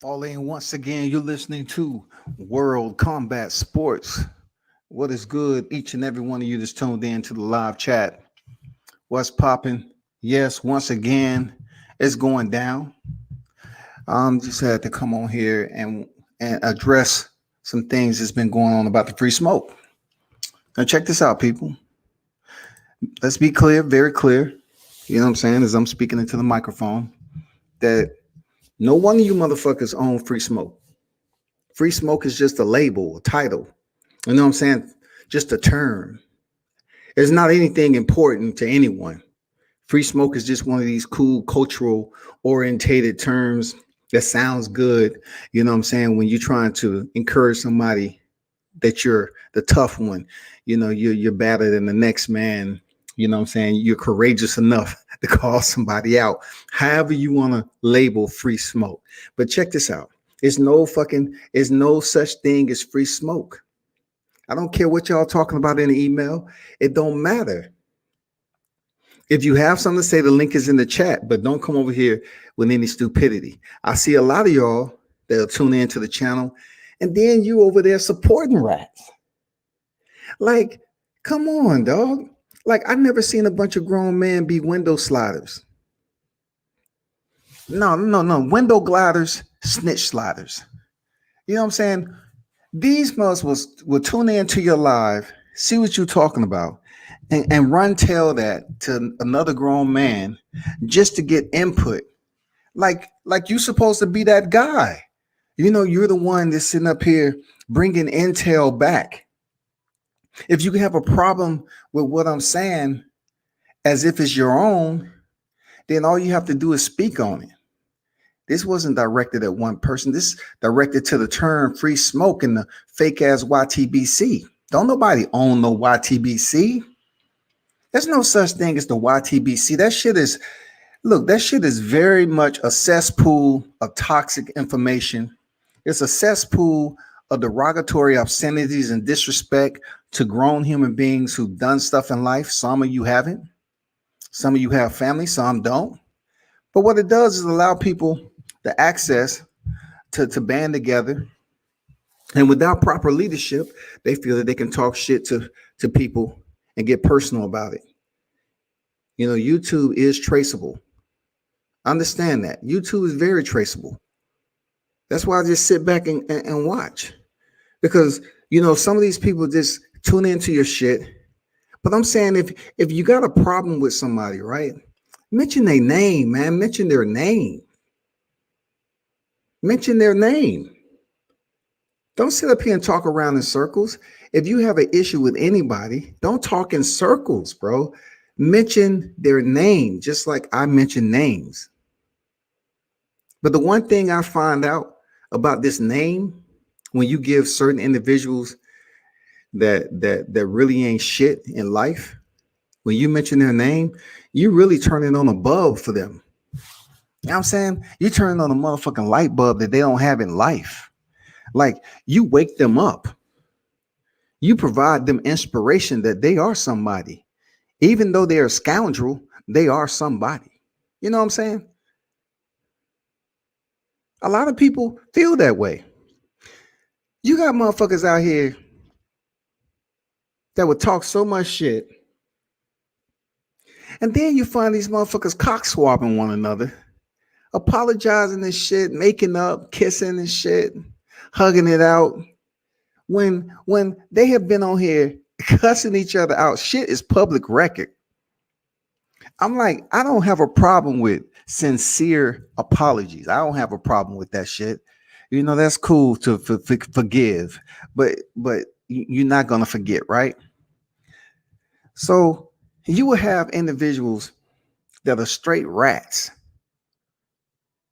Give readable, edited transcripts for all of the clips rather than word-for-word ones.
All in once again, you're listening to World Combat Sports. What is good? Each and every one of you that's tuned in to the live chat. What's popping? Yes, once again, it's going down. Just had to come on here and address some things that's been going on about the free smoke. Now check this out, people. Let's be clear, very clear. You know what I'm saying? As I'm speaking into the microphone, that no one of you motherfuckers own free smoke. Free smoke is just a label, a title. You know what I'm saying? Just a term. It's not anything important to anyone. Free smoke is just one of these cool cultural orientated terms that sounds good. You know what I'm saying? When you're trying to encourage somebody that you're the tough one, you're better than the next man. You know what I'm saying? You're courageous enough to call somebody out. However you want to label free smoke. But check this out. It's no such thing as free smoke. I don't care what y'all talking about in the email. It don't matter. If you have something to say, the link is in the chat, but don't come over here with any stupidity. I see a lot of y'all that'll tune into the channel, and then you over there supporting rats. Like, come on, dog. Like, I never seen a bunch of grown men be window sliders. No. Window gliders, snitch sliders. You know what I'm saying? These motherfuckers will tune into your live, see what you're talking about, and run tell that to another grown man just to get input. Like you're supposed to be that guy. You're the one that's sitting up here bringing intel back. If you have a problem with what I'm saying as if it's your own, then all you have to do is speak on it. This wasn't directed at one person. This directed to the term free smoke and the fake ass YTBC. Don't nobody own no YTBC. There's no such thing as the YTBC. That shit is very much a cesspool of toxic information. It's a cesspool of derogatory obscenities and disrespect to grown human beings who've done stuff in life. Some of you haven't. Some of you have family, some don't. But what it does is allow people the access to band together. And without proper leadership, they feel that they can talk shit to people and get personal about it. YouTube is traceable. Understand that. YouTube is very traceable. That's why I just sit back and watch. Because, some of these people just tune into your shit. But I'm saying if you got a problem with somebody, right? Mention their name, man. Mention their name. Mention their name. Don't sit up here and talk around in circles. If you have an issue with anybody, don't talk in circles, bro. Mention their name, just like I mention names. But the one thing I find out about this name, when you give certain individuals that really ain't shit in life, when you mention their name, you really turning on a bulb for them. You know what I'm saying? You turning on a motherfucking light bulb that they don't have in life. Like, you wake them up. You provide them inspiration that they are somebody. Even though they're a scoundrel, they are somebody. You know what I'm saying? A lot of people feel that way. You got motherfuckers out here that would talk so much shit. And then you find these motherfuckers cock swapping one another, apologizing and shit, making up, kissing and shit, hugging it out. When they have been on here cussing each other out, shit is public record. I'm like, I don't have a problem with sincere apologies. I don't have a problem with that shit. That's cool to forgive, but you're not gonna forget, right? So you will have individuals that are straight rats.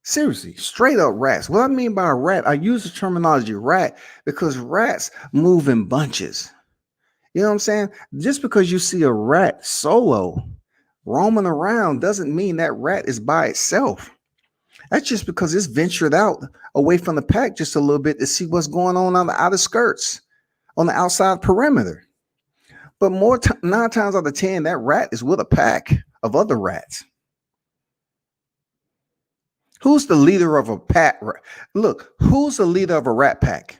Seriously, straight up rats. What I mean by a rat, I use the terminology rat because rats move in bunches. You know what I'm saying? Just because you see a rat solo roaming around doesn't mean that rat is by itself. That's just because it's ventured out away from the pack just a little bit to see what's going on the outer skirts, on the outside perimeter. But 9 times out of 10, that rat is with a pack of other rats. Who's the leader of a pack? Look, who's the leader of a rat pack?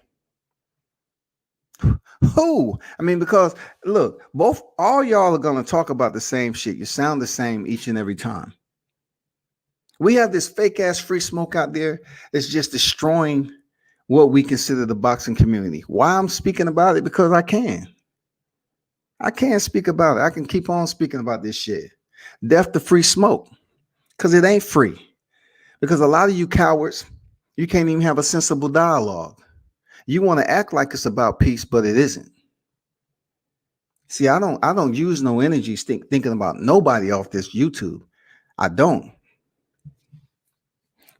Who? I mean, because look, both all y'all are gonna talk about the same shit. You sound the same each and every time. We have this fake ass free smoke out there that's just destroying what we consider the boxing community. Why I'm speaking about it? Because I can. I can speak about it. I can keep on speaking about this shit. Death to free smoke. Because it ain't free. Because a lot of you cowards, you can't even have a sensible dialogue. You want to act like it's about peace, but it isn't. See, I don't use no energy thinking about nobody off this YouTube. I don't.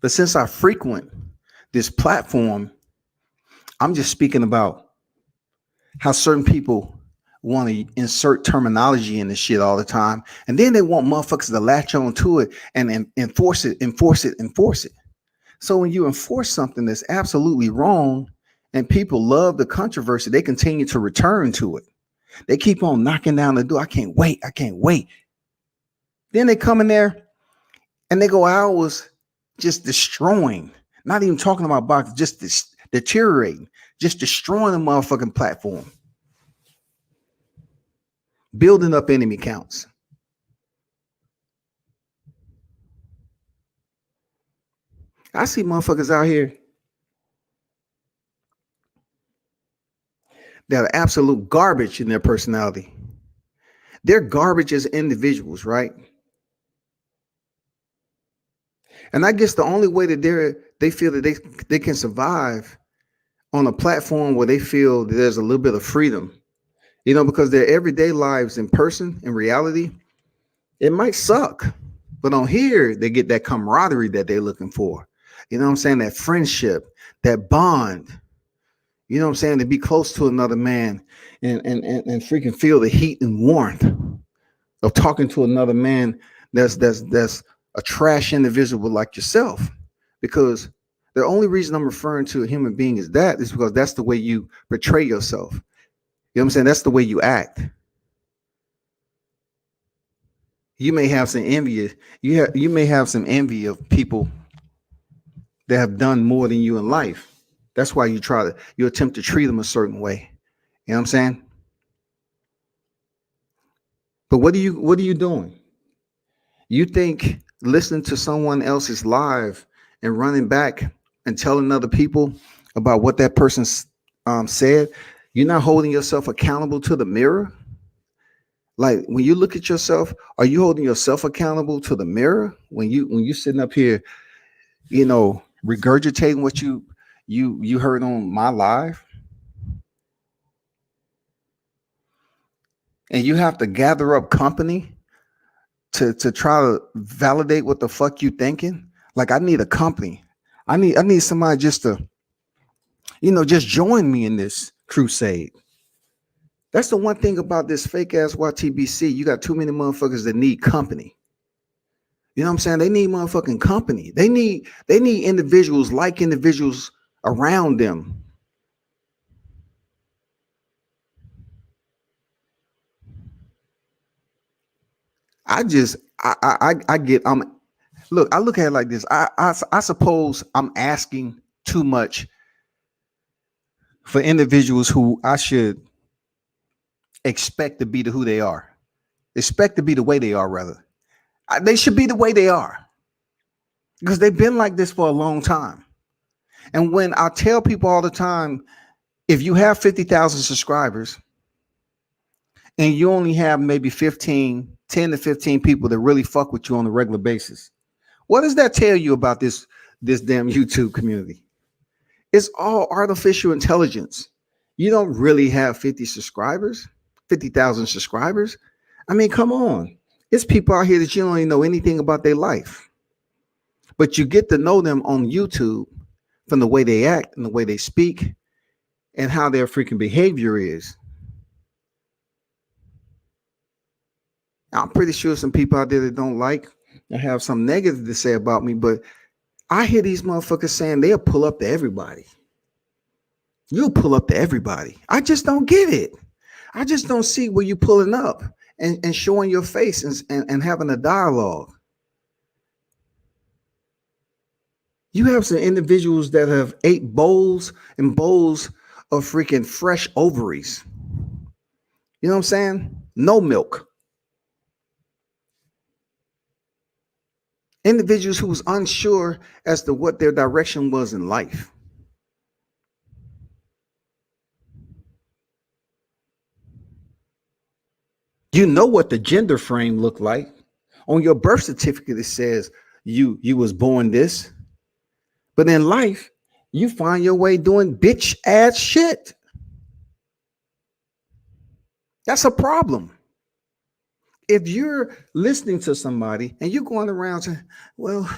But since I frequent this platform, I'm just speaking about how certain people want to insert terminology in this shit all the time. And then they want motherfuckers to latch on to it and enforce it, enforce it, enforce it. So when you enforce something that's absolutely wrong and people love the controversy, they continue to return to it. They keep on knocking down the door. I can't wait. I can't wait. Then they come in there and they go hours just destroying, not even talking about boxing, just deteriorating, just destroying the motherfucking platform, building up enemy counts. I see motherfuckers out here that are absolute garbage in their personality. They're garbage as individuals, right? And I guess the only way that they feel that they can survive on a platform where they feel that there's a little bit of freedom, because their everyday lives in person, in reality, it might suck. But on here, they get that camaraderie that they're looking for. You know what I'm saying? That friendship, that bond. You know what I'm saying? To be close to another man and freaking feel the heat and warmth of talking to another man that's a trash individual like yourself. Because the only reason I'm referring to a human being is because that's the way you portray yourself. You know what I'm saying? That's the way you act. You may have some envy. You may have some envy of people that have done more than you in life. That's why you attempt to treat them a certain way. You know what I'm saying? But what are you doing? You think listening to someone else's live and running back and telling other people about what that person said, you're not holding yourself accountable to the mirror? Like when you look at yourself, are you holding yourself accountable to the mirror when you sitting up here, regurgitating what you heard on my live? And you have to gather up company to try to validate what the fuck you thinking. Like I need a company. I need somebody just to, just join me in this crusade. That's the one thing about this fake ass YTBC. You got too many motherfuckers that need company. You know what I'm saying? They need motherfucking company. They need individuals like individuals around them. I just I get look, I look at it like this. I suppose I'm asking too much for individuals who I should expect to be who they are. Expect to be the way they are, rather. They should be the way they are because they've been like this for a long time. And when I tell people all the time, if you have 50,000 subscribers and you only have maybe 10 to 15 people that really fuck with you on a regular basis, what does that tell you about this damn YouTube community? It's all artificial intelligence. You don't really have 50,000 subscribers. I mean, come on. It's people out here that you don't even know anything about their life. But you get to know them on YouTube from the way they act and the way they speak and how their freaking behavior is. I'm pretty sure some people out there that don't like and have some negative to say about me, but I hear these motherfuckers saying they'll pull up to everybody. You'll pull up to everybody. I just don't get it. I just don't see where you pulling up and showing your face and having a dialogue. You have some individuals that have ate bowls and bowls of freaking fresh ovaries. You know what I'm saying? No milk. Individuals who was unsure as to what their direction was in life. You know what the gender frame looked like. On your birth certificate, it says you was born this. But in life, you find your way doing bitch ass shit. That's a problem. If you're listening to somebody and you're going around saying, well,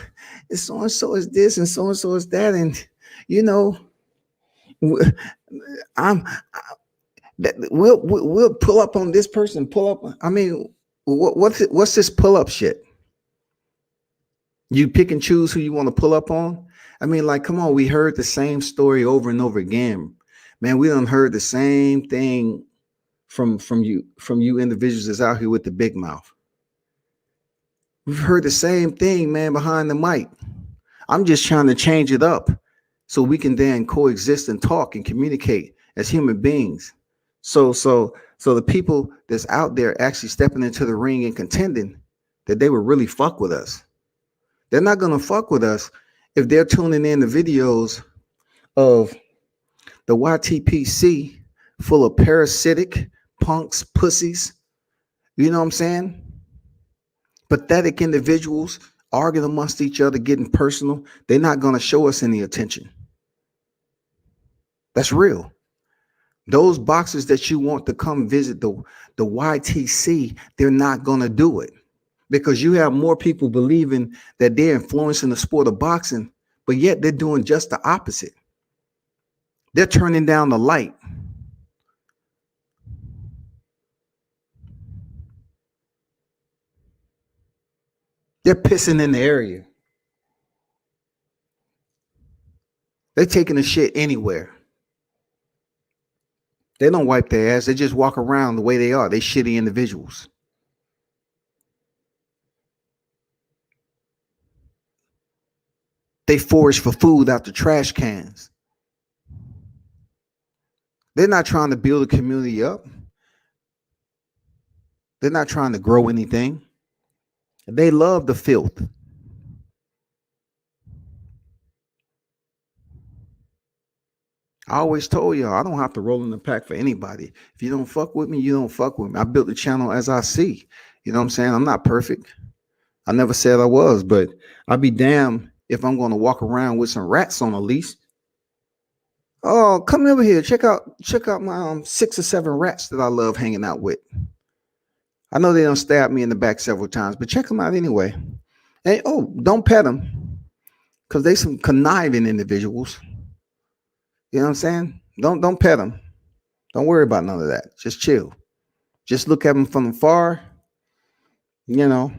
so and so is this and so is that, and you know, I'm that we'll pull up on this person, pull up. I mean, what's this pull up shit? You pick and choose who you want to pull up on. I mean, like, come on, we heard the same story over and over again. Man, we done heard the same thing from you individuals that's out here with the big mouth. We've heard the same thing, man, behind the mic. I'm just trying to change it up so we can then coexist and talk and communicate as human beings. So the people that's out there actually stepping into the ring and contending, that they would really fuck with us. They're not gonna fuck with us if they're tuning in the videos of the YTPC full of parasitic punks, pussies. You know what I'm saying? Pathetic individuals arguing amongst each other, getting personal. They're not going to show us any attention. That's real. Those boxers that you want to come visit the YTC, they're not going to do it because you have more people believing that they're influencing the sport of boxing, but yet they're doing just the opposite. They're turning down the light. They're pissing in the area. They're taking a shit anywhere. They don't wipe their ass. They just walk around the way they are. They shitty individuals. They forage for food out the trash cans. They're not trying to build a community up. They're not trying to grow anything. They love the filth. I always told y'all I don't have to roll in the pack for anybody. If you don't fuck with me, you don't fuck with me. I built the channel as I see. You know what I'm saying? I'm not perfect. I never said I was, but I'd be damned if I'm going to walk around with some rats on a leash. Oh, come over here. Check out my 6 or 7 rats that I love hanging out with. I know they don't stab me in the back several times, but check them out anyway. And don't pet them because they some conniving individuals. You know what I'm saying? Don't pet them. Don't worry about none of that. Just chill. Just look at them from afar. You know.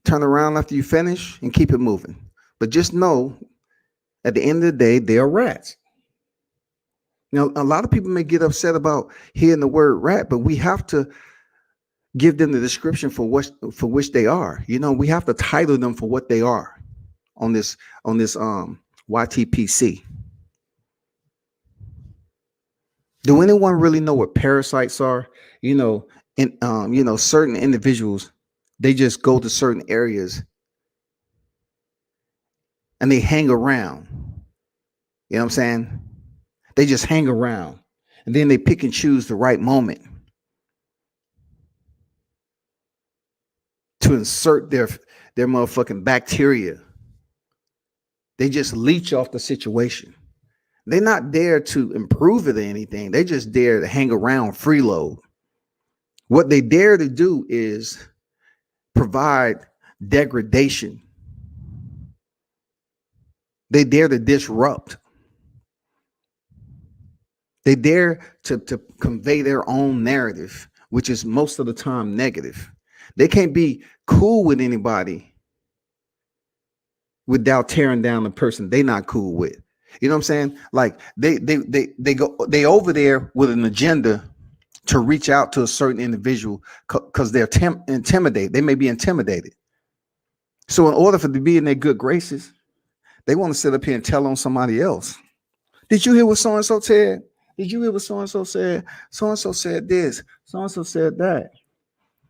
Turn around after you finish and keep it moving. But just know, at the end of the day, they are rats. You know, a lot of people may get upset about hearing the word rat, but we have to give them the description for which they are. You know, we have to title them for what they are on this YTPC. Do anyone really know what parasites are? You know, and certain individuals, they just go to certain areas and they hang around. You know what I'm saying? They just hang around and then they pick and choose the right moment to insert their motherfucking bacteria. They just leech off the situation. They're not there to improve it or anything. They just dare to hang around freeload. What they dare to do is provide degradation. They dare to disrupt. They dare to convey their own narrative, which is most of the time negative. They can't be cool with anybody without tearing down the person they not cool with. You know what I'm saying? Like they over there with an agenda to reach out to a certain individual because they're intimidated. They may be intimidated. So in order for to be in their good graces, they want to sit up here and tell on somebody else. Did you hear what so and so said? Did you hear what so and so said? So and so said this. So and so said that.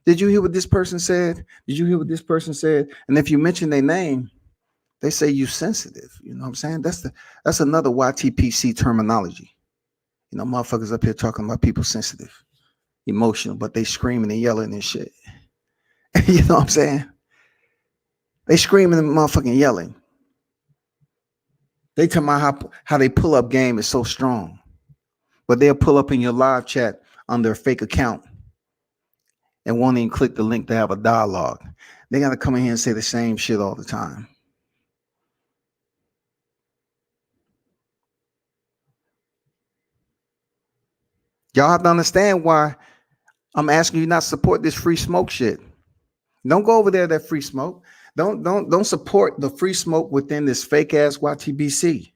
Did you hear what this person said? Did you hear what this person said? And if you mention their name, they say you sensitive. You know what I'm saying? That's another YTPC terminology. You know, motherfuckers up here talking about people sensitive, emotional, but they screaming and yelling and shit. You know what I'm saying? They screaming and motherfucking yelling. They tell me how they pull up game is so strong, but they'll pull up in your live chat under a fake account and won't even click the link to have a dialogue. They got to come in here and say the same shit all the time. Y'all have to understand why I'm asking you not to support this free smoke shit. Don't go over there that free smoke. Don't support the free smoke within this fake ass YTBC.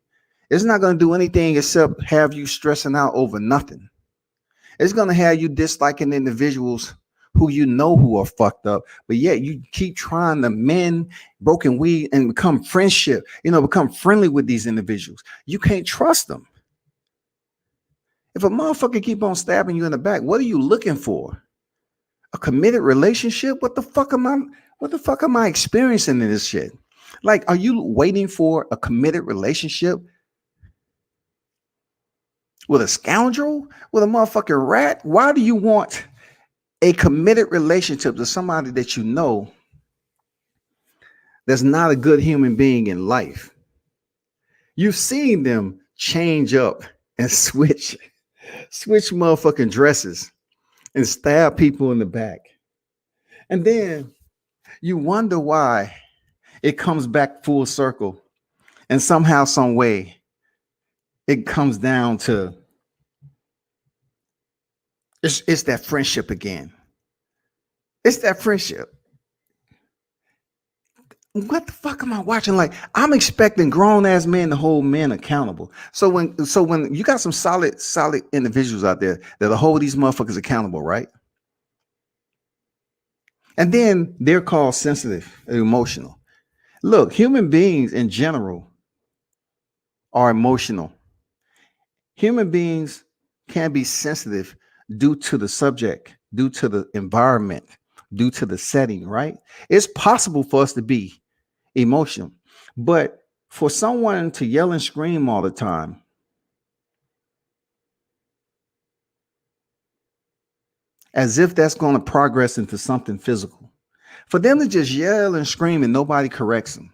It's not going to do anything except have you stressing out over nothing. It's going to have you disliking individuals who you know who are fucked up, but yet you keep trying to mend broken weed and become become friendly with these individuals. You can't trust them. If a motherfucker keep on stabbing you in the back, what are you looking for? A committed relationship? What the fuck am I experiencing in this shit? Like, are you waiting for a committed relationship with a scoundrel, with a motherfucking rat? Why do you want a committed relationship to somebody that you know that's not a good human being in life? You've seen them change up and switch motherfucking dresses and stab people in the back. And then you wonder why it comes back full circle. And somehow, some way, it comes down to it's that friendship again. It's that friendship. What the fuck am I watching? Like, I'm expecting grown ass men to hold men accountable. So when you got some solid individuals out there that'll hold these motherfuckers accountable, right? And then they're called sensitive and emotional. Look, human beings in general are emotional. Human beings can be sensitive due to the subject, due to the environment, due to the setting, right? It's possible for us to be emotional, but for someone to yell and scream all the time, as if that's going to progress into something physical, for them to just yell and scream and nobody corrects them.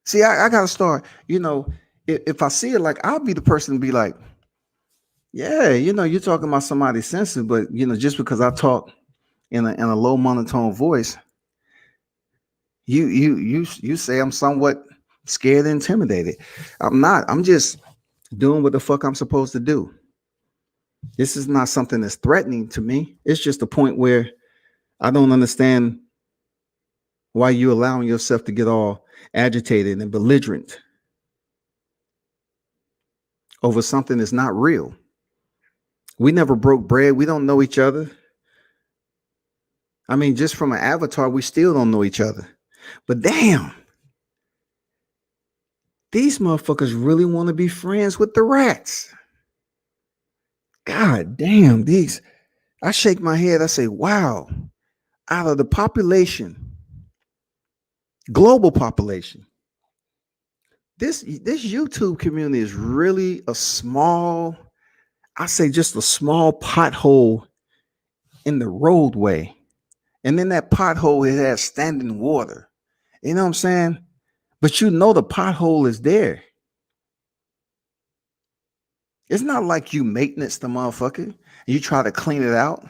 See, I got to start, if I see it, like, I'll be the person to be like, yeah, you're talking about somebody's sensitive, but just because I talk in a low monotone voice, you say I'm somewhat scared and intimidated. I'm not. I'm just doing what the fuck I'm supposed to do. This is not something that's threatening to me. It's just a point where I don't understand why you're allowing yourself to get all agitated and belligerent over something that's not real. We never broke bread. We don't know each other. I mean, just from an avatar, we still don't know each other. But damn, these motherfuckers really want to be friends with the rats. God damn, these. I shake my head. I say, wow, out of the population, global population, this YouTube community is really a small, I say just a small pothole in the roadway. And in that pothole, it has standing water. You know what I'm saying? But the pothole is there. It's not like you maintenance the motherfucker and you try to clean it out.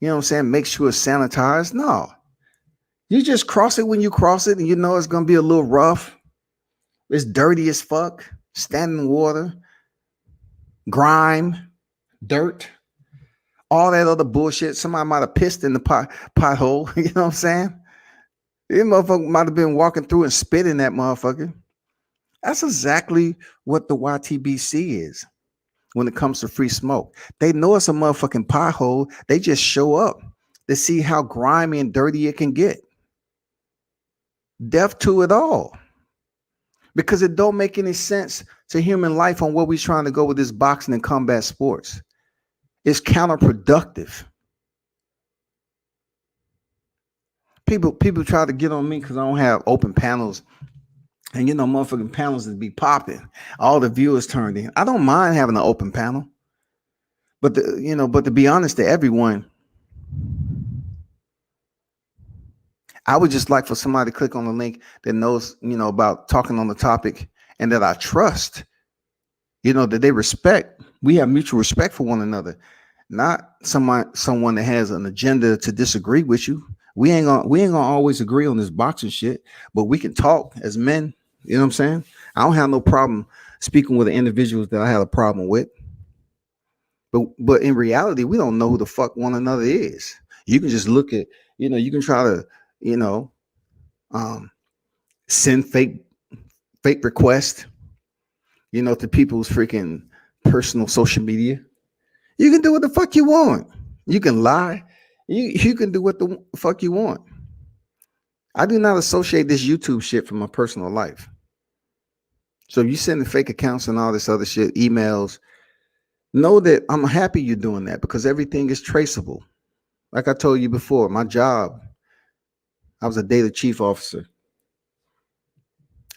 You know what I'm saying? Make sure it's sanitized. No. You just cross it when you cross it, and it's going to be a little rough. It's dirty as fuck. Standing water, grime, dirt, all that other bullshit. Somebody might have pissed in the pothole. You know what I'm saying? This motherfucker might have been walking through and spit in that motherfucker. That's exactly what the YTBC is when it comes to free smoke. They know it's a motherfucking pothole. They just show up to see how grimy and dirty it can get. Death to it all. Because it don't make any sense to human life on where we're trying to go with this boxing and combat sports. It's counterproductive. People try to get on me because I don't have open panels. And motherfucking panels that be popping. All the viewers turned in. I don't mind having an open panel. But but to be honest to everyone, I would just like for somebody to click on the link that knows, about talking on the topic and that I trust, that they respect. We have mutual respect for one another, not someone that has an agenda to disagree with you. We ain't gonna always agree on this boxing shit, but we can talk as men. You know what I'm saying? I don't have no problem speaking with the individuals that I had a problem with. But in reality, we don't know who the fuck one another is. You can just look at, you can try to, you know, um, send fake requests, to people's freaking personal social media. You can do what the fuck you want. You can lie. You can do what the fuck you want. I do not associate this YouTube shit from my personal life. So if you send fake accounts and all this other shit, emails, know that I'm happy you're doing that because everything is traceable. Like I told you before, my job, I was a data chief officer.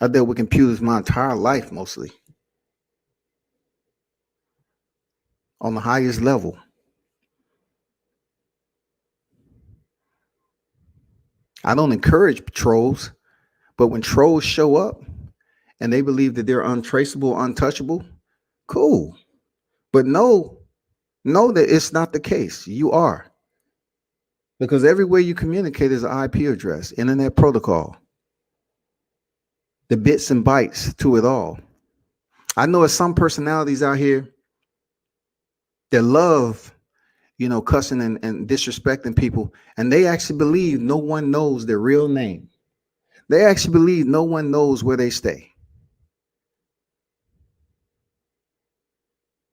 I dealt with computers my entire life, mostly on the highest level. I don't encourage trolls, but when trolls show up and they believe that they're untraceable, untouchable, cool. But know that it's not the case. You are. Because everywhere you communicate is an IP address, internet protocol, the bits and bytes to it all. I know there's some personalities out here that love, cussing and disrespecting people, and they actually believe no one knows their real name. They actually believe no one knows where they stay.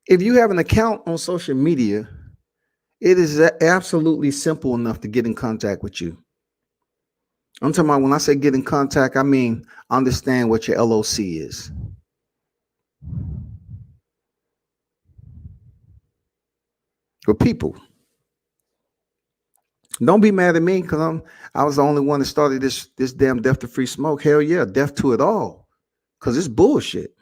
If you have an account on social media, it is absolutely simple enough to get in contact with you. I'm talking about when I say get in contact, I mean understand what your LOC is. For people, don't be mad at me because I was the only one that started this damn death to free smoke. Hell yeah, death to it all. Because it's bullshit.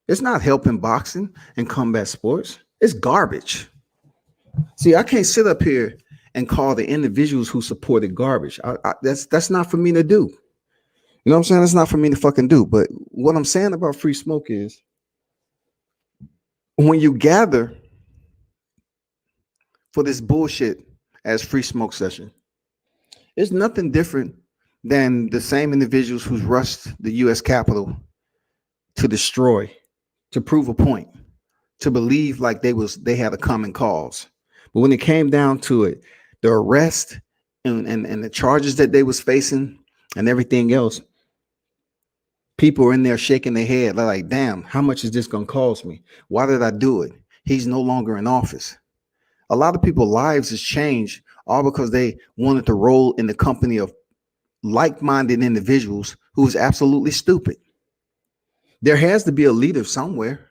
It's not helping boxing and combat sports. It's garbage. See, I can't sit up here and call the individuals who supported garbage. That's not for me to do. You know what I'm saying? That's not for me to fucking do. But what I'm saying about free smoke is when you gather for this bullshit as free smoke session, it's nothing different than the same individuals who's rushed the U.S. Capitol to destroy, to prove a point, to believe like they had a common cause. But when it came down to it, the arrest and the charges that they was facing and everything else, people are in there shaking their head. They're like, damn, how much is this going to cost me? Why did I do it? He's no longer in office. A lot of people's lives has changed all because they wanted to roll in the company of like-minded individuals who is absolutely stupid. There has to be a leader somewhere,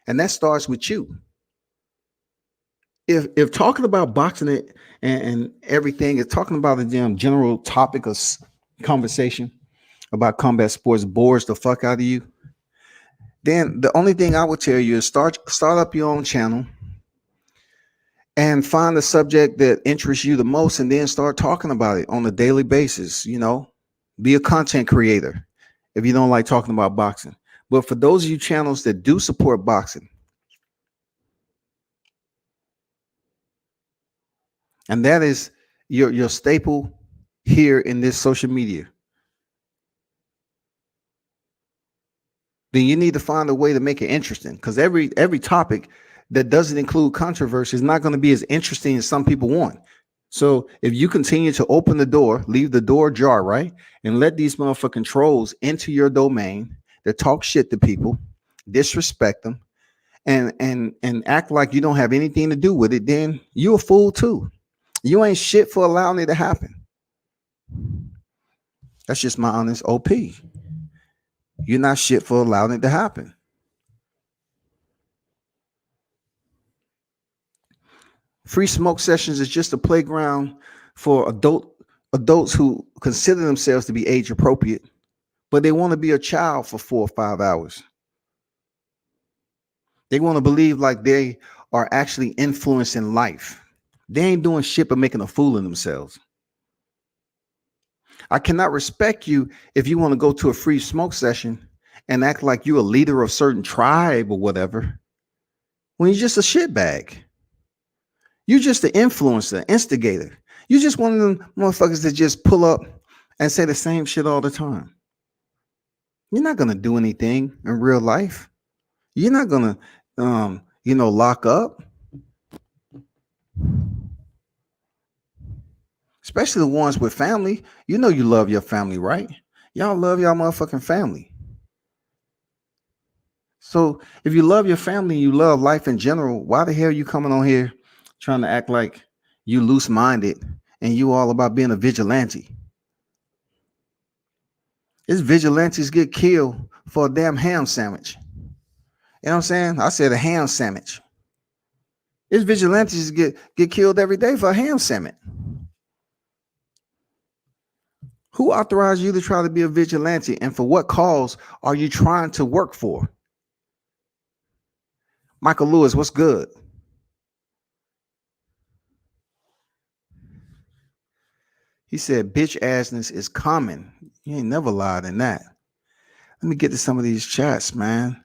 and that starts with you. If talking about boxing it and everything is talking about the damn general topic of conversation about combat sports bores the fuck out of you, then the only thing I would tell you is start up your own channel and find the subject that interests you the most and then start talking about it on a daily basis. Be a content creator if you don't like talking about boxing. But for those of you channels that do support boxing, and that is your staple here in this social media, then you need to find a way to make it interesting, because every topic that doesn't include controversy is not going to be as interesting as some people want. So if you continue to open the door, leave the door ajar, right, and let these motherfucking trolls into your domain that talk shit to people, disrespect them, and act like you don't have anything to do with it, then you're a fool too. You ain't shit for allowing it to happen. That's just my honest OP. You're not shit for allowing it to happen. Free smoke sessions is just a playground for adults who consider themselves to be age appropriate, but they want to be a child for 4 or 5 hours. They want to believe like they are actually influencing life. They ain't doing shit but making a fool of themselves. I cannot respect you if you want to go to a free smoke session and act like you're a leader of a certain tribe or whatever when you're just a shitbag. You're just the influencer, instigator. You just one of them motherfuckers that just pull up and say the same shit all the time. You're not gonna do anything in real life. You're not gonna, lock up. Especially the ones with family. You know you love your family, right? Y'all love y'all motherfucking family. So if you love your family, you love life in general, why the hell are you coming on here trying to act like you loose minded and you all about being a vigilante? It's vigilantes get killed for a damn ham sandwich. You know what I'm saying? I said a ham sandwich. It's vigilantes get killed every day for a ham sandwich. Who authorized you to try to be a vigilante, and for what cause are you trying to work for? Michael Lewis, what's good? He said, bitch assness is common. You ain't never lied in that. Let me get to some of these chats, man.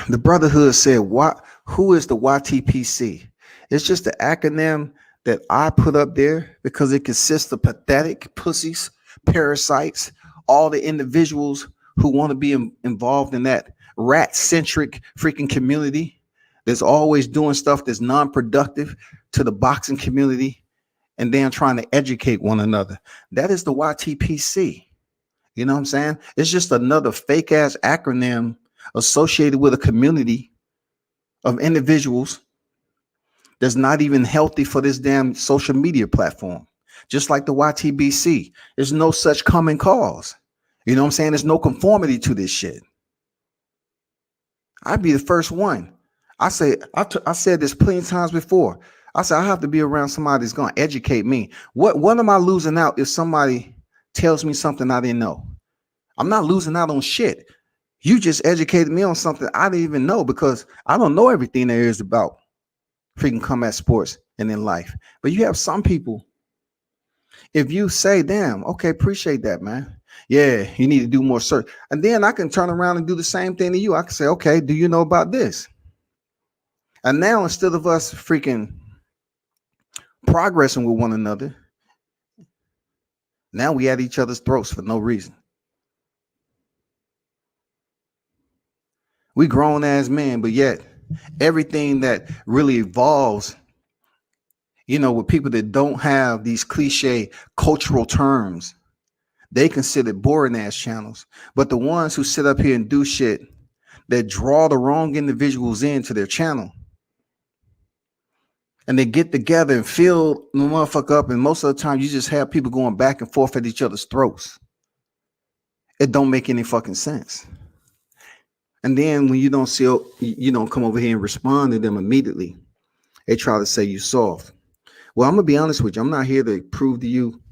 The Brotherhood said, "What? Who is the YTPC?" It's just the acronym that I put up there because it consists of pathetic pussies, parasites, all the individuals who want to be involved in that rat-centric freaking community that's always doing stuff that's non-productive to the boxing community and then trying to educate one another. That is the YTPC. You know what I'm saying? It's just another fake ass acronym associated with a community of individuals that's not even healthy for this damn social media platform. Just like the YTBC, there's no such common cause. You know what I'm saying? There's no conformity to this shit. I'd be the first one. I said this plenty of times before. I said I have to be around somebody that's gonna educate me. What am I losing out if somebody tells me something I didn't know? I'm not losing out on shit. You just educated me on something I didn't even know because I don't know everything there is about freaking combat sports and in life. But you have some people, if you say, damn, okay, appreciate that, man. Yeah, you need to do more search. And then I can turn around and do the same thing to you. I can say, okay, do you know about this? And now instead of us freaking progressing with one another, now we at each other's throats for no reason. We grown as men, but yet everything that really evolves, with people that don't have these cliche cultural terms, they consider boring ass channels. But the ones who sit up here and do shit that draw the wrong individuals into their channel, and they get together and fill the motherfucker up, and most of the time you just have people going back and forth at each other's throats. It don't make any fucking sense. And then when you don't come over here and respond to them immediately, they try to say you soft. Well, I'm gonna be honest with you. I'm not here to prove to you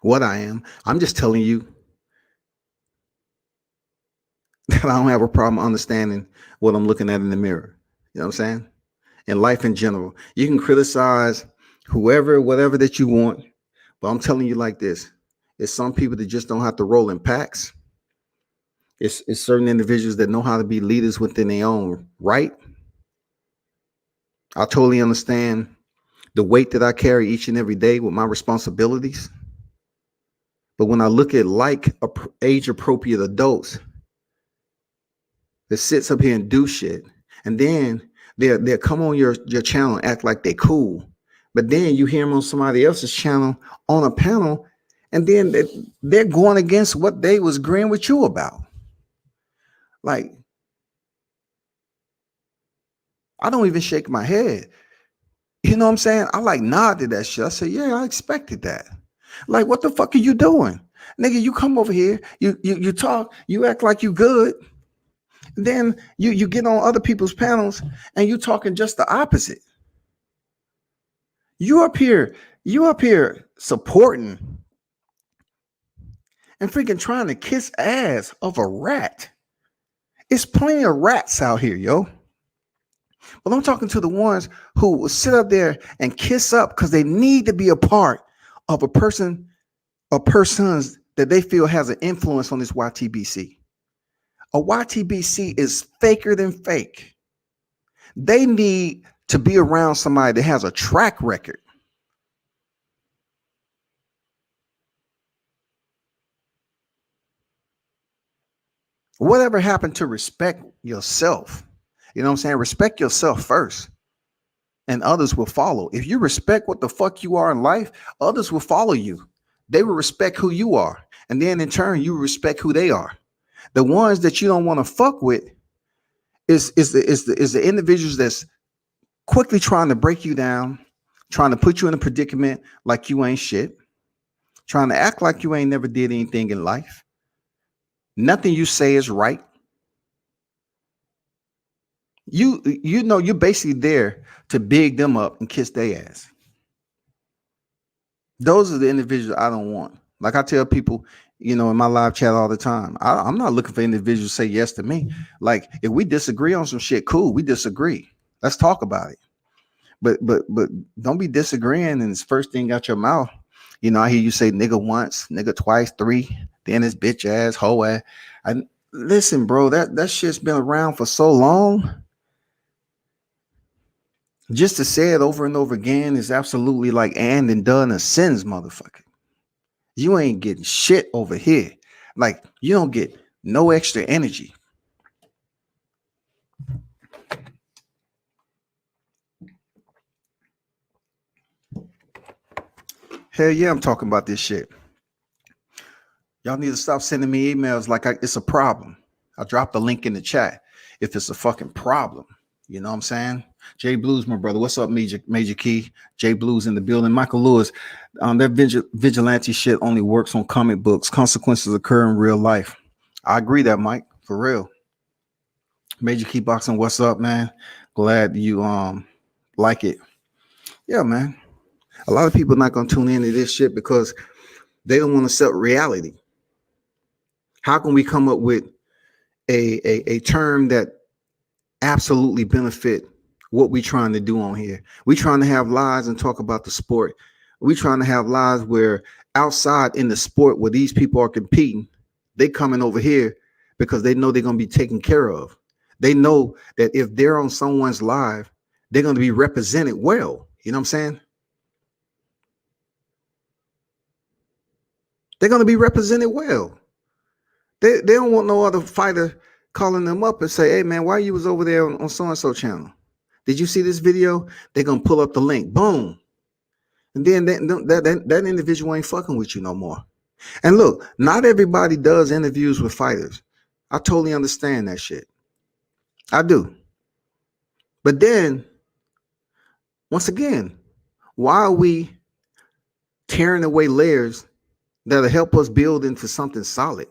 what I am. I'm just telling you that I don't have a problem understanding what I'm looking at in the mirror. You know what I'm saying? In life in general, you can criticize whoever, whatever that you want, but I'm telling you like this: it's some people that just don't have to roll in packs. It's certain individuals that know how to be leaders within their own right. I totally understand the weight that I carry each and every day with my responsibilities. But when I look at age appropriate adults that sits up here and do shit, and then they'll come on your channel and act like they cool, but then you hear them on somebody else's channel on a panel, and then they're going against what they was agreeing with you about. Like, I don't even shake my head. You know what I'm saying? I like nodded that shit. I said, yeah, I expected that. Like, what the fuck are you doing? Nigga, you come over here, you talk, you act like you good. Then you get on other people's panels and you talking just the opposite. You up here, you up here supporting and freaking trying to kiss ass of a rat. It's plenty of rats out here, yo. But I'm talking to the ones who will sit up there and kiss up because they need to be a part of a person or persons that they feel has an influence on this YTBC. A YTBC is faker than fake. They need to be around somebody that has a track record. Whatever happened to respect yourself? You know what I'm saying? Respect yourself first, and others will follow. If you respect what the fuck you are in life, others will follow you. They will respect who you are. And then in turn, you respect who they are. The ones that you don't want to fuck with is the individuals that's quickly trying to break you down, trying to put you in a predicament like you ain't shit, trying to act like you ain't never did anything in life. Nothing you say is right. You know you're basically there to big them up and kiss their ass. Those are the individuals I don't want. Like I tell people, in my live chat all the time, I'm not looking for individuals to say yes to me. Like if we disagree on some shit, cool, we disagree. Let's talk about it. But don't be disagreeing and it's first thing out your mouth. I hear you say nigga once, nigga twice, three, then this bitch ass, hoe ass. Listen, bro, that shit's been around for so long. Just to say it over and over again is absolutely like and done a sins, motherfucker. You ain't getting shit over here. Like you don't get no extra energy. Hell yeah, I'm talking about this shit. Y'all need to stop sending me emails like it's a problem. I dropped the link in the chat if it's a fucking problem. You know what I'm saying? Jay Blues, my brother. What's up, Major Key? Jay Blues in the building. Michael Lewis. That vigilante shit only works on comic books. Consequences occur in real life. I agree that, Mike. For real. Major Key Boxing. What's up, man? Glad you like it. Yeah, man. A lot of people not gonna tune into this shit because they don't want to accept reality. How can we come up with a term that absolutely benefit what we trying to do on here? We trying to have lives and talk about the sport. We trying to have lives where outside in the sport where these people are competing, they coming over here because they know they're going to be taken care of. They know that if they're on someone's live, they're going to be represented well. You know what I'm saying? They're going to be represented well. They don't want no other fighter calling them up and say, hey, man, why you was over there on so-and-so channel? Did you see this video? They're going to pull up the link. Boom. And then that individual ain't fucking with you no more. And look, not everybody does interviews with fighters. I totally understand that shit. I do. But then, once again, why are we tearing away layers that'll help us build into something solid?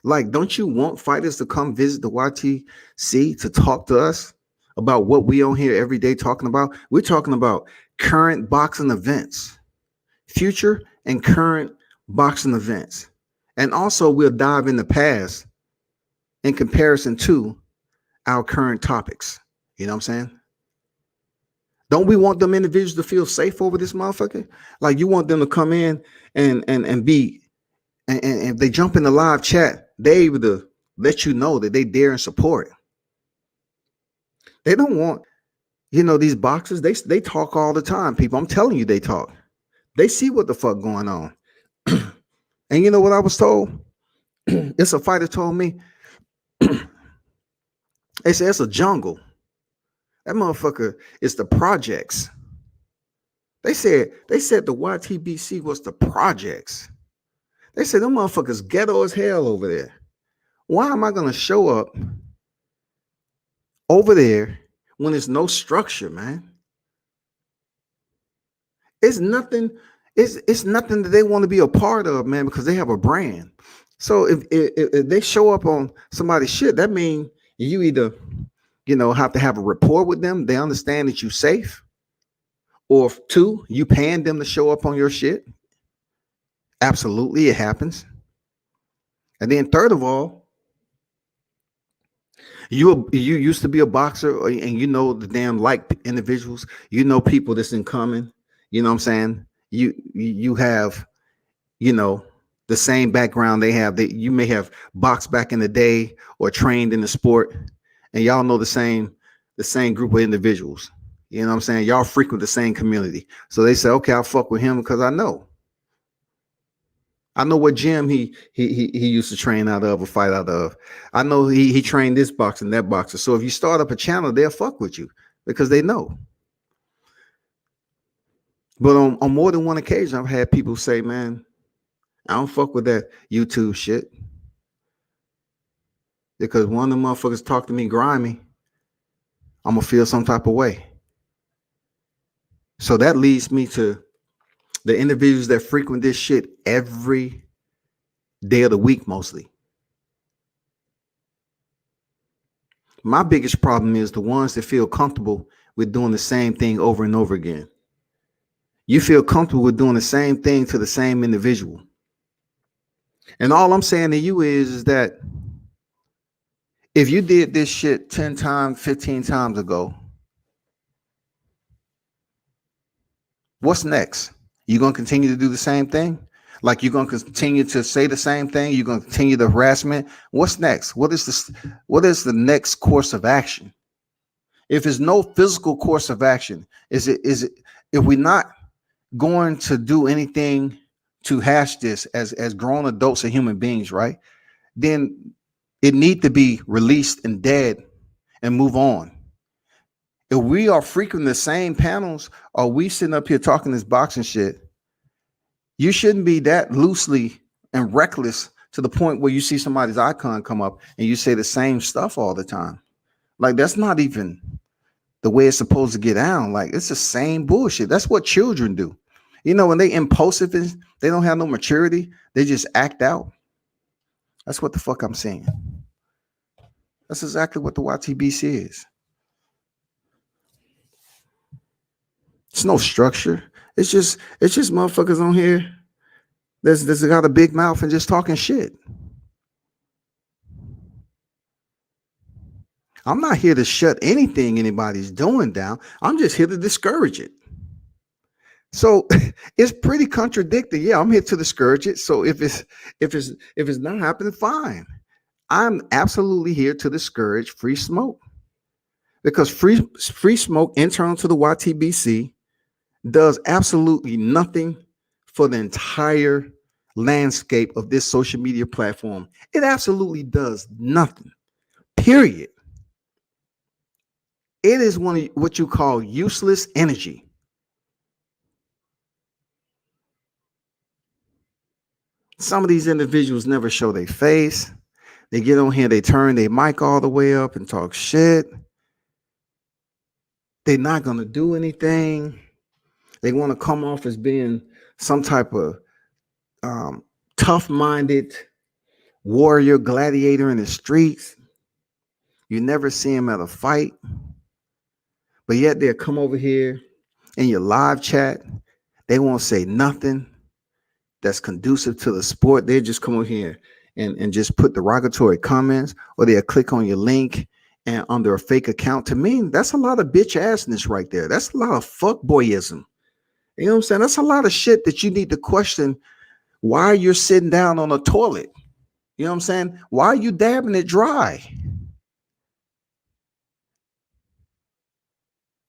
Like, don't you want fighters to come visit the YTC to talk to us about what we on here every day talking about? We're talking about current boxing events, future and current boxing events. And also we'll dive in the past in comparison to our current topics. You know what I'm saying? Don't we want them individuals to feel safe over this motherfucker? Like you want them to come in and be and if they jump in the live chat, they able to let you know that they dare and support. They don't want, these boxers, they talk all the time, people. I'm telling you, they talk. They see what the fuck going on. And you know what I was told? It's a fighter told me. They say it's a jungle. That motherfucker is the projects. They said the YTBC was the projects. They said them motherfuckers ghetto as hell over there. Why am I gonna show up over there when there's no structure, man? It's nothing. It's nothing that they want to be a part of, man, because they have a brand. So if they show up on somebody's shit, that means you either have to have a rapport with them. They understand that you're safe, or two, you paying them to show up on your shit. Absolutely, it happens. And then third of all, you used to be a boxer, and the damn like individuals. People that's in common. You know what I'm saying? You have you know the same background they have. That you may have boxed back in the day or trained in the sport, and y'all know the same group of individuals. You know what I'm saying? Y'all frequent the same community, so they say, okay, I'll fuck with him because I know what gym he used to train out of or fight out of. I know he trained this boxer and that boxer. So if you start up a channel, they'll fuck with you because they know. But on more than one occasion, I've had people say, man, I don't fuck with that YouTube shit because one of the motherfuckers talk to me grimy, I'm gonna feel some type of way. So that leads me to the individuals that frequent this shit every day of the week, mostly. My biggest problem is the ones that feel comfortable with doing the same thing over and over again. You feel comfortable with doing the same thing to the same individual. And all I'm saying to you is that if you did this shit 10 times, 15 times ago, what's next? You going to continue to do the same thing? Like you're going to continue to say the same thing? You're going to continue the harassment? What's next? What is the next course of action? If there's no physical course of action, is it if we're not going to do anything to hash this as grown adults and human beings, right? Then it need to be released and dead and move on. If we are frequenting the same panels, or we sitting up here talking this boxing shit, you shouldn't be that loosely and reckless to the point where you see somebody's icon come up and you say the same stuff all the time. Like that's not even the way it's supposed to get down. Like it's the same bullshit. That's what children do. When they impulsive and they don't have no maturity, they just act out. That's what the fuck I'm saying. That's exactly what the YTBC is. It's no structure. It's just motherfuckers on here that's got a big mouth and just talking shit. I'm not here to shut anything anybody's doing down. I'm just here to discourage it. So it's pretty contradictory. Yeah, I'm here to discourage it. So if it's not happening, fine. I'm absolutely here to discourage free smoke because free smoke internal to the YTBC does absolutely nothing for the entire landscape of this social media platform. It absolutely does nothing. Period. It is one of what you call useless energy. Some of these individuals never show their face. They get on here, they turn their mic all the way up and talk shit. They're not going to do anything. They want to come off as being some type of tough-minded warrior, gladiator in the streets. You never see them at a fight. But yet they'll come over here in your live chat. They won't say nothing that's conducive to the sport. They just come over here and just put derogatory comments, or they'll click on your link and under a fake account. To me, that's a lot of bitch assness right there. That's a lot of fuckboyism. You know what I'm saying? That's a lot of shit that you need to question why you're sitting down on a toilet. You know what I'm saying? Why are you dabbing it dry?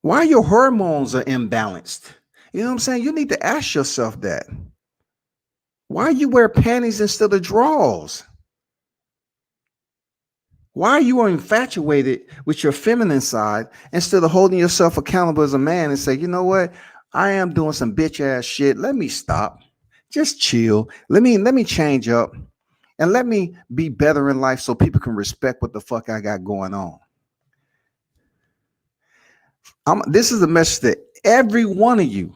Why your hormones are imbalanced? You know what I'm saying? You need to ask yourself that. Why you wear panties instead of drawers? Why you are infatuated with your feminine side instead of holding yourself accountable as a man and say, you know what? I am doing some bitch ass shit. Let me stop. Just chill. Let me change up and let me be better in life so people can respect what the fuck I got going on. This is a message to every one of you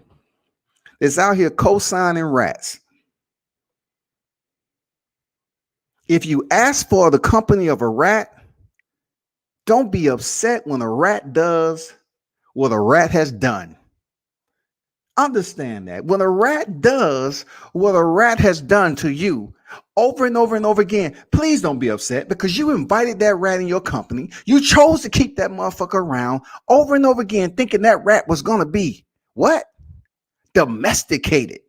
that's out here co-signing rats. If you ask for the company of a rat, don't be upset when a rat does what a rat has done. Understand that when a rat does what a rat has done to you over and over and over again, please don't be upset because you invited that rat in your company. You chose to keep that motherfucker around over and over again, thinking that rat was going to be what? Domesticated.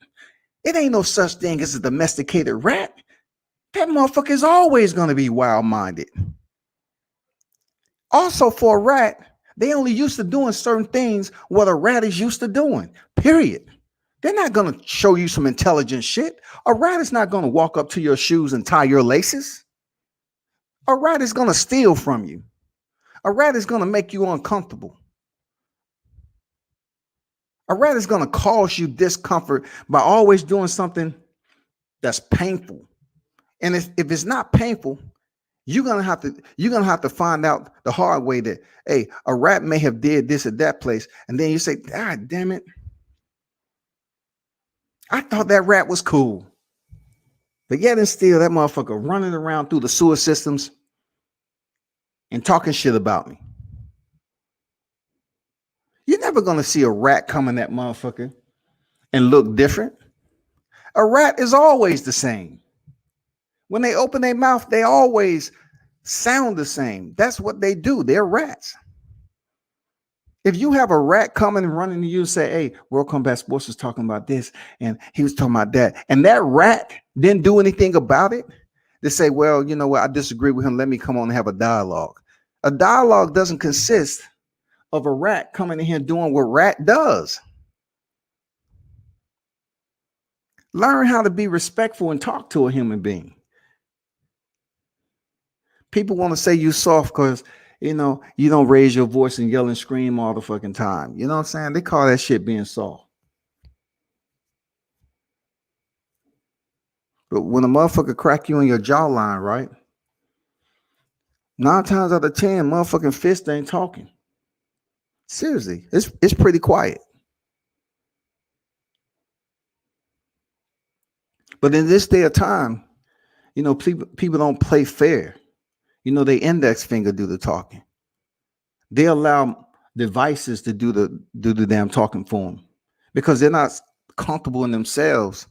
It ain't no such thing as a domesticated rat. That motherfucker is always going to be wild minded. Also, for a rat, they only used to doing certain things what a rat is used to doing, period. They're not going to show you some intelligent shit. A rat is not going to walk up to your shoes and tie your laces. A rat is going to steal from you. A rat is going to make you uncomfortable. A rat is going to cause you discomfort by always doing something that's painful. And if it's not painful, you're gonna have to find out the hard way that, hey, a rat may have did this at that place, and then you say, God damn it, I thought that rat was cool. But yet and still, that motherfucker running around through the sewer systems and talking shit about me. You're never gonna see a rat come in that motherfucker and look different. A rat is always the same. When they open their mouth, they always sound the same. That's what they do. They're rats. If you have a rat coming and running to you and say, hey, World Combat Sports was talking about this and he was talking about that, and that rat didn't do anything about it, they say, well, you know what, I disagree with him. Let me come on and have a dialogue. A dialogue doesn't consist of a rat coming in here doing what rat does. Learn how to be respectful and talk to a human being. People want to say you soft because, you know, you don't raise your voice and yell and scream all the fucking time. You know what I'm saying? They call that shit being soft. But when a motherfucker crack you in your jawline, right? 9 times out of 10, motherfucking fist ain't talking. Seriously, it's pretty quiet. But in this day of time, you know, people don't play fair. You know, they index finger do the talking. They allow devices to do the damn talking for them because they're not comfortable in themselves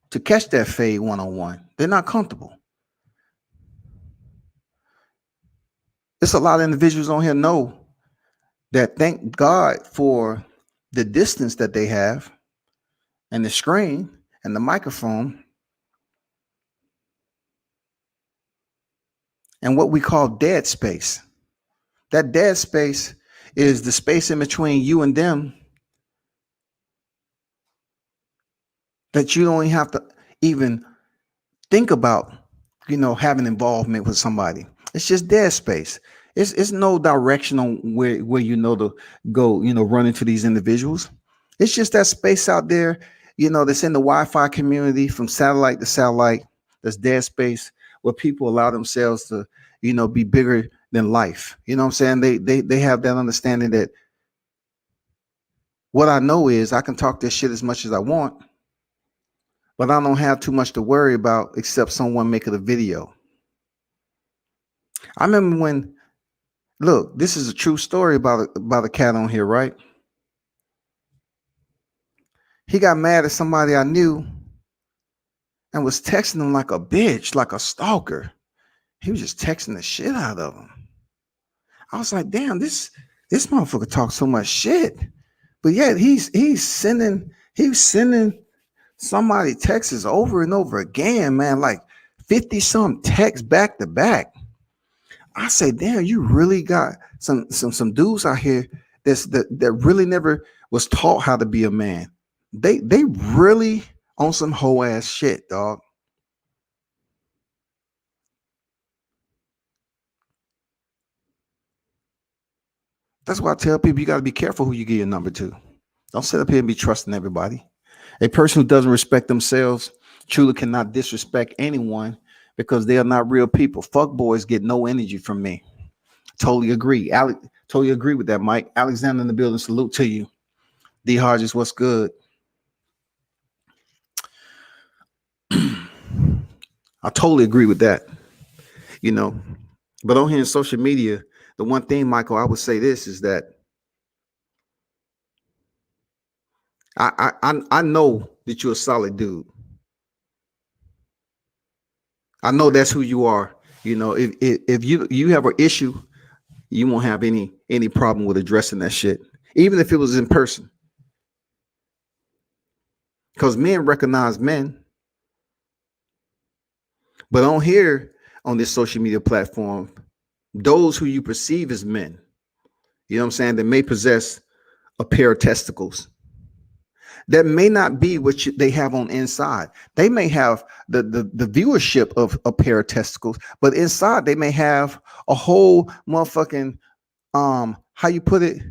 to catch that fade one-on-one. They're not comfortable. There's a lot of individuals on here know that thank God for the distance that they have and the screen and the microphone and what we call dead space. That dead space is the space in between you and them that you don't have to even think about, you know, having involvement with somebody. It's just dead space. It's no direction on where you know to go, you know, run into these individuals. It's just that space out there, you know, that's in the Wi-Fi community from satellite to satellite. That's dead space where people allow themselves to, you know, be bigger than life. You know what I'm saying? They have that understanding that what I know is I can talk this shit as much as I want, but I don't have too much to worry about except someone making a video. I remember when, look, this is a true story about a cat on here, right? He got mad at somebody I knew and was texting him like a bitch, like a stalker. He was just texting the shit out of him. I was like, damn, this motherfucker talks so much shit. But yet he's sending somebody texts over and over again, man, like 50 some texts back to back. I say, damn, you really got some dudes out here that really never was taught how to be a man. They really on some whole ass shit, dog. That's why I tell people you got to be careful who you give your number to. Don't sit up here and be trusting everybody. A person who doesn't respect themselves truly cannot disrespect anyone because they are not real people. Fuck boys get no energy from me. Totally agree. Totally agree with that, Mike. Alexander in the building, salute to you. D Hodges, what's good? I totally agree with that. You know, but on here in social media, the one thing, Michael, I would say this is that I know that you're a solid dude. I know that's who you are. You know, if you have an issue, you won't have any problem with addressing that shit, even if it was in person. Because men recognize men, but on here on this social media platform, those who you perceive as men, you know what I'm saying, that may possess a pair of testicles. That may not be what they have on inside. They may have the viewership of a pair of testicles, but inside they may have a whole motherfucking how you put it,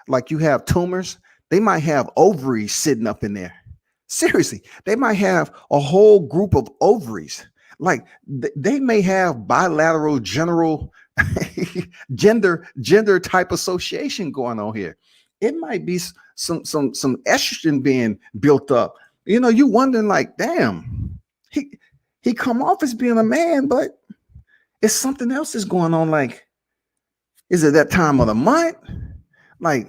like you have tumors. They might have ovaries sitting up in there. Seriously, they might have a whole group of ovaries. Like they may have bilateral general gender type association going on here. It might be some estrogen being built up. You know, you wondering like, damn, he come off as being a man, but it's something else is going on. Like, is it that time of the month? Like,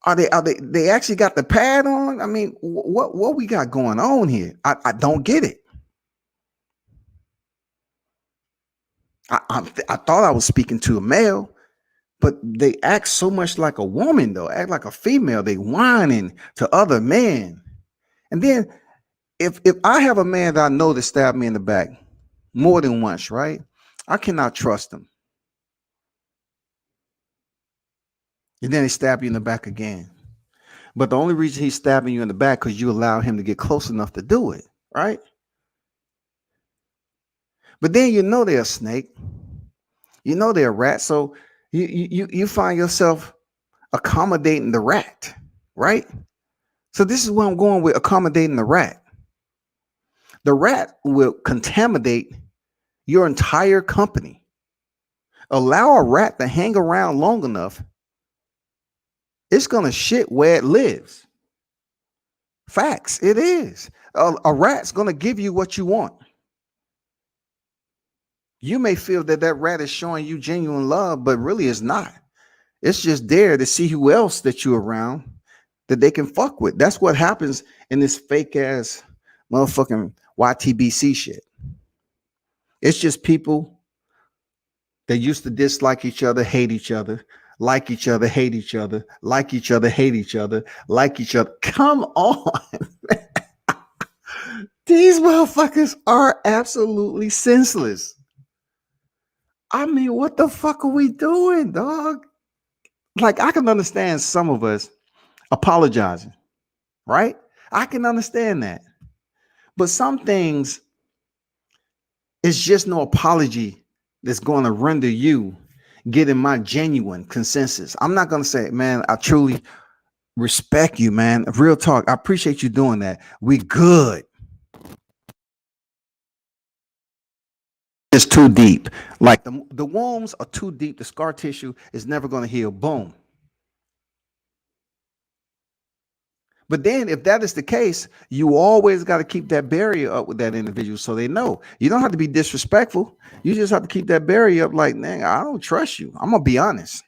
are they actually got the pad on? I mean, what we got going on here? I don't get it. I thought I was speaking to a male, but they act so much like a woman though, act like a female. They whining to other men. And then if I have a man that I know that stabbed me in the back more than once, right? I cannot trust him. And then he stab you in the back again. But the only reason he's stabbing you in the back because you allow him to get close enough to do it, right? But then you know they're a snake. You know they're a rat. So you find yourself accommodating the rat, right? So this is where I'm going with accommodating the rat. The rat will contaminate your entire company. Allow a rat to hang around long enough, it's gonna shit where it lives. Facts, it is. A rat's gonna give you what you want. You may feel that that rat is showing you genuine love, but really it's not. It's just there to see who else that you're around that they can fuck with. That's what happens in this fake ass motherfucking YTBC shit. It's just people that used to dislike each other, hate each other, like each other, hate each other, like each other, hate each other, like each other. Come on. These motherfuckers are absolutely senseless. I mean, what the fuck are we doing, dog? Like, I can understand some of us apologizing, right? I can understand that. But some things, it's just no apology that's going to render you getting my genuine consensus. I'm not going to say, man, I truly respect you, man. Real talk. I appreciate you doing that. We good. It's too deep. Like the wounds are too deep. The scar tissue is never going to heal. Boom. But then, if that is the case, you always got to keep that barrier up with that individual so they know. You don't have to be disrespectful. You just have to keep that barrier up like, man, I don't trust you. I'm going to be honest.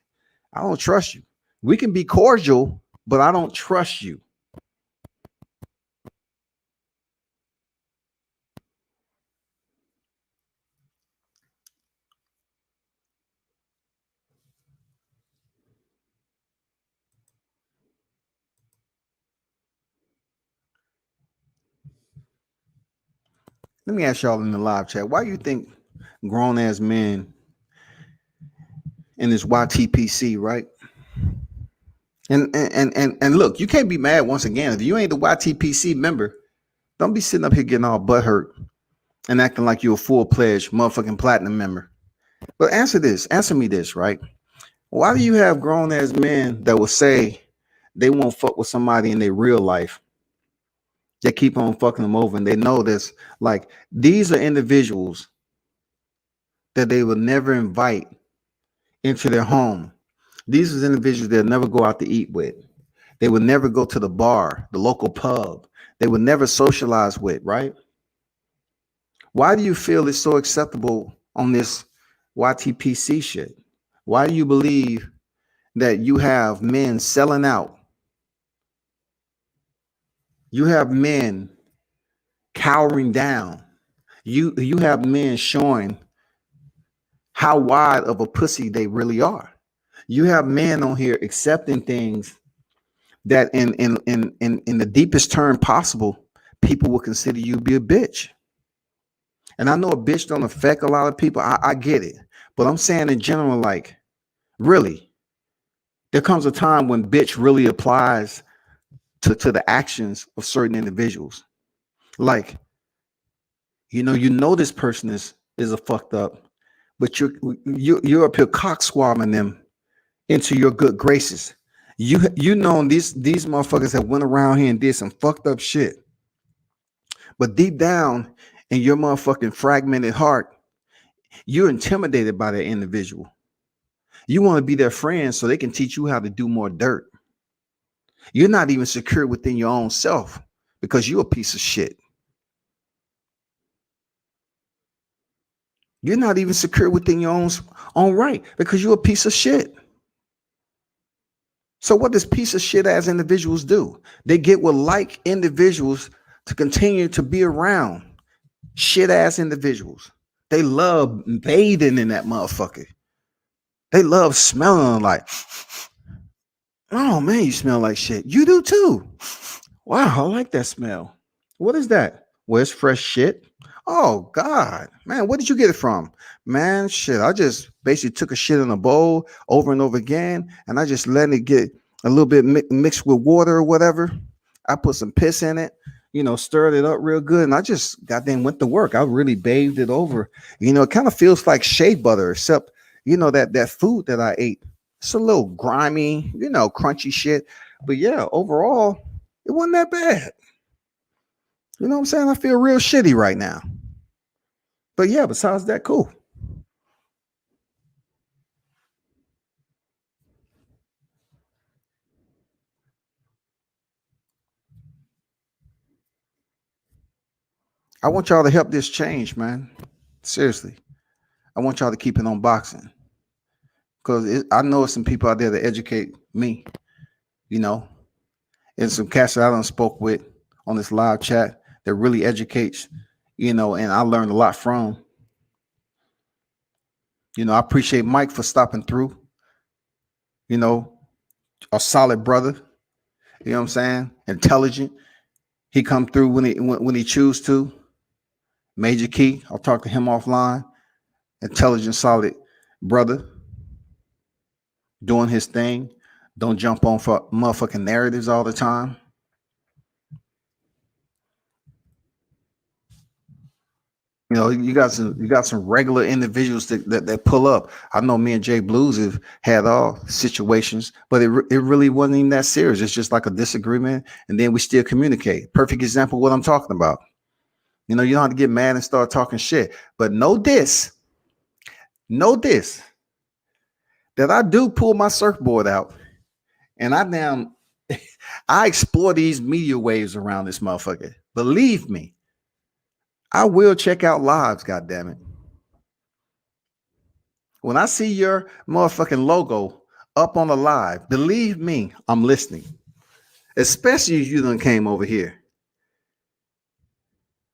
I don't trust you. We can be cordial, but I don't trust you. Let me ask y'all in the live chat, why you think grown ass men in this YTPC, right? And look, you can't be mad once again. If you ain't the YTPC member, don't be sitting up here getting all butthurt and acting like you're a full-pledged motherfucking platinum member. But answer me this, right? Why do you have grown ass men that will say they won't fuck with somebody in their real life? They keep on fucking them over, and they know this. Like, these are individuals that they will never invite into their home. These are individuals they'll never go out to eat with. They would never go to the bar, the local pub. They would never socialize with, right? Why do you feel it's so acceptable on this YTPC shit? Why do you believe that you have men selling out? You have men cowering down. You have men showing how wide of a pussy they really are. You have men on here accepting things that in the deepest term possible, people will consider you to be a bitch. And I know a bitch don't affect a lot of people. I get it. But I'm saying in general, like, really, there comes a time when bitch really applies to the actions of certain individuals. Like, you know this person is a fucked up, but you're up here cock swabbing them into your good graces. You know these motherfuckers that went around here and did some fucked up shit. But deep down in your motherfucking fragmented heart, you're intimidated by that individual. You want to be their friend so they can teach you how to do more dirt. You're not even secure within your own self because you're a piece of shit. You're not even secure within your own right because you're a piece of shit. So what does piece of shit ass individuals do? They get with like individuals to continue to be around shit ass individuals. They love bathing in that motherfucker. They love smelling like, oh man, you smell like shit. You do too. Wow, I like that smell. What is that? Well, it's fresh shit. Oh God, man, where did you get it from? Man, shit, I just basically took a shit in a bowl over and over again, and I just let it get a little bit mixed with water or whatever. I put some piss in it, stirred it up real good, and I just goddamn went to work. I really bathed it over. It kind of feels like shea butter, except that food that I ate. It's a little grimy, crunchy shit. But yeah, overall, it wasn't that bad. You know what I'm saying? I feel real shitty right now. But yeah, besides that, cool. I want y'all to help this change, man. Seriously. I want y'all to keep it on boxing. Because I know some people out there that educate me, you know, and some cats that I done spoke with on this live chat that really educates, and I learned a lot from. I appreciate Mike for stopping through, you know, a solid brother, you know what I'm saying? Intelligent. He come through when he choose to. Major Key, I'll talk to him offline. Intelligent, solid brother doing his thing. Don't jump on for motherfucking narratives all the time. You got some regular individuals that pull up. I know me and Jay Blues have had all situations, but it really wasn't even that serious. It's just like a disagreement, and then we still communicate. Perfect example of what I'm talking about. You don't have to get mad and start talking shit. But know this, that I do pull my surfboard out, and I explore these media waves around this motherfucker. Believe me, I will check out lives. God damn it. When I see your motherfucking logo up on the live, believe me, I'm listening. Especially if you done came over here.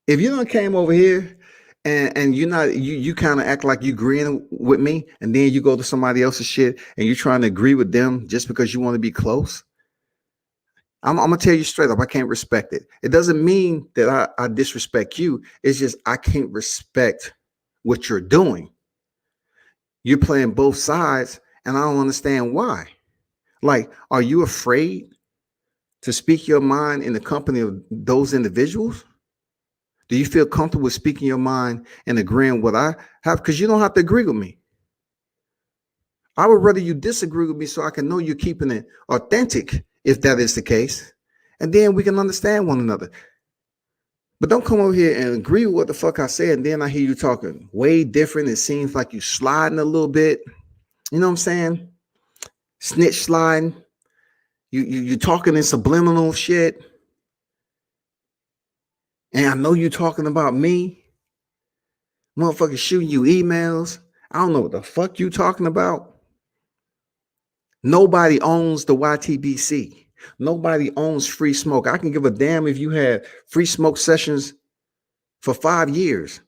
If you done came over here and you're not you kind of act like you agreeing with me, and then you go to somebody else's shit and you're trying to agree with them just because you want to be close. I'm gonna tell you straight up, I can't respect it. It doesn't mean that I disrespect you. It's just I can't respect what you're doing. You're playing both sides, and I don't understand why. Like, are you afraid to speak your mind in the company of those individuals? Do you feel comfortable with speaking your mind and agreeing with what I have? Because you don't have to agree with me. I would rather you disagree with me so I can know you're keeping it authentic, if that is the case. And then we can understand one another. But don't come over here and agree with what the fuck I said, and then I hear you talking way different. It seems like you sliding a little bit. You know what I'm saying? Snitch sliding. You talking in subliminal shit, and I know you talking about me. Motherfuckers shooting you emails. I don't know what the fuck you talking about. Nobody owns the YTBC. Nobody owns free smoke. I can give a damn if you had free smoke sessions for 5 years.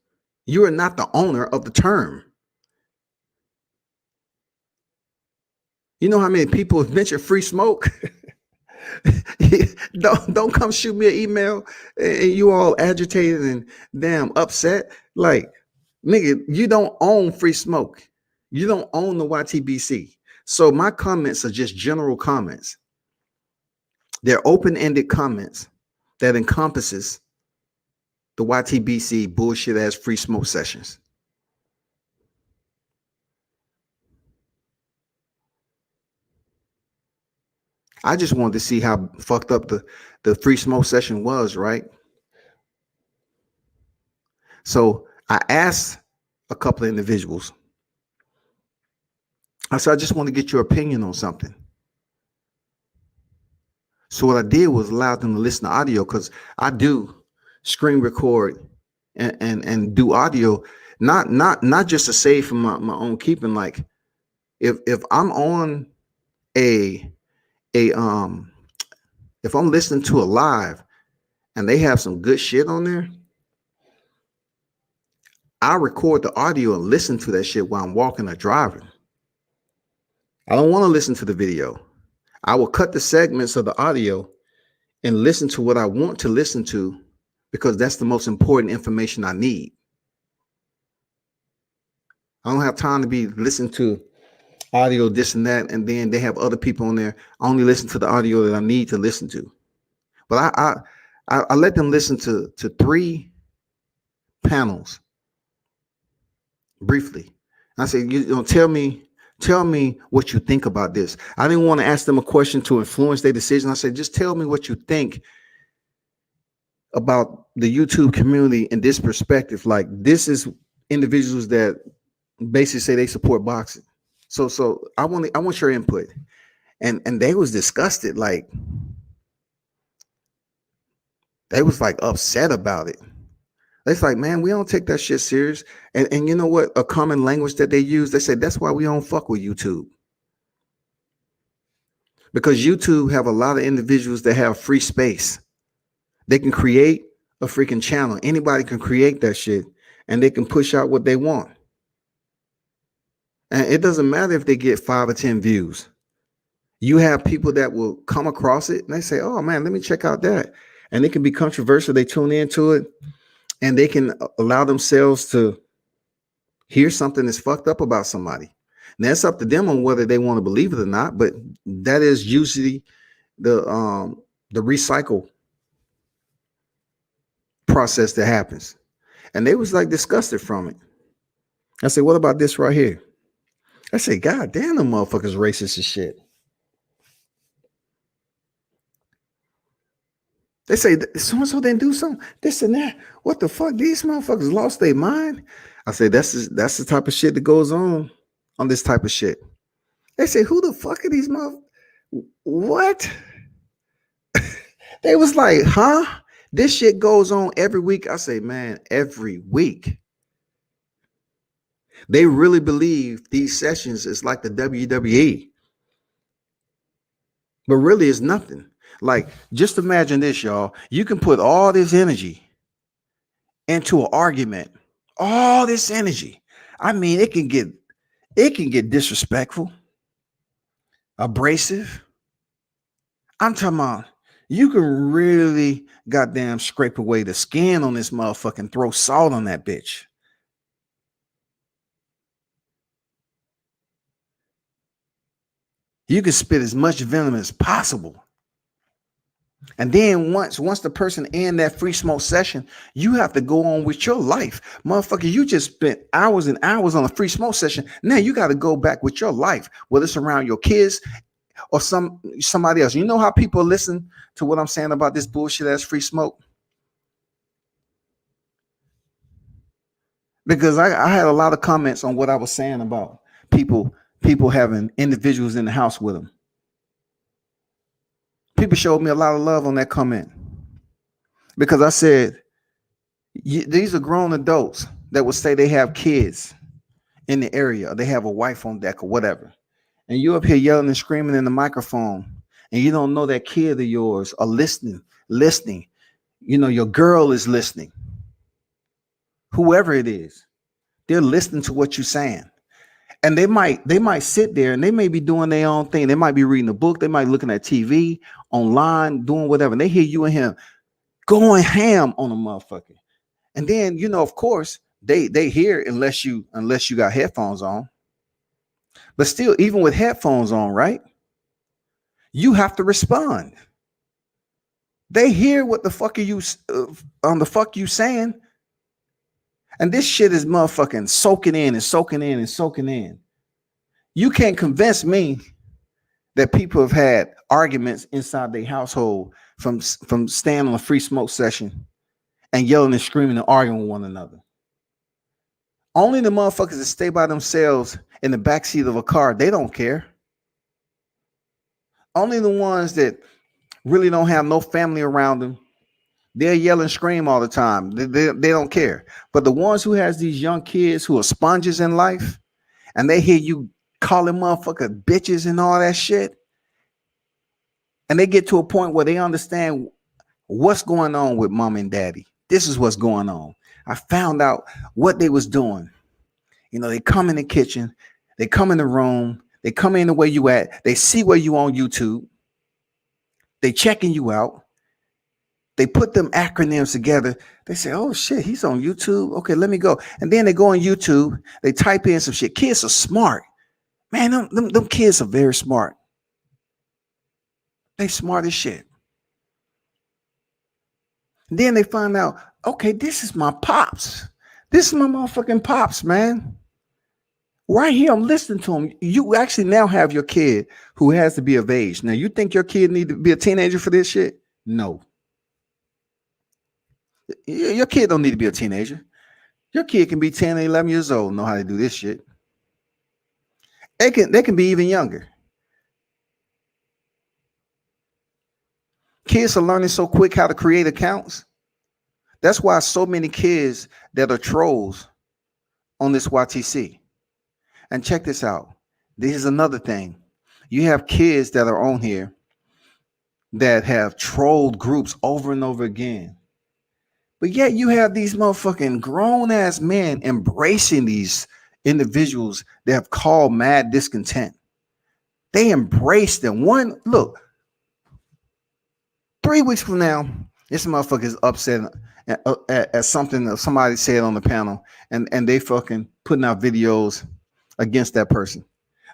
You are not the owner of the term. You know how many people have mentioned free smoke? don't come shoot me an email and you all agitated and damn upset. Like, nigga, you don't own free smoke. You don't own the YTBC. So my comments are just general comments. They're open-ended comments that encompasses the YTBC bullshit ass free smoke sessions. I just wanted to see how fucked up the free smoke session was, right? So I asked a couple of individuals. I said, I just want to get your opinion on something. So what I did was allow them to listen to audio because I do screen record and do audio, not just to save for my own keeping. Like if I'm on a if I'm listening to a live and they have some good shit on there, I record the audio and listen to that shit while I'm walking or driving. I don't want to listen to the video. I will cut the segments of the audio and listen to what I want to listen to because that's the most important information I need. I don't have time to be listening to audio, this and that, and then they have other people on there. I only listen to the audio that I need to listen to. But I let them listen to 3 panels briefly. I said, you know, tell me what you think about this. I didn't want to ask them a question to influence their decision. I said, just tell me what you think about the YouTube community in this perspective. Like, this is individuals that basically say they support boxing. So I want your input. And they was disgusted. Like, they was like upset about it. It's like, man, we don't take that shit serious. And you know what? A common language that they use, they say that's why we don't fuck with YouTube. Because YouTube have a lot of individuals that have free space. They can create a freaking channel. Anybody can create that shit and they can push out what they want. And it doesn't matter if they get 5 or 10 views. You have people that will come across it and they say, oh man, let me check out that. And it can be controversial. They tune into it and they can allow themselves to hear something that's fucked up about somebody. And that's up to them on whether they want to believe it or not. But that is usually the recycle process that happens. And they was like disgusted from it. I said, what about this right here? I said, God damn, the motherfuckers racist as shit. They say so-and-so didn't do something, this and that. What the fuck? These motherfuckers lost their mind. I say that's the type of shit that goes on this type of shit. They say, who the fuck are these motherfuckers? What? They was like, huh? This shit goes on every week. I say, man, every week. They really believe these sessions is like the WWE. But really it's nothing. Like, just imagine this, y'all. You can put all this energy into an argument. All this energy. I mean, it can get disrespectful, abrasive. I'm talking about you can really goddamn scrape away the skin on this motherfucker and throw salt on that bitch. You can spit as much venom as possible. And then once the person in that free smoke session, you have to go on with your life. Motherfucker, you just spent hours and hours on a free smoke session. Now you got to go back with your life, whether it's around your kids or somebody else. You know how people listen to what I'm saying about this bullshit ass free smoke? Because I had a lot of comments on what I was saying about people having individuals in the house with them. People showed me a lot of love on that comment because I said, these are grown adults that would say they have kids in the area, or they have a wife on deck or whatever. And you up here yelling and screaming in the microphone, and you don't know that kid of yours are listening. You know, your girl is listening. Whoever it is, they're listening to what you're saying. And they might sit there and they may be doing their own thing. They might be reading a book, they might be looking at TV, online, doing whatever. And they hear you and him going ham on a motherfucker. And then, of course, they hear unless you got headphones on. But still, even with headphones on, right? You have to respond. They hear what the fuck are you on the fuck you saying. And this shit is motherfucking soaking in and soaking in and soaking in. You can't convince me that people have had arguments inside their household from staying on a free smoke session and yelling and screaming and arguing with one another. Only the motherfuckers that stay by themselves in the backseat of a car, they don't care. Only the ones that really don't have no family around them, they'll yell and scream all the time. They don't care. But the ones who has these young kids who are sponges in life, and they hear you calling motherfuckers bitches and all that shit, and they get to a point where they understand what's going on with mom and daddy. This is what's going on. I found out what they was doing. They come in the kitchen, they come in the room, they come in the way you at, they see where you on YouTube, they checking you out. They put them acronyms together. They say, oh shit, he's on YouTube. Okay, let me go. And then they go on YouTube, they type in some shit. Kids are smart. Man, them kids are very smart. They smart as shit. And then they find out, okay, this is my pops. This is my motherfucking pops, man. Right here, I'm listening to him. You actually now have your kid who has to be of age. Now, you think your kid need to be a teenager for this shit? No. Your kid don't need to be a teenager. Your kid can be 10 and 11 years old and know how to do this shit. They can be even younger. Kids are learning so quick how to create accounts. That's why so many kids that are trolls on this YTC. And check this out. This is another thing. You have kids that are on here that have trolled groups over and over again. But yet you have these motherfucking grown ass men embracing these individuals that have called mad discontent. They embrace them. Look, 3 weeks from now, this motherfucker is upset at something that somebody said on the panel, and they fucking putting out videos against that person.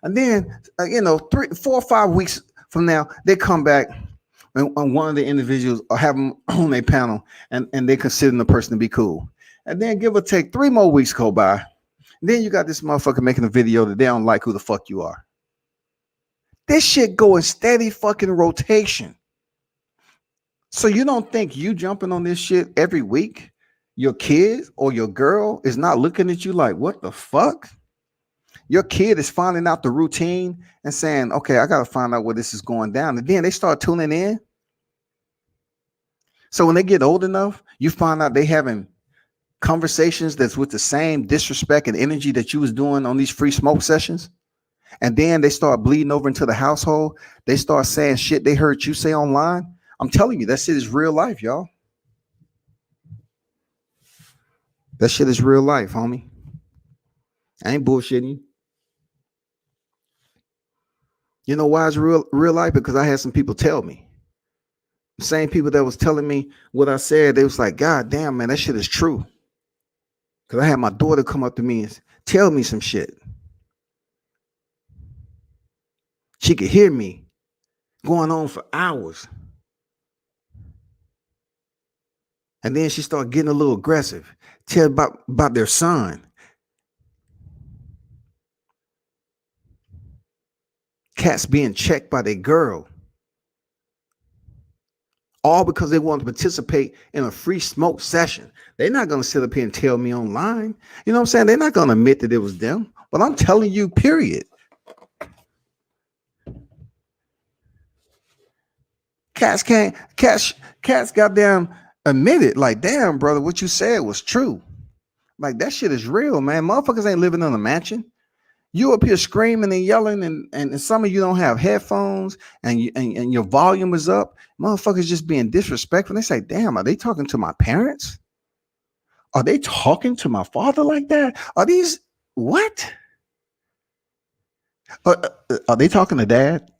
And then, 3, 4, or 5 weeks from now, they come back and one of the individuals or have them on a panel and they consider the person to be cool. And then give or take 3 more weeks go by. Then you got this motherfucker making a video that they don't like who the fuck you are. This shit go in steady fucking rotation. So you don't think you jumping on this shit every week, your kid or your girl is not looking at you like, what the fuck? Your kid is finding out the routine and saying, okay, I got to find out where this is going down. And then they start tuning in. So when they get old enough, you find out they having conversations that's with the same disrespect and energy that you was doing on these free smoke sessions. And then they start bleeding over into the household. They start saying shit they heard you say online. I'm telling you, that shit is real life, y'all. That shit is real life, homie. I ain't bullshitting you. You know why it's real life? Because I had some people tell me. The same people that was telling me what I said, they was like, God damn, man, that shit is true. Because I had my daughter come up to me and tell me some shit. She could hear me going on for hours. And then she started getting a little aggressive. Tell about their son. Cats being checked by their girl. All because they want to participate in a free smoke session. They're not going to sit up here and tell me online. You know what I'm saying? They're not going to admit that it was them. But I'm telling you, period. Cats can't cats goddamn admit it. Like, damn, brother, what you said was true. Like that shit is real, man. Motherfuckers ain't living in a mansion. You up here screaming and yelling, and some of you don't have headphones, and your volume is up. Motherfuckers just being disrespectful. They say, damn, are they talking to my parents? Are they talking to my father like that? Are these what? Are they talking to dad?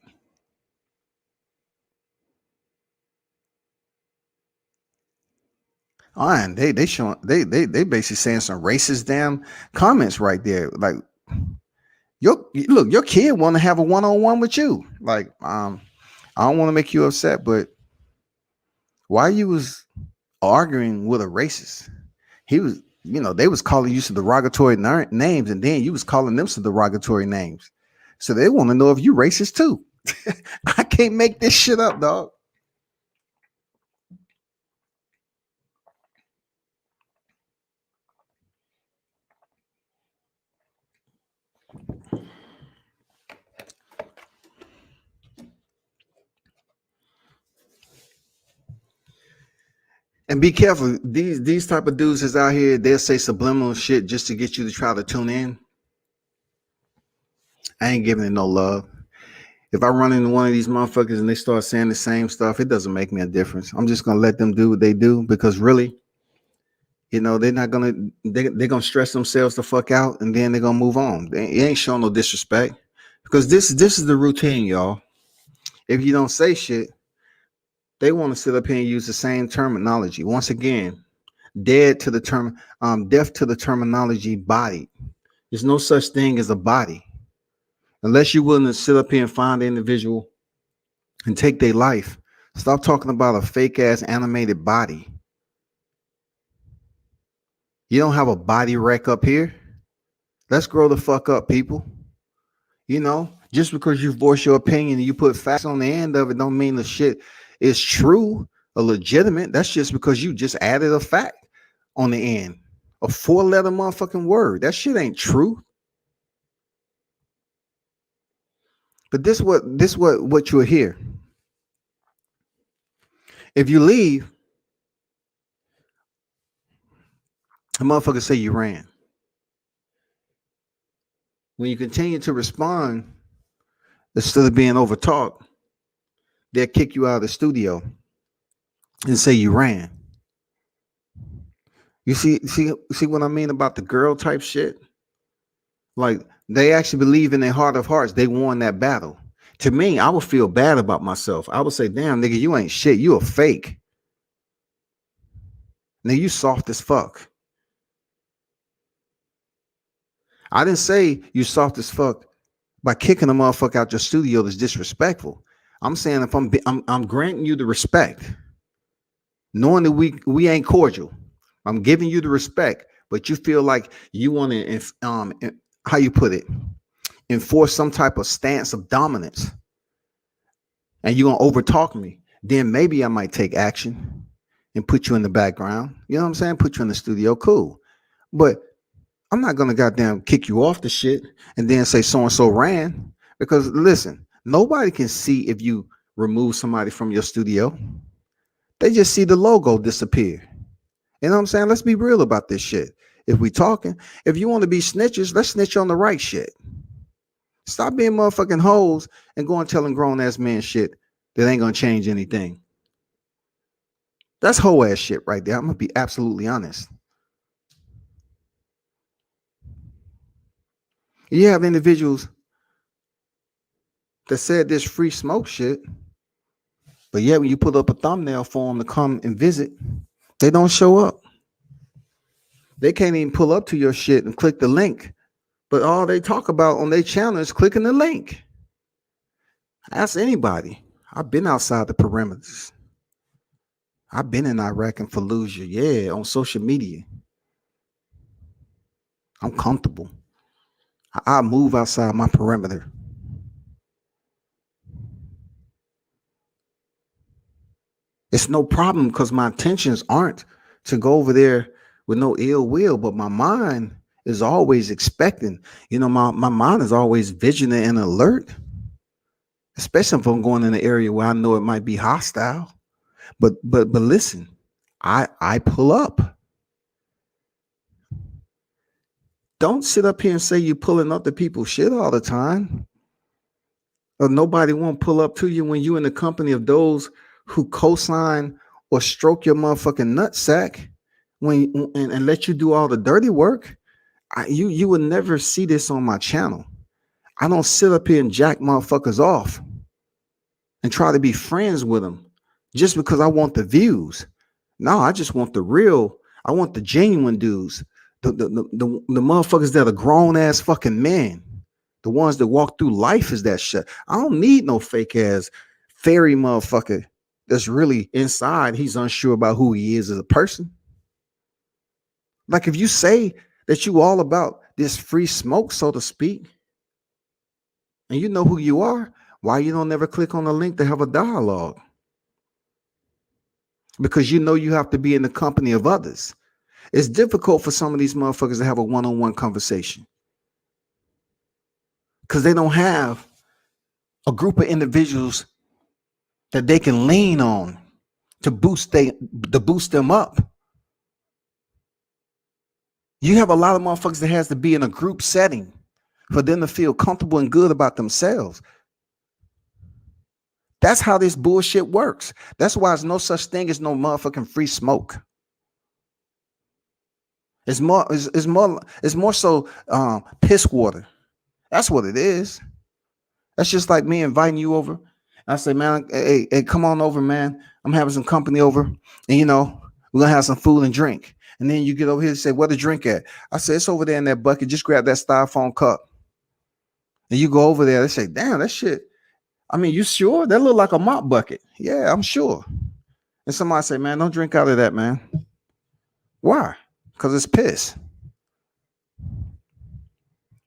Oh, and they showing they basically saying some racist damn comments right there. Like your kid want to have a one on one with you. Like I don't want to make you upset, but why you was arguing with a racist? He was, they was calling you some derogatory names, and then you was calling them some derogatory names. So they want to know if you racist too. I can't make this shit up, dog. And be careful. These type of dudes is out here. They'll say subliminal shit just to get you to try to tune in. I ain't giving it no love. If I run into one of these motherfuckers and they start saying the same stuff, it doesn't make me a difference. I'm just gonna let them do what they do because really, they're not gonna they're gonna stress themselves the fuck out and then they're gonna move on. They ain't showing no disrespect because this is the routine, y'all. If you don't say shit, they want to sit up here and use the same terminology. Once again, deaf to the terminology body. There's no such thing as a body. Unless you're willing to sit up here and find the individual and take their life. Stop talking about a fake ass animated body. You don't have a body wreck up here. Let's grow the fuck up, people. Just because you voice your opinion and you put facts on the end of it don't mean the shit is true or legitimate. That's just because you just added a fact on the end. A 4-letter motherfucking word. That shit ain't true. But this what you'll hear. If you leave, a motherfucker say you ran. When you continue to respond, instead of being overtalked, they'll kick you out of the studio and say you ran. You see what I mean about the girl type shit? Like they actually believe in their heart of hearts they won that battle. To me, I would feel bad about myself. I would say, damn, nigga, you ain't shit. You a fake. Nigga, you soft as fuck. I didn't say you soft as fuck by kicking a motherfucker out your studio that's disrespectful. I'm saying if I'm granting you the respect, knowing that we ain't cordial. I'm giving you the respect, but you feel like you want to how you put it, enforce some type of stance of dominance, and you're gonna overtalk me. Then maybe I might take action and put you in the background. You know what I'm saying? Put you in the studio, cool. But I'm not gonna goddamn kick you off the shit and then say so and so ran. Because listen, nobody can see if you remove somebody from your studio. They just see the logo disappear. You know what I'm saying? Let's be real about this shit. If we talking, if you want to be snitches, let's snitch on the right shit. Stop being motherfucking hoes and going telling grown ass men shit that ain't gonna change anything. That's hoe ass shit right there. I'm gonna be absolutely honest. You have individuals that said this free smoke shit, but yet when you put up a thumbnail for them to come and visit, they don't show up. They can't even pull up to your shit and click the link, but all they talk about on their channel is clicking the link. Ask anybody. I've been outside the perimeters. I've been in Iraq and Fallujah, yeah, on social media. I'm comfortable. I move outside my perimeter. It's no problem because my intentions aren't to go over there with no ill will, but my mind is always expecting. My mind is always vigilant and alert. especially if I'm going in an area where I know it might be hostile. But listen, I pull up. Don't sit up here and say you're pulling up to people's shit all the time. Or nobody won't pull up to you when you in the company of those who co-sign or stroke your motherfucking nutsack and let you do all the dirty work. You would never see this on my channel. I don't sit up here and jack motherfuckers off and try to be friends with them just because I want the views. No, I just want the real. I want the genuine dudes, the motherfuckers that are grown ass fucking men, the ones that walk through life is that shit. I don't need no fake ass fairy motherfucker that's really inside. He's unsure about who he is as a person. Like if you say that you all about this free smoke, so to speak, and you know who you are, why you don't never click on the link to have a dialogue? Because you know you have to be in the company of others. It's difficult for some of these motherfuckers to have a one-on-one conversation because they don't have a group of individuals that they can lean on to boost them up. You have a lot of motherfuckers that has to be in a group setting for them to feel comfortable and good about themselves. That's how this bullshit works. That's why there's no such thing as no motherfucking free smoke. It's more so piss water. That's what it is. That's just like me inviting you over. I say, man, hey, come on over, man. I'm having some company over, and we're gonna have some food and drink. And then you get over here and say, where the drink at? I say, it's over there in that bucket. Just grab that styrofoam cup. And you go over there. They say, damn, that shit. I mean, you sure? That look like a mop bucket. Yeah, I'm sure. And somebody say, man, don't drink out of that, man. Why? Because it's piss.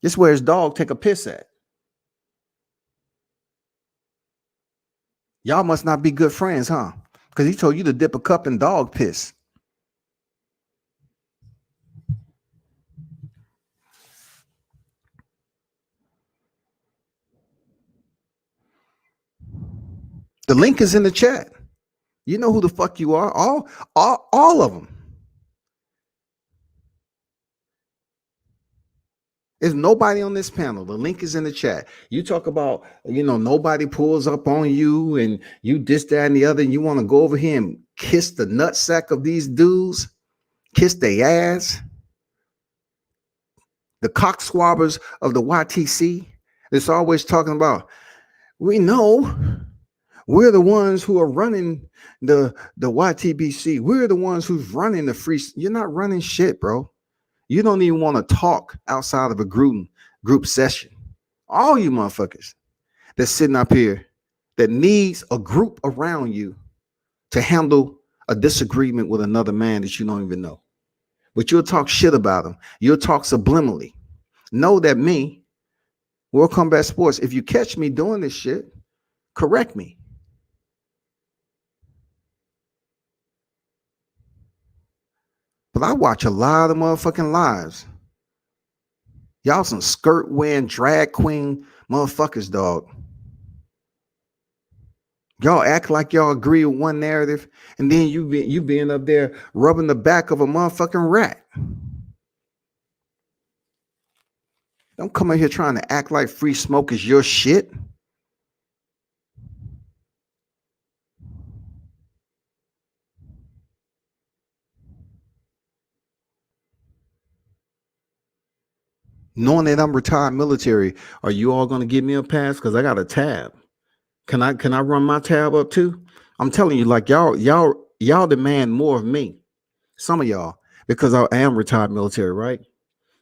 This is where his dog take a piss at. Y'all must not be good friends, huh? Because he told you to dip a cup in dog piss. The link is in the chat. You know who the fuck you are. All of them. There's nobody on this panel. The link is in the chat. You talk about, nobody pulls up on you and you this, that, and the other, and you want to go over here and kiss the nutsack of these dudes, kiss their ass. The cock swabbers of the YTC. It's always talking about, we know we're the ones who are running the YTBC. We're the ones who's running the free. You're not running shit, bro. You don't even want to talk outside of a group session. All you motherfuckers that's sitting up here that needs a group around you to handle a disagreement with another man that you don't even know. But you'll talk shit about him. You'll talk subliminally. Know that me, World Combat Sports, if you catch me doing this shit, correct me. But I watch a lot of motherfucking lives. Y'all some skirt wearing drag queen motherfuckers, dog. Y'all act like y'all agree with one narrative, and then you being up there rubbing the back of a motherfucking rat. Don't come in here trying to act like free smoke is your shit. Knowing that I'm retired military, are you all gonna give me a pass? Because I got a tab. Can I run my tab up too? I'm telling you, like y'all demand more of me. Some of y'all, because I am retired military, right?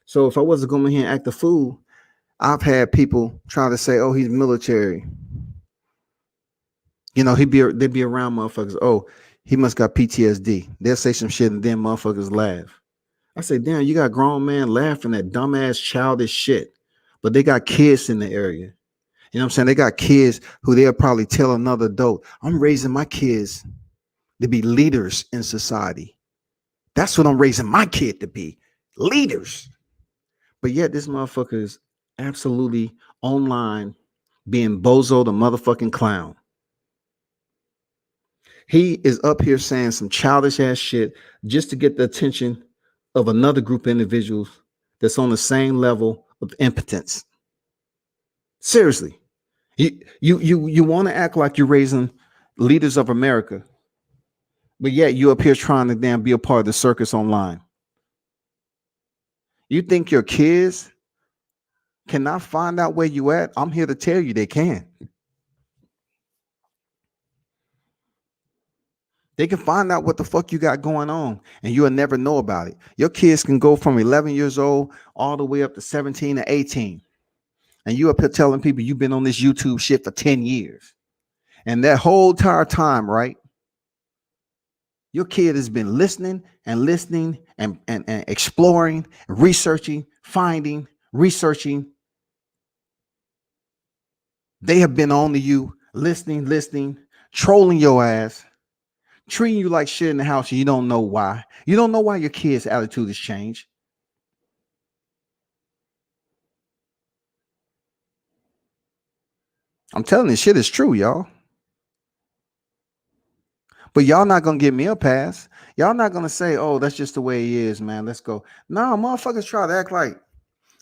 So if I wasn't going in here and act a fool, I've had people try to say, "Oh, he's military." They'd be around motherfuckers. Oh, he must got PTSD. They'll say some shit and then motherfuckers laugh. I say, damn, you got grown man laughing at dumbass childish shit, but they got kids in the area. You know what I'm saying? They got kids who they'll probably tell another adult, I'm raising my kids to be leaders in society. That's what I'm raising my kid to be, leaders. But yet this motherfucker is absolutely online being Bozo the motherfucking clown. He is up here saying some childish ass shit just to get the attention of another group of individuals that's on the same level of impotence. Seriously. You want to act like you're raising leaders of America, but yet you up here trying to damn be a part of the circus online. You think your kids cannot find out where you at? I'm here to tell you they can. They can find out what the fuck you got going on, and you'll never know about it. Your kids can go from 11 years old all the way up to 17 or 18. And you up here telling people you've been on this YouTube shit for 10 years. And that whole entire time, right? Your kid has been listening and exploring, researching, finding, researching. They have been on to you, listening, trolling your ass, treating you like shit in the house, and you don't know why. You don't know why your kid's attitude has changed. I'm telling you, shit is true, y'all. But y'all not gonna give me a pass. Y'all not gonna say, "Oh, that's just the way he is, man. Let's go." No, motherfuckers try to act like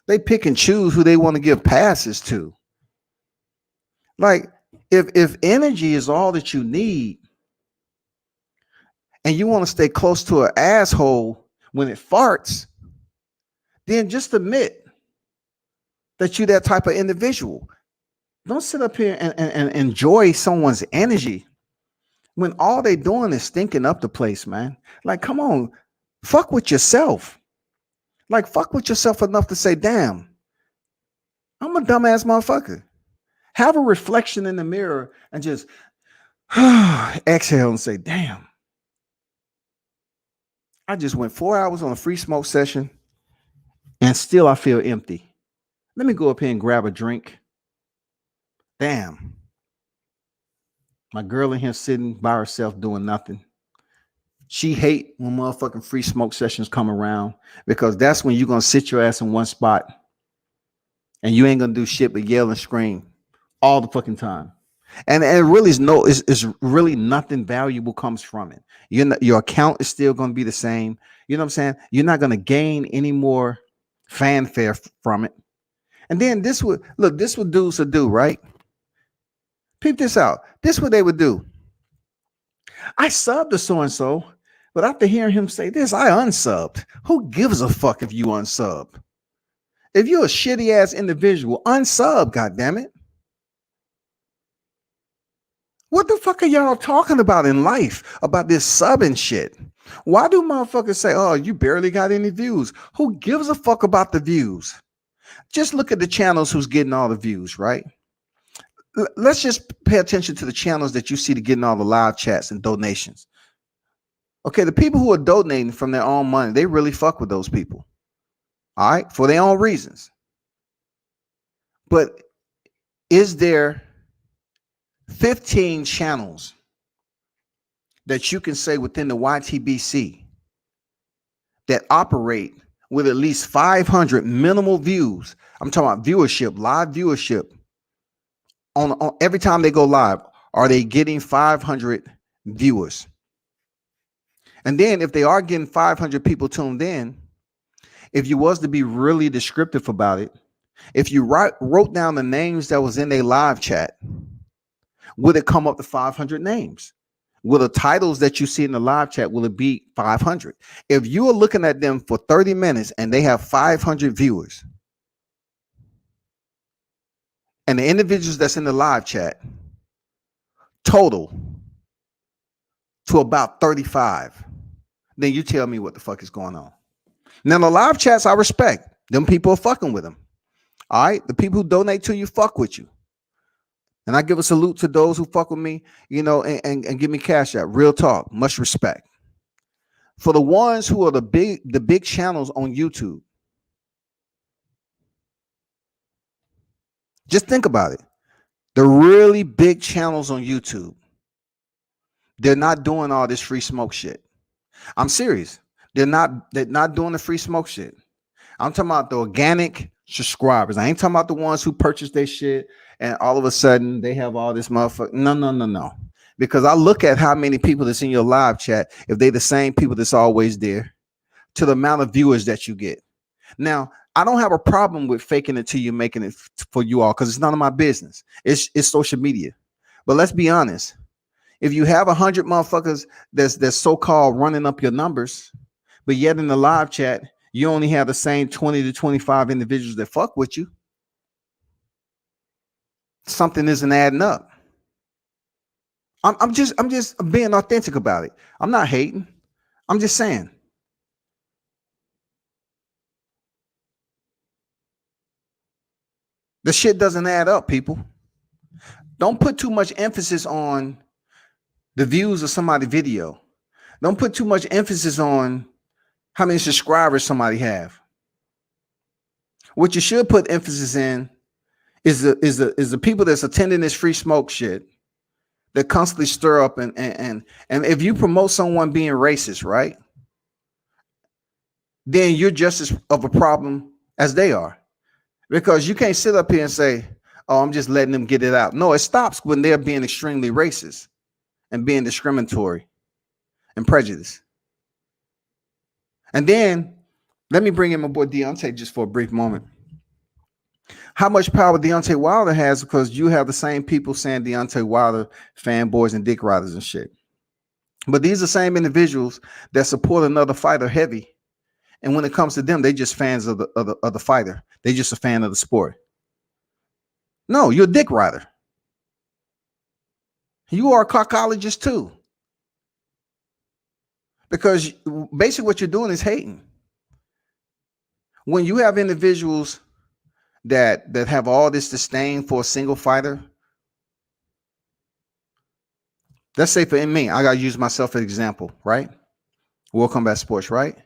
they pick and choose who they want to give passes to. Like, if energy is all that you need, and you want to stay close to an asshole when it farts, then just admit that you're that type of individual. Don't sit up here and enjoy someone's energy when all they doing is stinking up the place, man. Like, come on, fuck with yourself. Like, fuck with yourself enough to say, damn, I'm a dumbass motherfucker. Have a reflection in the mirror and just exhale and say, damn, I just went 4 hours on a free smoke session and still I feel empty. Let me go up here and grab a drink. Damn. My girl in here sitting by herself doing nothing. She hate when motherfucking free smoke sessions come around, because that's when you're going to sit your ass in one spot and you ain't going to do shit but yell and scream all the fucking time. And it really is really nothing valuable comes from it. Your account is still going to be the same. You know what I'm saying? You're not going to gain any more fanfare from it. And then this would dudes would do, right? Peep this out. This is what they would do. I subbed to so-and-so, but after hearing him say this, I unsubbed. Who gives a fuck if you unsub? If you're a shitty ass individual, unsub, goddammit. What the fuck are y'all talking about in life about this subbing shit? Why do motherfuckers say, oh, you barely got any views? Who gives a fuck about the views? Just look at the channels who's getting all the views, right? Let's just pay attention to the channels that you see to getting all the live chats and donations. Okay, the people who are donating from their own money, they really fuck with those people. All right, for their own reasons. But is there 15 channels that you can say within the YTBC that operate with at least 500 minimal views? I'm talking about viewership, live viewership. On every time they go live, are they getting 500 viewers? And then if they are getting 500 people tuned in, if you was to be really descriptive about it, if you wrote down the names that was in their live chat, would it come up to 500 names? Will the titles that you see in the live chat, will it be 500? If you are looking at them for 30 minutes and they have 500 viewers, and the individuals that's in the live chat total to about 35, then you tell me what the fuck is going on. Now, the live chats, I respect. Them people are fucking with them. All right? The people who donate to you fuck with you. And I give a salute to those who fuck with me, you know, and give me cash out. Real talk. Much respect. For the ones who are the big channels on YouTube, just think about it. The really big channels on YouTube, they're not doing all this free smoke shit. I'm serious. They're not doing the free smoke shit. I'm talking about the organic subscribers. I ain't talking about the ones who purchase their shit and all of a sudden they have all this motherfucker. No, no, no, no. Because I look at how many people that's in your live chat, if they the same people that's always there, to the amount of viewers that you get. Now, I don't have a problem with faking it till you're making it for you all, because it's none of my business. It's social media. But let's be honest. If you have 100 motherfuckers that's so-called running up your numbers, but yet in the live chat, you only have the same 20 to 25 individuals that fuck with you, something isn't adding up. I'm just being authentic about it. I'm not hating. I'm just saying. The shit doesn't add up, people. Don't put too much emphasis on the views of somebody's video. Don't put too much emphasis on how many subscribers somebody have. What you should put emphasis in is the people that's attending this free smoke shit that constantly stir up and if you promote someone being racist, right? Then you're just as of a problem as they are. Because you can't sit up here and say, oh, I'm just letting them get it out. No, it stops when they're being extremely racist and being discriminatory and prejudiced. And then let me bring in my boy Deontay just for a brief moment. How much power Deontay Wilder has, because you have the same people saying Deontay Wilder fanboys and dick riders and shit. But these are the same individuals that support another fighter heavy. And when it comes to them, they just fans of the fighter. They just a fan of the sport. No, you're a dick rider. You are a cockologist too. Because basically what you're doing is hating. When you have individuals that have all this disdain for a single fighter, let's say for me, I gotta use myself as an example, right? World Combat Sports, right?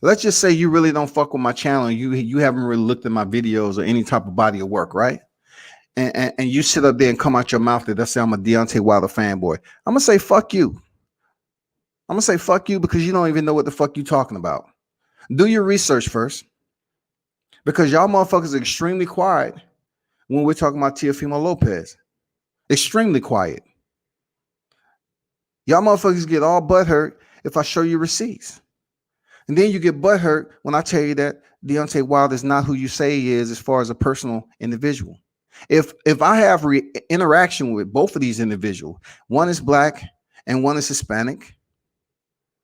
Let's just say you really don't fuck with my channel and you haven't really looked at my videos or any type of body of work, right? And you sit up there and come out your mouth that say I'm a Deontay Wilder fanboy. I'm gonna say fuck you. I'm gonna say fuck you because you don't even know what the fuck you talking about. Do your research first. Because y'all motherfuckers are extremely quiet when we're talking about Teofimo Lopez. Extremely quiet. Y'all motherfuckers get all butthurt if I show you receipts. And then you get butthurt when I tell you that Deontay Wilder is not who you say he is as far as a personal individual. If I have interaction with both of these individuals, one is black and one is Hispanic,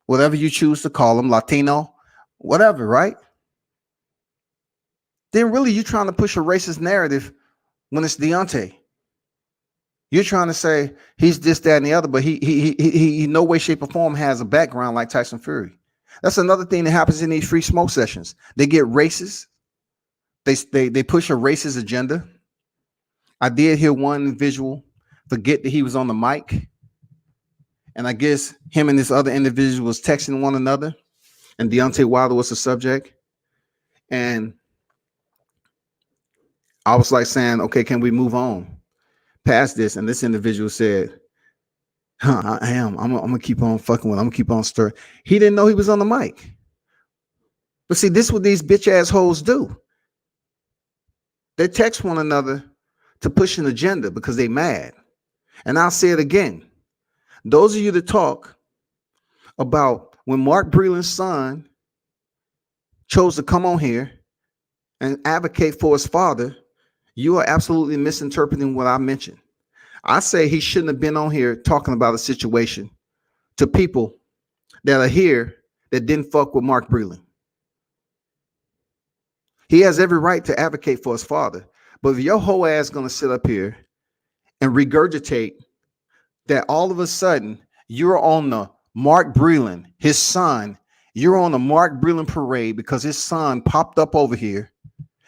whatever you choose to call them, Latino, whatever, right? Then really you're trying to push a racist narrative when it's Deontay. You're trying to say he's this, that, and the other, but he no way, shape, or form has a background like Tyson Fury. That's another thing that happens in these free smoke sessions. They get racist. They push a racist agenda. I did hear one individual forget that he was on the mic. And I guess him and this other individual was texting one another. And Deontay Wilder was the subject. And I was like saying, okay, can we move on past this? And this individual said, I am. I'm gonna keep on fucking with him. I'm gonna keep on stirring. He didn't know he was on the mic. But see, this is what these bitch ass hoes do. They text one another to push an agenda because they mad. And I'll say it again. Those of you that talk about when Mark Breland's son chose to come on here and advocate for his father, you are absolutely misinterpreting what I mentioned. I say he shouldn't have been on here talking about a situation to people that are here that didn't fuck with Mark Breland. He has every right to advocate for his father. But if your whole ass gonna sit up here and regurgitate that all of a sudden you're on the Mark Breland, his son, you're on the Mark Breland parade because his son popped up over here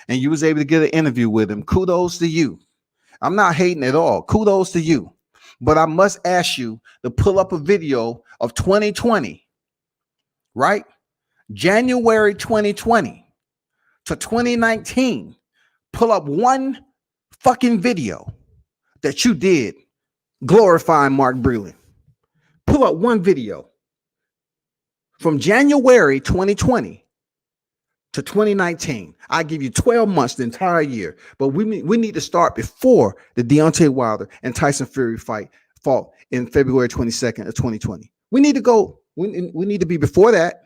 and you was able to get an interview with him. Kudos to you. I'm not hating at all. Kudos to you. But I must ask you to pull up a video of 2020, right? January 2020 to 2019. Pull up one fucking video that you did glorifying Mark Breland. Pull up one video from January 2020 to 2019. I give you 12 months, the entire year. But we need to start before the Deontay Wilder and Tyson Fury fought in February 22nd of 2020. We need to go. We need to be before that.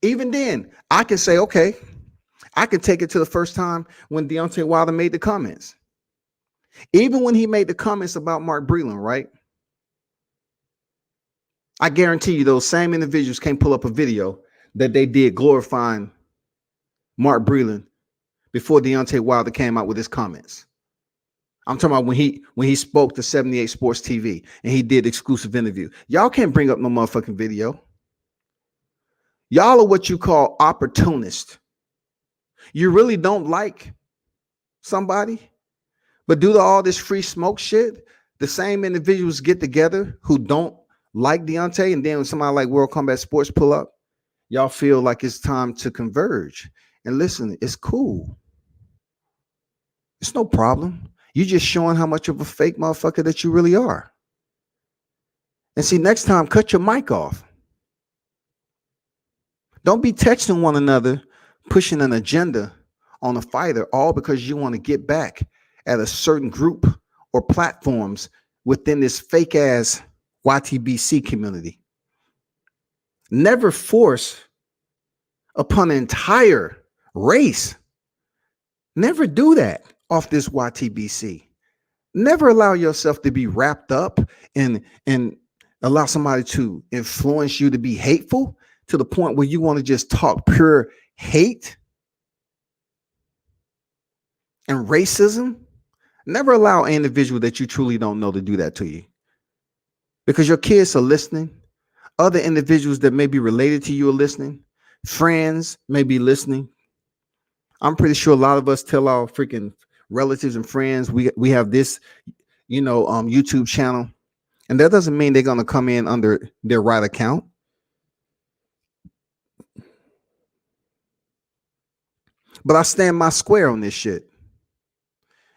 Even then, I can say, okay, I can take it to the first time when Deontay Wilder made the comments. Even when he made the comments about Mark Breland, right? I guarantee you those same individuals can't pull up a video that they did glorifying Mark Breland before Deontay Wilder came out with his comments. I'm talking about when he spoke to 78 Sports TV and he did exclusive interview. Y'all can't bring up no motherfucking video. Y'all are what you call opportunists. You really don't like somebody, but due to all this free smoke shit, the same individuals get together who don't like Deontay, and then when somebody like World Combat Sports pull up, y'all feel like it's time to converge. And listen, it's cool. It's no problem. You're just showing how much of a fake motherfucker that you really are. And see, next time, cut your mic off. Don't be texting one another, pushing an agenda on a fighter, all because you want to get back at a certain group or platforms within this fake ass YTBC community. Never force upon an entire race. Never do that off this YTBC. Never allow yourself to be wrapped up and allow somebody to influence you to be hateful to the point where you want to just talk pure hate and racism. Never allow an individual that you truly don't know to do that to you, because your kids are listening. Other individuals that may be related to you are listening. Friends may be listening. I'm pretty sure a lot of us tell our freaking relatives and friends we have this, YouTube channel, and that doesn't mean they're gonna come in under their right account. But I stand my square on this shit.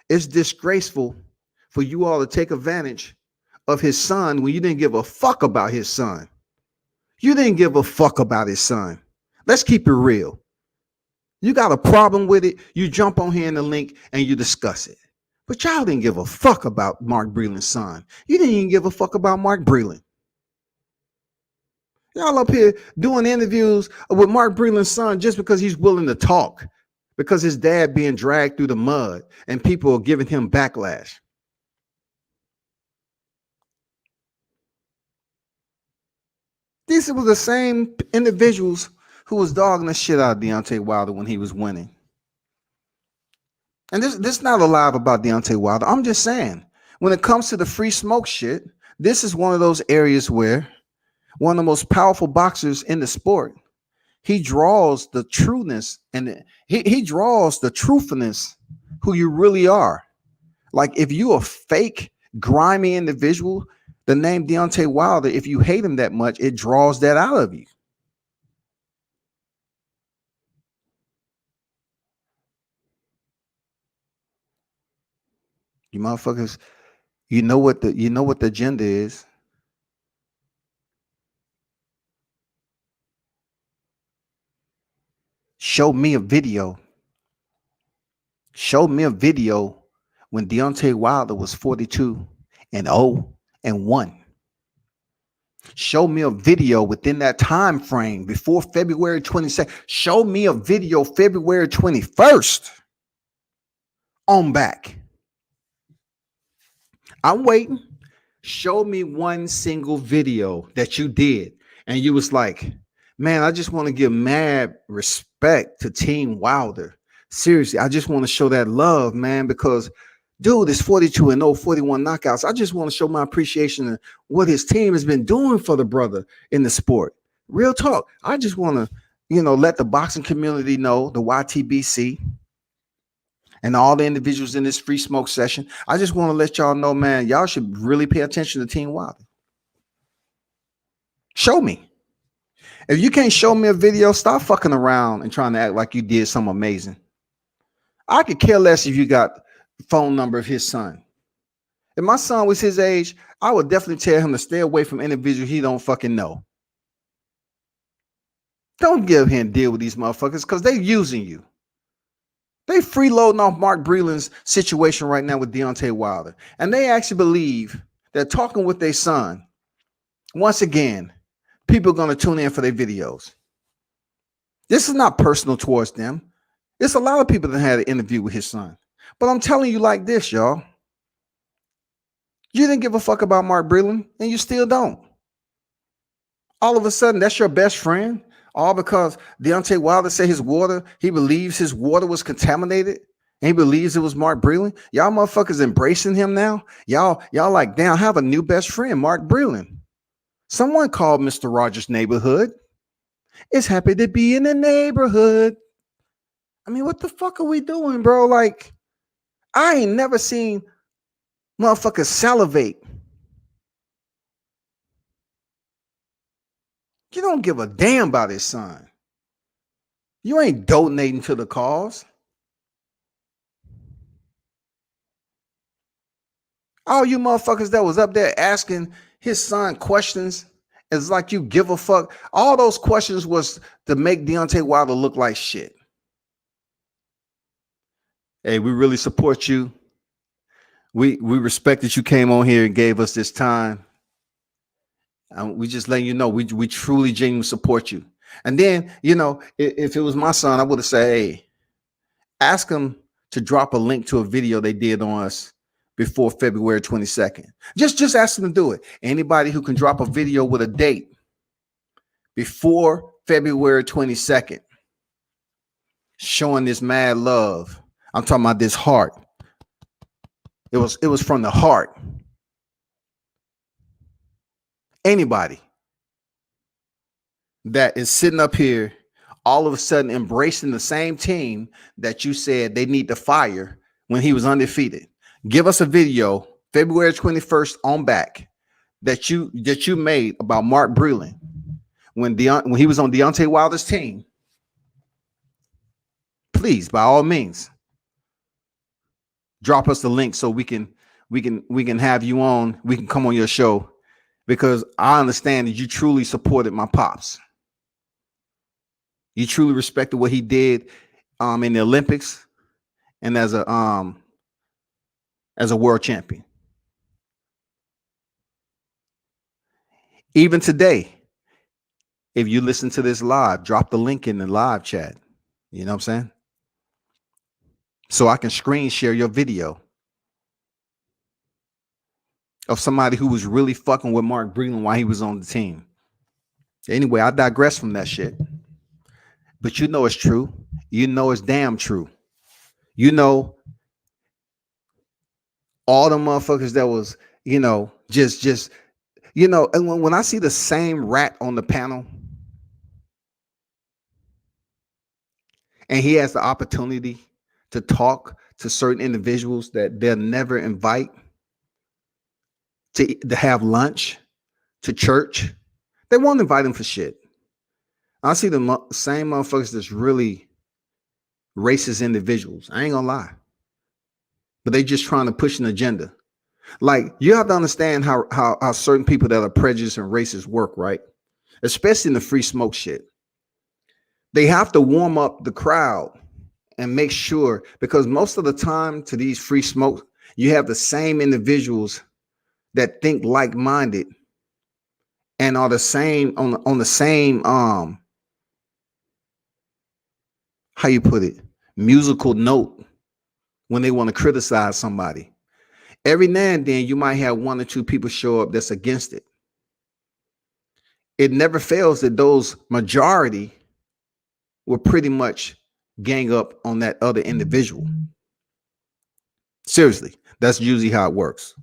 It's disgraceful for you all to take advantage of his son when you didn't give a fuck about his son. You didn't give a fuck about his son. Let's keep it real. You got a problem with it, you jump on here in the link and you discuss it. But y'all didn't give a fuck about Mark Breland's son. You didn't even give a fuck about Mark Breland. Y'all up here doing interviews with Mark Breland's son just because he's willing to talk, because his dad being dragged through the mud and people are giving him backlash. These were the same individuals who was dogging the shit out of Deontay Wilder when he was winning. And this not a live about Deontay Wilder. I'm just saying, when it comes to the free smoke shit, this is one of those areas where one of the most powerful boxers in the sport, he draws the trueness and he draws the truthfulness who you really are. Like if you a fake, grimy individual, the name Deontay Wilder, if you hate him that much, it draws that out of you. You motherfuckers, you know what the agenda is. Show me a video. Show me a video when Deontay Wilder was 42-0-1. Show me a video within that time frame before February 22nd. Show me a video February 21st on back. I'm waiting. Show me one single video that you did and you was like, man, I just want to give mad respect to Team Wilder. Seriously, I just want to show that love, man, because dude is 42-0, 41 knockouts. I just want to show my appreciation of what his team has been doing for the brother in the sport. Real talk. I just want to, let the boxing community know, the YTBC and all the individuals in this free smoke session. I just want to let y'all know, man, y'all should really pay attention to Team Wilder. Show me. If you can't show me a video, stop fucking around and trying to act like you did something amazing. I could care less if you got the phone number of his son. If my son was his age, I would definitely tell him to stay away from individuals he don't fucking know. Don't give him deal with these motherfuckers because they using you. They freeloading off Mark Breland's situation right now with Deontay Wilder. And they actually believe that talking with their son, once again, people are going to tune in for their videos. This is not personal towards them. There's a lot of people that had an interview with his son. But I'm telling you like this, y'all. You didn't give a fuck about Mark Breland, and you still don't. All of a sudden, that's your best friend, all because Deontay Wilder said he believes his water was contaminated, and he believes it was Mark Breland. Y'all motherfuckers embracing him now. Y'all like, damn, I have a new best friend, Mark Breland. Someone called Mr. Rogers' neighborhood. It's happy to be in the neighborhood. I mean, what the fuck are we doing, bro? Like, I ain't never seen motherfuckers salivate. You don't give a damn about his son. You ain't donating to the cause. All you motherfuckers that was up there asking his son questions, it's like you give a fuck. All those questions was to make Deontay Wilder look like shit. Hey, we really support you. We respect that you came on here and gave us this time. We just letting you know we truly genuinely support you. And then, if it was my son, I would have said, hey, ask him to drop a link to a video they did on us before February 22nd. Just ask them to do it. Anybody who can drop a video with a date before February 22nd, showing this mad love. I'm talking about this heart. It was from the heart. Anybody that is sitting up here all of a sudden embracing the same team that you said they need to fire when he was undefeated. Give us a video February 21st on back that you made about Mark Breland when he was on Deontay Wilder's team. Please, by all means, drop us the link so we can have you on. We can come on your show because I understand that you truly supported my pops. You truly respected what he did in the Olympics and as a world champion. Even today, if you listen to this live, drop the link in the live chat. You know what I'm saying? So I can screen share your video of somebody who was really fucking with Mark Breland while he was on the team. Anyway, I digress from that shit. But you know it's true. You know it's damn true. You know all the motherfuckers that was, just and when I see the same rat on the panel and he has the opportunity to talk to certain individuals that they'll never invite to have lunch, to church, they won't invite him for shit. I see the same motherfuckers that's really racist individuals. I ain't gonna lie. But they just trying to push an agenda. Like, you have to understand how certain people that are prejudiced and racist work, right? Especially in the free smoke shit. They have to warm up the crowd and make sure, because most of the time to these free smoke, you have the same individuals that think like-minded and are the same on the same how you put it, musical note when they want to criticize somebody. Every now and then you might have one or two people show up that's against it. It never fails that those majority will pretty much gang up on that other individual. Seriously, that's usually how it works.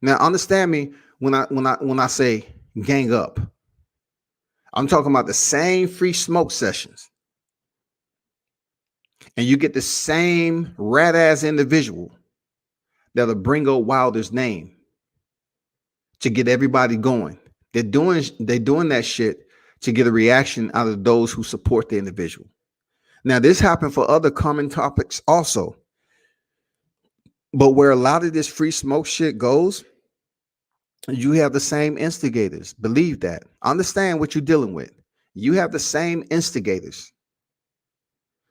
Now, understand me when I say gang up. I'm talking about the same free smoke sessions. And you get the same rat ass individual that'll bring up Wilder's name to get everybody going. They're doing that shit to get a reaction out of those who support the individual. Now, this happened for other common topics also. But where a lot of this free smoke shit goes You have the same instigators. Believe that. Understand what you're dealing with. You have the same instigators.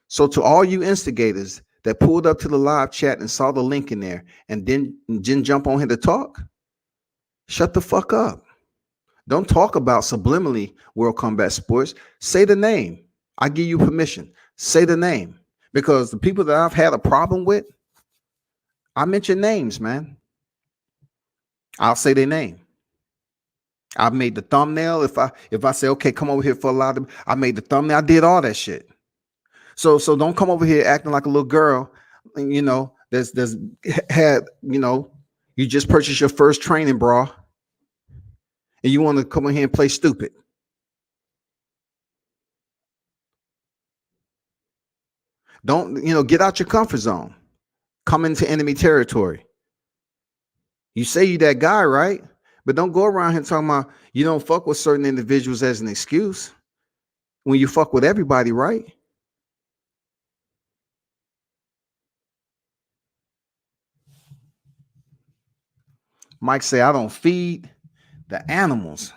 So to all you instigators that pulled up to the live chat and saw the link in there and didn't jump on here to talk, shut the fuck up. Don't talk about subliminally World Combat Sports. Say the name. I give you permission. Say the name. Because the people that I've had a problem with, I mention names, man. I'll say their name. I made the thumbnail. If I say, okay, come over here for a lot of, I made the thumbnail. I did all that shit. So don't come over here acting like a little girl. You know, there's had, you know, you just purchased your first training bra and you want to come in here and play stupid. Don't, you know, get out your comfort zone. Come into enemy territory. You say you that guy, right? But don't go around here talking about you don't fuck with certain individuals as an excuse when you fuck with everybody, right? Mike say, I don't feed the animals.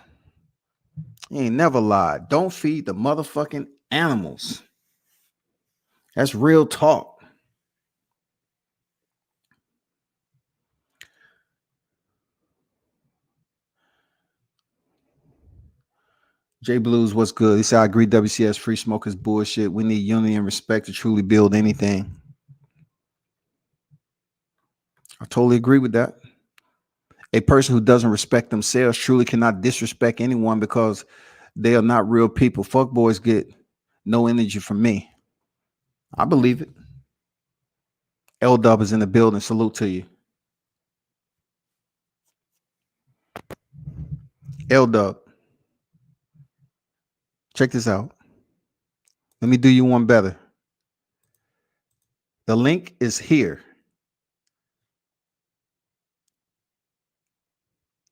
He ain't never lied. Don't feed the motherfucking animals. That's real talk. J Blues, what's good? He said, I agree WCS free smoke is bullshit. We need unity and respect to truly build anything. I totally agree with that. A person who doesn't respect themselves truly cannot disrespect anyone because they are not real people. Fuck boys get no energy from me. I believe it. L Dub is in the building. Salute to you. L Dub. Check this out. Let me do you one better. The link is here.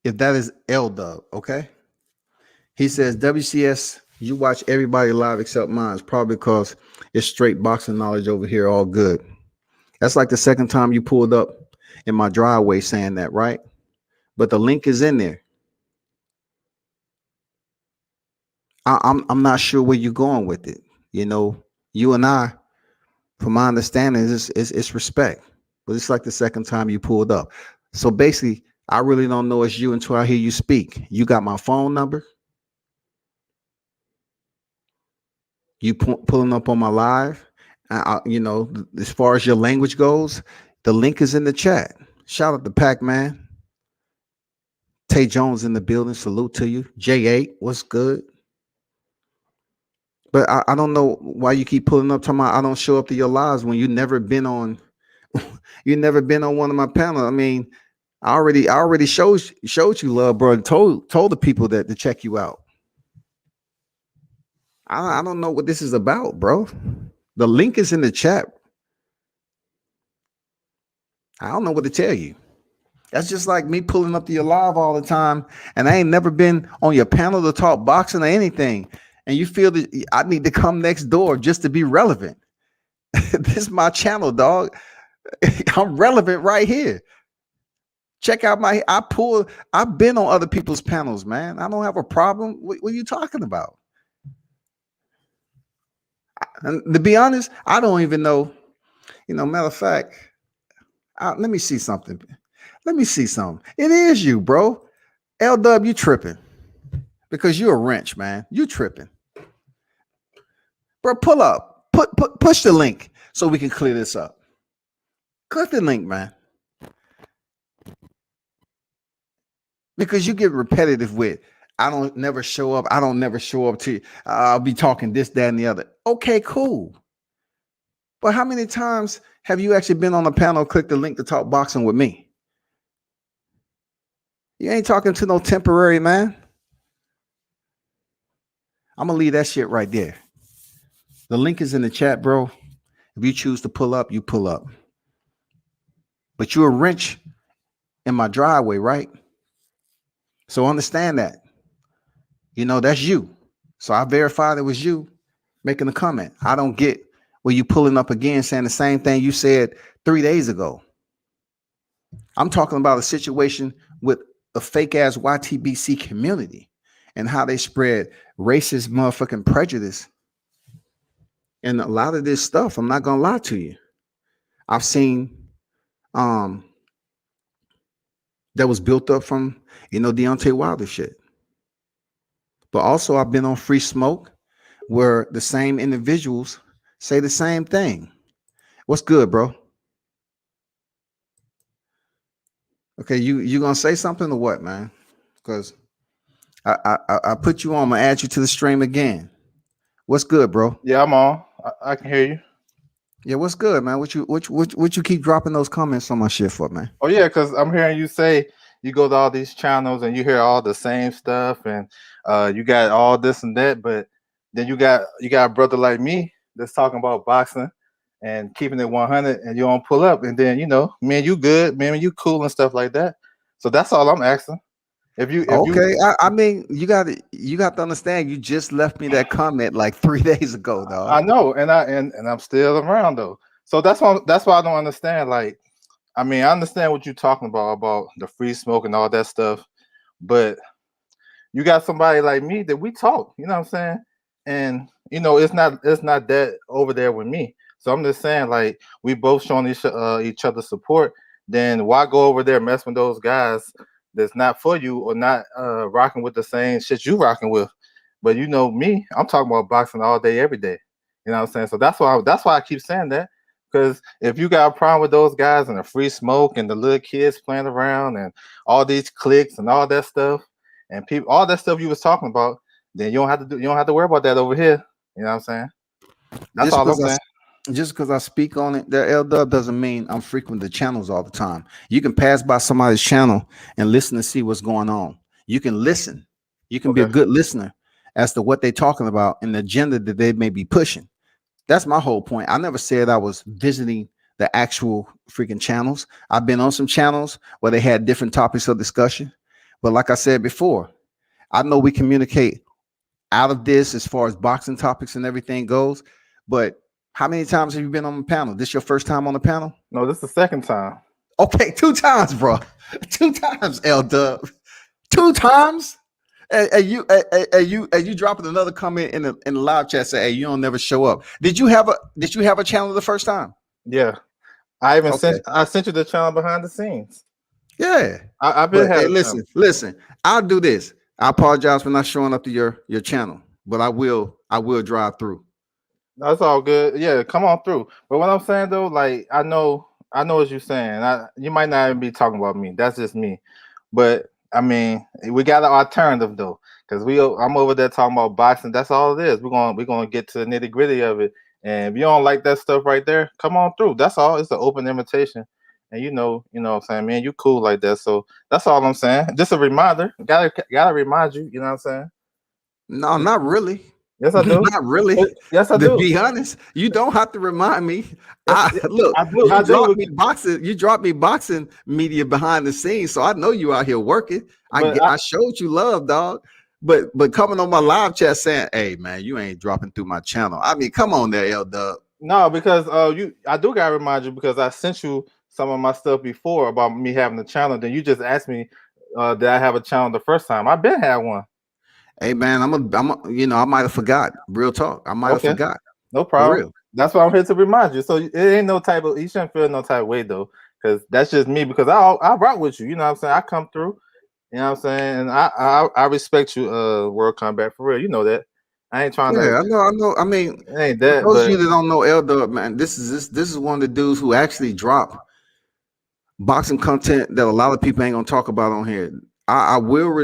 If that is L Dub, okay? He says, WCS, you watch everybody live except mine. It's probably because it's straight boxing knowledge over here, all good. That's like the second time you pulled up in my driveway saying that, right? But the link is in there. I'm not sure where you're going with it. You know, you and I, from my understanding, it's respect. But it's like the second time you pulled up. So basically, I really don't know it's you until I hear you speak. You got my phone number. You pulling up on my live. You know, as far as your language goes, the link is in the chat. Shout out to Pac-Man. Tay Jones in the building. Salute to you. J8, what's good? But I don't know why you keep pulling up talking about I don't show up to your lives when you never been on you never been on one of my panels. I mean, I already showed you love, bro, and told the people that to check you out. I don't know what this is about, bro. The link is in the chat. I don't know what to tell you. That's just like me pulling up to your live all the time, and I ain't never been on your panel to talk boxing or anything. And you feel that I need to come next door just to be relevant. This is my channel, dog. I'm relevant right here. Check out I've been on other people's panels, man. I don't have a problem. What are you talking about? And to be honest, I don't even know. You know, matter of fact, let me see something. Let me see something. It is you, bro. LW, you tripping. Because you're a wrench, man. You tripping. Bro, pull up. Push the link so we can clear this up. Click the link, man. Because you get repetitive with, I don't never show up. I don't never show up to you. I'll be talking this, that, and the other. Okay, cool. But how many times have you actually been on a panel, click the link to talk boxing with me? You ain't talking to no temporary man. I'm going to leave that shit right there. The link is in the chat, bro. If you choose to pull up, you pull up. But you're a wrench in my driveway, right? So understand that. You know, that's you. So I verified it was you making a comment. I don't get where you pulling up again saying the same thing you said 3 days ago. I'm talking about a situation with a fake ass YTBC community and how they spread racist motherfucking prejudice and a lot of this stuff. I'm not gonna lie to you. I've seen um that was built up from Deontay Wilder shit. But also I've been on Free Smoke where the same individuals say the same thing. What's good, bro? Okay, you gonna say something or what, man? Because I put you on. I'm gonna add you to the stream again. What's good, bro? Yeah, I'm on. I can hear you. Yeah, what's good, man? What you keep dropping those comments on my shit for, man? Oh yeah, because I'm hearing you say you go to all these channels and you hear all the same stuff, and you got all this and that, but then you got a brother like me that's talking about boxing and keeping it 100, and you don't pull up, and then man, you good, man, you cool and stuff like that. So that's all I'm asking. If you Okay, I mean you got to understand. You just left me that comment like 3 days ago, dog. I know, and I'm still around though. So that's why I don't understand. Like, I mean, I understand what you're talking about the free smoke and all that stuff, but you got somebody like me that we talk, you know what I'm saying? And it's not that over there with me. So I'm just saying, like, we both showing each other support. Then why go over there mess with those guys that's not for you or not rocking with the same shit you rocking with? But me, I'm talking about boxing all day, every day. You know what I'm saying? So that's why I keep saying that. Because if you got a problem with those guys and the free smoke and the little kids playing around and all these cliques and all that stuff, and people, all that stuff you was talking about, then you don't have to worry about that over here. You know what I'm saying? That's Just all I'm because saying. just because I speak on it, that L Dub doesn't mean I'm frequent the channels all the time. You can pass by somebody's channel and listen to see what's going on. You can listen. You can be a Okay. good listener as to what they're talking about and the agenda that they may be pushing. That's my whole point. I never said I was visiting the actual freaking channels. I've been on some channels where they had different topics of discussion. But like I said before, I know we communicate out of this as far as boxing topics and everything goes. But how many times have you been on the panel? This your first time on the panel? No, this is the second time. Okay, 2 times, bro. 2 times, L Dub. 2 times. And you dropping another comment in the live chat say, "Hey, you don't never show up." Did you have a channel the first time? Yeah, I even Okay, sent you the channel behind the scenes. yeah. I've been But had hey, a channel. listen. I'll do this. I apologize for not showing up to your channel, but I will drive through. That's all good. Yeah, come on through. But what I'm saying though, like, I know what you're saying. You might not even be talking about me. That's just me. But I mean, we got an alternative though, because I'm over there talking about boxing. That's all it is. We're gonna get to the nitty gritty of it. And if you don't like that stuff right there, come on through. That's all. It's an open invitation. And what I'm saying, man, you cool like that. So that's all I'm saying. Just a reminder. Gotta remind you. You know what I'm saying? No, not really. Yes, I do. Not really. Yes, I To do. be honest, you don't have to remind me. Yes, I look, I do. you I do. dropped me boxing. You dropped me boxing media behind the scenes, so I know you out here working. But I showed you love, dog. But coming on my live chat saying, "Hey man, you ain't dropping through my channel." I mean, come on there, L Dub. no, because I do gotta remind you because I sent you some of my stuff before about me having a channel. Then you just asked me, did I have a channel the first time? I been had one. Hey man, I might have forgot. Real talk, I might have Okay, forgot no for problem. real. That's why I'm here to remind you. So it ain't no type of you shouldn't feel no type of way though, because that's just me. Because I rock with you. You know what I'm saying? I come through. You know what I'm saying? And I respect you, World Combat for real. You know that. I ain't trying to. Yeah, I know. I know. I mean, It ain't for that, those of but you that don't know L Dub, man, this is one of the dudes who actually dropped boxing content that a lot of people ain't gonna talk about on here. I will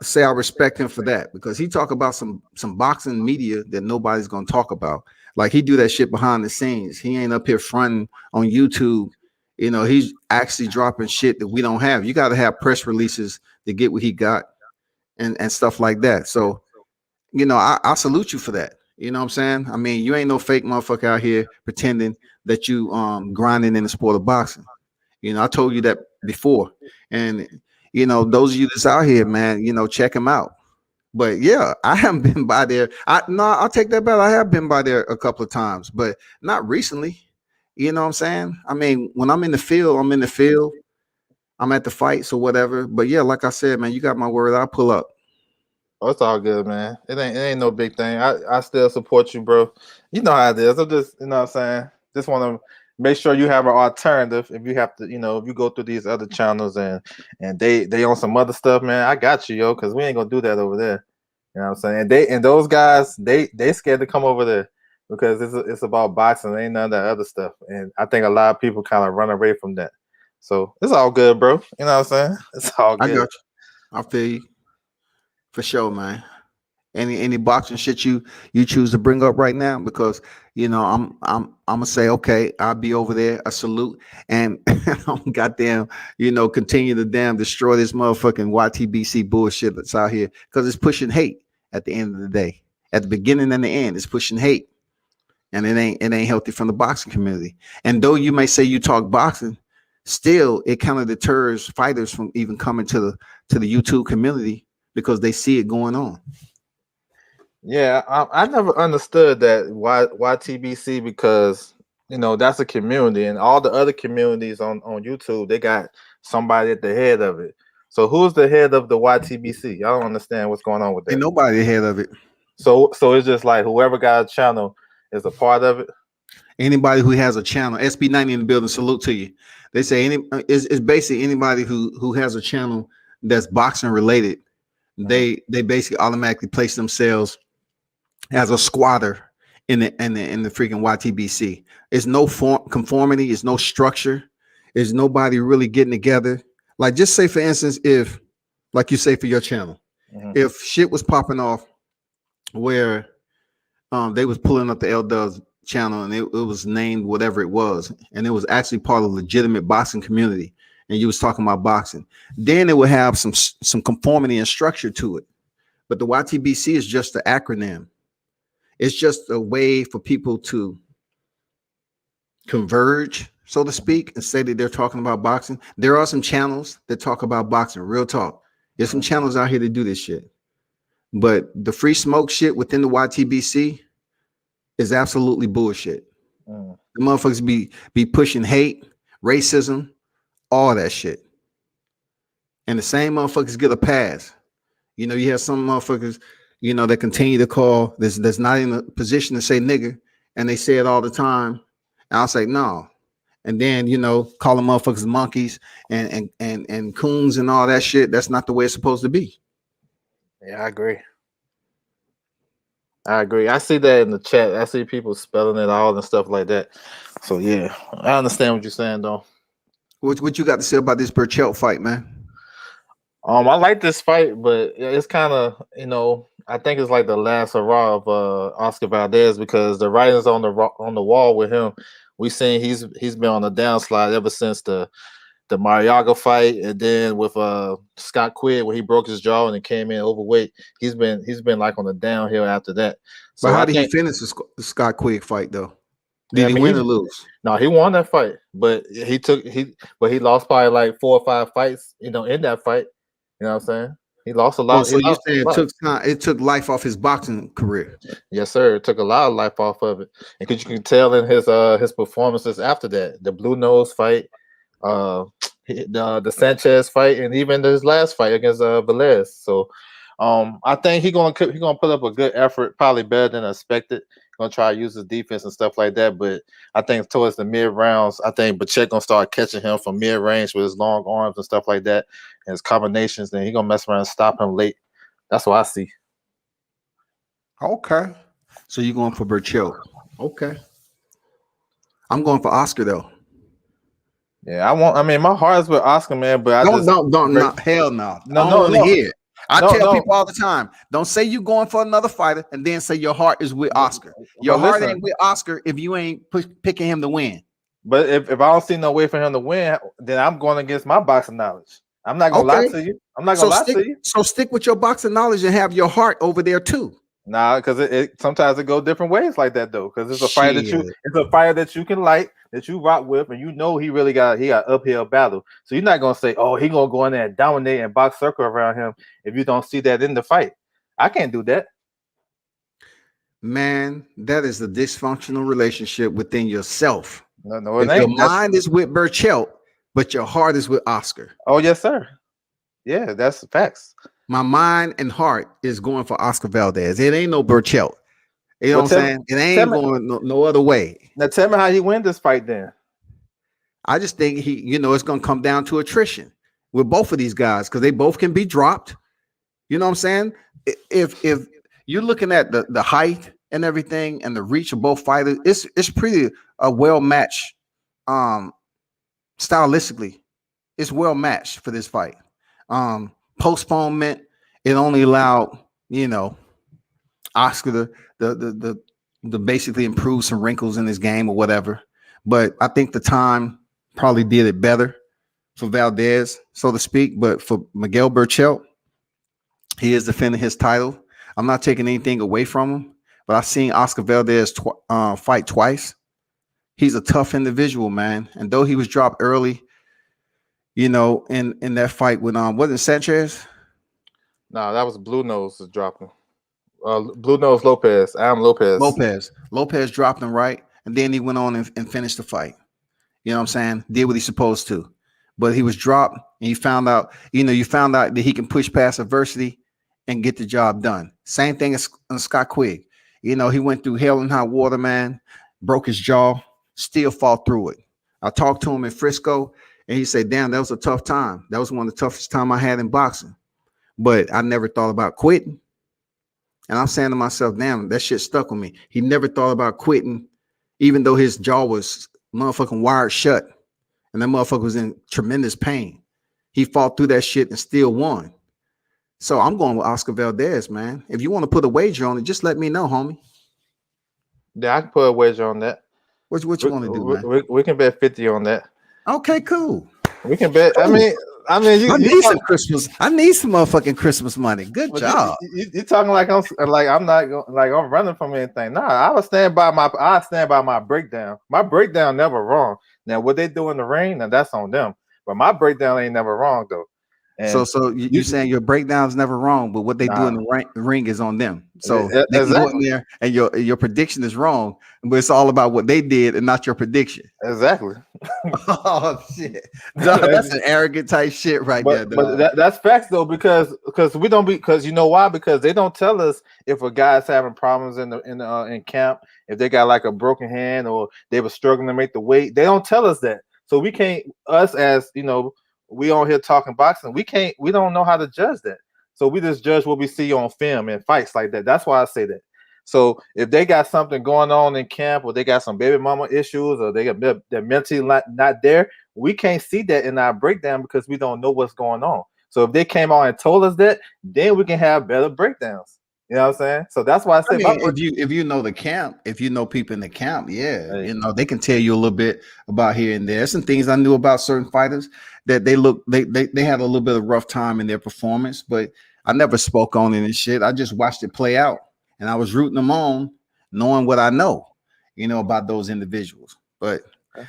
say I respect him for that because he talk about some boxing media that nobody's gonna talk about. Like he do that shit behind the scenes. He ain't up here fronting on YouTube. He's actually dropping shit that we don't have. You got to have press releases to get what he got and stuff like that. So I salute you for that. You know what I'm saying? I mean, you ain't no fake motherfucker out here pretending that you grinding in the sport of boxing. I told you that before. And those of you that's out here, man, check him out. But yeah, I haven't been by there. I'll take that back. I have been by there a couple of times, but not recently. You know what I'm saying? I mean, when I'm in the field, I'm in the field. I'm at the fights or whatever. But yeah, like I said, man, you got my word. I'll pull up. Oh, it's all good, man. It ain't no big thing. I still support you, bro. You know how it is. I'm just, you know what I'm saying? Just want to make sure you have an alternative if you have to, if you go through these other channels and they on some other stuff, man. I got you, yo, because we ain't gonna do that over there. You know what I'm saying? And those guys, they scared to come over there because it's about boxing, ain't none of that other stuff. And I think a lot of people kind of run away from that. So it's all good, bro. You know what I'm saying? It's all I good. got you. I feel you for sure, man. Any boxing shit you choose to bring up right now, because I'm gonna say okay, I'll be over there, a salute, and I'm goddamn continue to damn destroy this motherfucking YTBC bullshit that's out here, because it's pushing hate at the end of the day. At the beginning and the end, it's pushing hate, and it ain't healthy from the boxing community. And though you may say you talk boxing, still it kind of deters fighters from even coming to the YouTube community because they see it going on. Yeah, I never understood that why TBC, because that's a community and all the other communities on YouTube, they got somebody at the head of it. So who's the head of the YTBC? I don't understand what's going on with Ain't that. nobody ahead of it. So it's just like whoever got a channel is a part of it. Anybody who has a channel, SB90 in the building, salute to you. They say it's basically anybody who has a channel that's boxing related. They basically automatically place themselves as a squatter in the freaking YTBC. It's no form conformity. It's no structure. There's nobody really getting together. Like, just say for instance, if, like you say for your channel, Mhm. if shit was popping off where they was pulling up the L Dubs channel, and it was named whatever it was, and it was actually part of the legitimate boxing community, and you was talking about boxing, then it would have some conformity and structure to it. But the YTBC is just an acronym. It's just a way for people to converge, so to speak, and say that they're talking about boxing. There are some channels that talk about boxing, real talk. There's some channels out here that do this shit. But the free smoke shit within the YTBC is absolutely bullshit. Mhm. The motherfuckers be pushing hate, racism, all that shit. And the same motherfuckers get a pass. You have some motherfuckers, that continue to call that's not in a position to say nigger, and they say it all the time. And I'll say no. And then, call them motherfuckers monkeys and coons and all that shit. That's not the way it's supposed to be. Yeah, I agree. I agree. I see that in the chat. I see people spelling it all and stuff like that. So yeah, I understand what you're saying though. What you got to say about this Burchelt fight, man? I like this fight, but it's kind of I think it's like the last hurrah of Oscar Valdez, because the writing's on the wall with him. We seen he's been on the downslide ever since the Mariaga fight, and then with Scott Quigg where he broke his jaw and then came in overweight. He's been like on the downhill after that. But So how I did he think, finish the Scott Quigg fight though? yeah, Did I he mean, win or lose? no, he won that fight, but he lost probably like 4 or 5 fights, in that fight. You know what I'm saying? He lost a Oh, lot. He so you lost saying a it lot. took time? It took life off his boxing career. Yes, sir. It took a lot of life off of it, and because you can tell in his performances after that, the Blue Nose fight, uh, the Sanchez fight, and even his last fight against Velez. So, I think he gonna put up a good effort, probably better than expected. Gonna try to use his defense and stuff like that, but I think towards the mid rounds, I think Bachet gonna start catching him from mid range with his long arms and stuff like that, and his combinations. Then he gonna mess around and stop him late. That's what I see. Okay. So you going for Burchelt? Okay. I'm going for Oscar though. Yeah, I mean, my heart is with Oscar, man, but I Don't just don't don't break. not hell no. No, I don't no, want to no, hear it. I no, tell no, people all the time, don't say you going for another fighter and then say your heart is with no. Oscar. Your But heart listen, ain't with Oscar if you ain't picking him to win. but if I don't see no way for him to win, then I'm going against my boxing knowledge. I'm not gonna lie Okay. to you. I'm not So gonna lie stick to you. so stick with your boxing knowledge and have your heart over there too. Nah, because it sometimes it go different ways like that though. Because Shit. it's a fighter that you can like, that you rock with, and he really got uphill battle. So you're not gonna say, oh, he gonna go in there and dominate and box circle around him if you don't see that in the fight. I can't do that. Man, that is a dysfunctional relationship within yourself. No, no, it If your ain't. That's mind is with Burchelt, but your heart is with Oscar. Oh yes, sir. Yeah, that's facts. My mind and heart is going for Oscar Valdez. It ain't no Burchell. You know Well, what I'm saying? It tell ain't me going no other way. now. Tell me how he win this fight then. I just think it's going to come down to attrition with both of these guys because they both can be dropped. You know what I'm saying? If you're looking at the height and everything and the reach of both fighters, it's pretty a well matched. Um, stylistically, it's well matched for this fight. Postponement, it only allowed Oscar the basically improve some wrinkles in his game or whatever. But I think the time probably did it better for Valdez, so to speak. But for Miguel Burchell, he is defending his title. I'm not taking anything away from him, but I've seen Oscar Valdez fight twice. He's a tough individual, man. And though he was dropped early, in that fight with wasn't Sanchez? No, that was Blue Nose is dropping. Blue Nose Lopez, Adam Lopez. Lopez dropped him right, and then he went on and finished the fight. You know what I'm saying? Did what he's supposed to, but he was dropped, and you found out that he can push past adversity and get the job done. Same thing as Scott Quigg. He went through hell and high water, man. Broke his jaw, still fought through it. I talked to him in Frisco, and he said, "Damn, that was a tough time. That was one of the toughest time I had in boxing, but I never thought about quitting." And I'm saying to myself, damn, that shit stuck with me. He never thought about quitting, even though his jaw was motherfucking wired shut and that motherfucker was in tremendous pain. He fought through that shit and still won. So I'm going with Oscar Valdez, man. If you want to put a wager on it, just let me know, homie. Yeah, I can put a wager on that. What you want to do, man? We can bet 50 on that. Okay, cool. We can bet. Cool. I mean, I need some Christmas. I need some motherfucking Christmas money. Good job. You talking like I'm not like I'm running from anything. Nah, I stand by my breakdown. My breakdown never wrong. Now what they do in the ring, now that's on them. But my breakdown ain't never wrong though. And so you saying your breakdown's never wrong, but what they do in the ring is on them. So they can go in there and your prediction is wrong, but it's all about what they did and not your prediction. Exactly. Oh shit, dog, that's an arrogant type shit right there. Dog. But that's facts though, because we don't because you know why? Because they don't tell us if a guy's having problems in camp, if they got like a broken hand or they were struggling to make the weight. They don't tell us that, so we can't. Us as we on here talking boxing. We don't know how to judge that. So we just judge what we see on film and fights like that. That's why I say that. So if they got something going on in camp, or they got some baby mama issues, or they're mentally not there, we can't see that in our breakdown because we don't know what's going on. So if they came on and told us that, then we can have better breakdowns. You know what I'm saying? So that's why I say if you know the camp, if you know people in the camp, yeah, they can tell you a little bit about here and there. Some things I knew about certain fighters that they had a little bit of rough time in their performance, but I never spoke on it and shit. I just watched it play out, and I was rooting them on, knowing what I know, about those individuals. But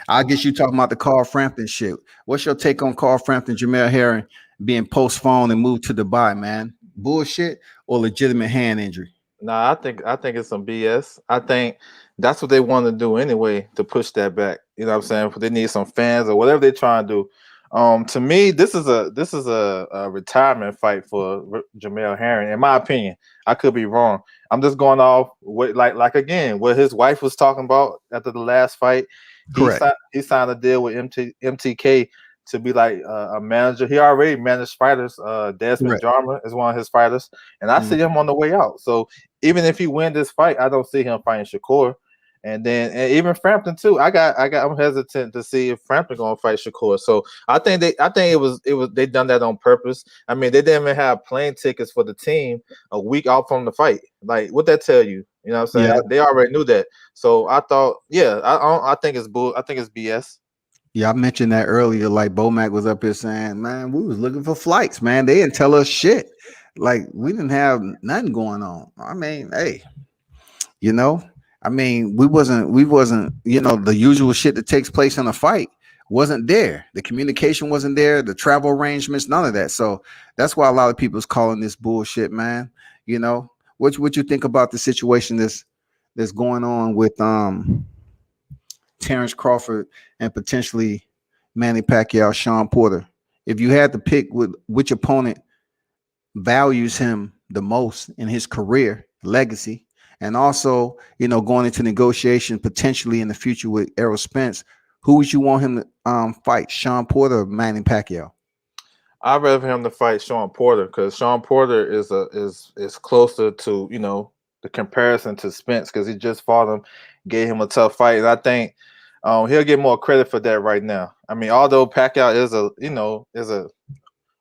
I guess you talking about the Carl Frampton shit. What's your take on Carl Frampton, Jamel Herring being postponed and moved to Dubai, man? Bullshit or legitimate hand injury? Nah, I think it's some BS. I think that's what they want to do anyway to push that back. You know what I'm saying? They need some fans or whatever they're trying to do. To me, this is a retirement fight for Jamel Herring, in my opinion. I could be wrong. I'm just going off what like again what his wife was talking about after the last fight. Correct. He signed a deal with MTK to be like a manager. He already managed fighters. Desmond Jarman is one of his fighters, and I see him on the way out. So even if he wins this fight, I don't see him fighting Shakur. And even Frampton too. I'm hesitant to see if Frampton gonna fight Shakur. So I think it was they done that on purpose. I mean, they didn't even have plane tickets for the team a week out from the fight. Like, what that tell you? You know what I'm saying? Yeah. They already knew that. So I thought, I think it's bull. I think it's BS. Yeah, I mentioned that earlier. Like Bomac was up here saying, man, we was looking for flights, man. They didn't tell us shit. Like we didn't have nothing going on. I mean, hey, I mean, we wasn't, the usual shit that takes place in a fight wasn't there. The communication wasn't there, the travel arrangements, none of that. So that's why a lot of people is calling this bullshit, man. What you think about the situation that's going on with Terrence Crawford and potentially Manny Pacquiao, Sean Porter. If you had to pick with which opponent values him the most in his career legacy, and also going into negotiation potentially in the future with Errol Spence, who would you want him to fight, Sean Porter or Manny Pacquiao? I'd rather for him to fight Sean Porter because Sean Porter is closer to the comparison to Spence because he just fought him, gave him a tough fight, and I think he'll get more credit for that right now. I mean, although Pacquiao is a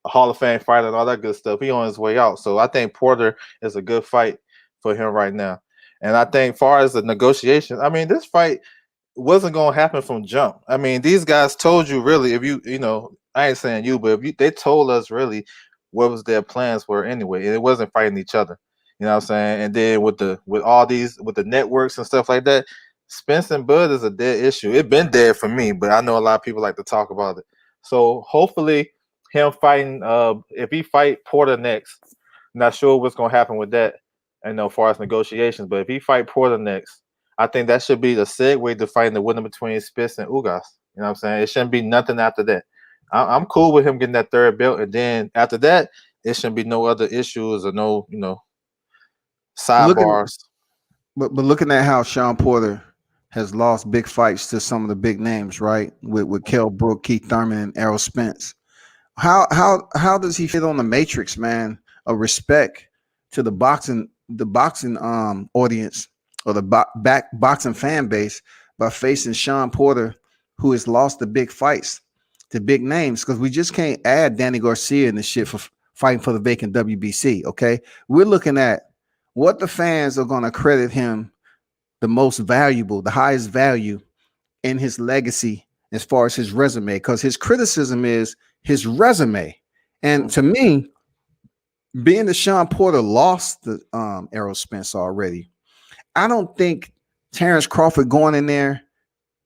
Hall of Fame fighter and all that good stuff, he on his way out. So I think Porter is a good fight for him right now. And I think, far as the negotiations, I mean, this fight wasn't going to happen from jump. I mean, these guys told you really, if I ain't saying you, but they told us really what was their plans were anyway, and it wasn't fighting each other. You know what I'm saying? And then with all these with the networks and stuff like that, Spence and Bud is a dead issue. It's been dead for me, but I know a lot of people like to talk about it. So hopefully, him fighting, if he fight Porter next, not sure what's gonna happen with that. I know, as far as negotiations, but if he fight Porter next, I think that should be the segue to fighting the winner between Spitz and Ugas. You know what I'm saying? It shouldn't be nothing after that. I'm cool with him getting that third belt, and then after that, it shouldn't be no other issues or no, Looking, sidebars. but looking at how Sean Porter has lost big fights to some of the big names, right? With Kell Brook, Keith Thurman, and Errol Spence. How does he fit on the matrix, man? Of respect to the boxing audience or the boxing fan base by facing Sean Porter, who has lost the big fights to big names, because we just can't add Danny Garcia in this shit for fighting for the vacant WBC. Okay, we're looking at what the fans are going to credit him the most valuable, the highest value in his legacy as far as his resume, because his criticism is his resume. And to me, being that Sean Porter lost the Errol Spence already, I don't think Terrence Crawford going in there,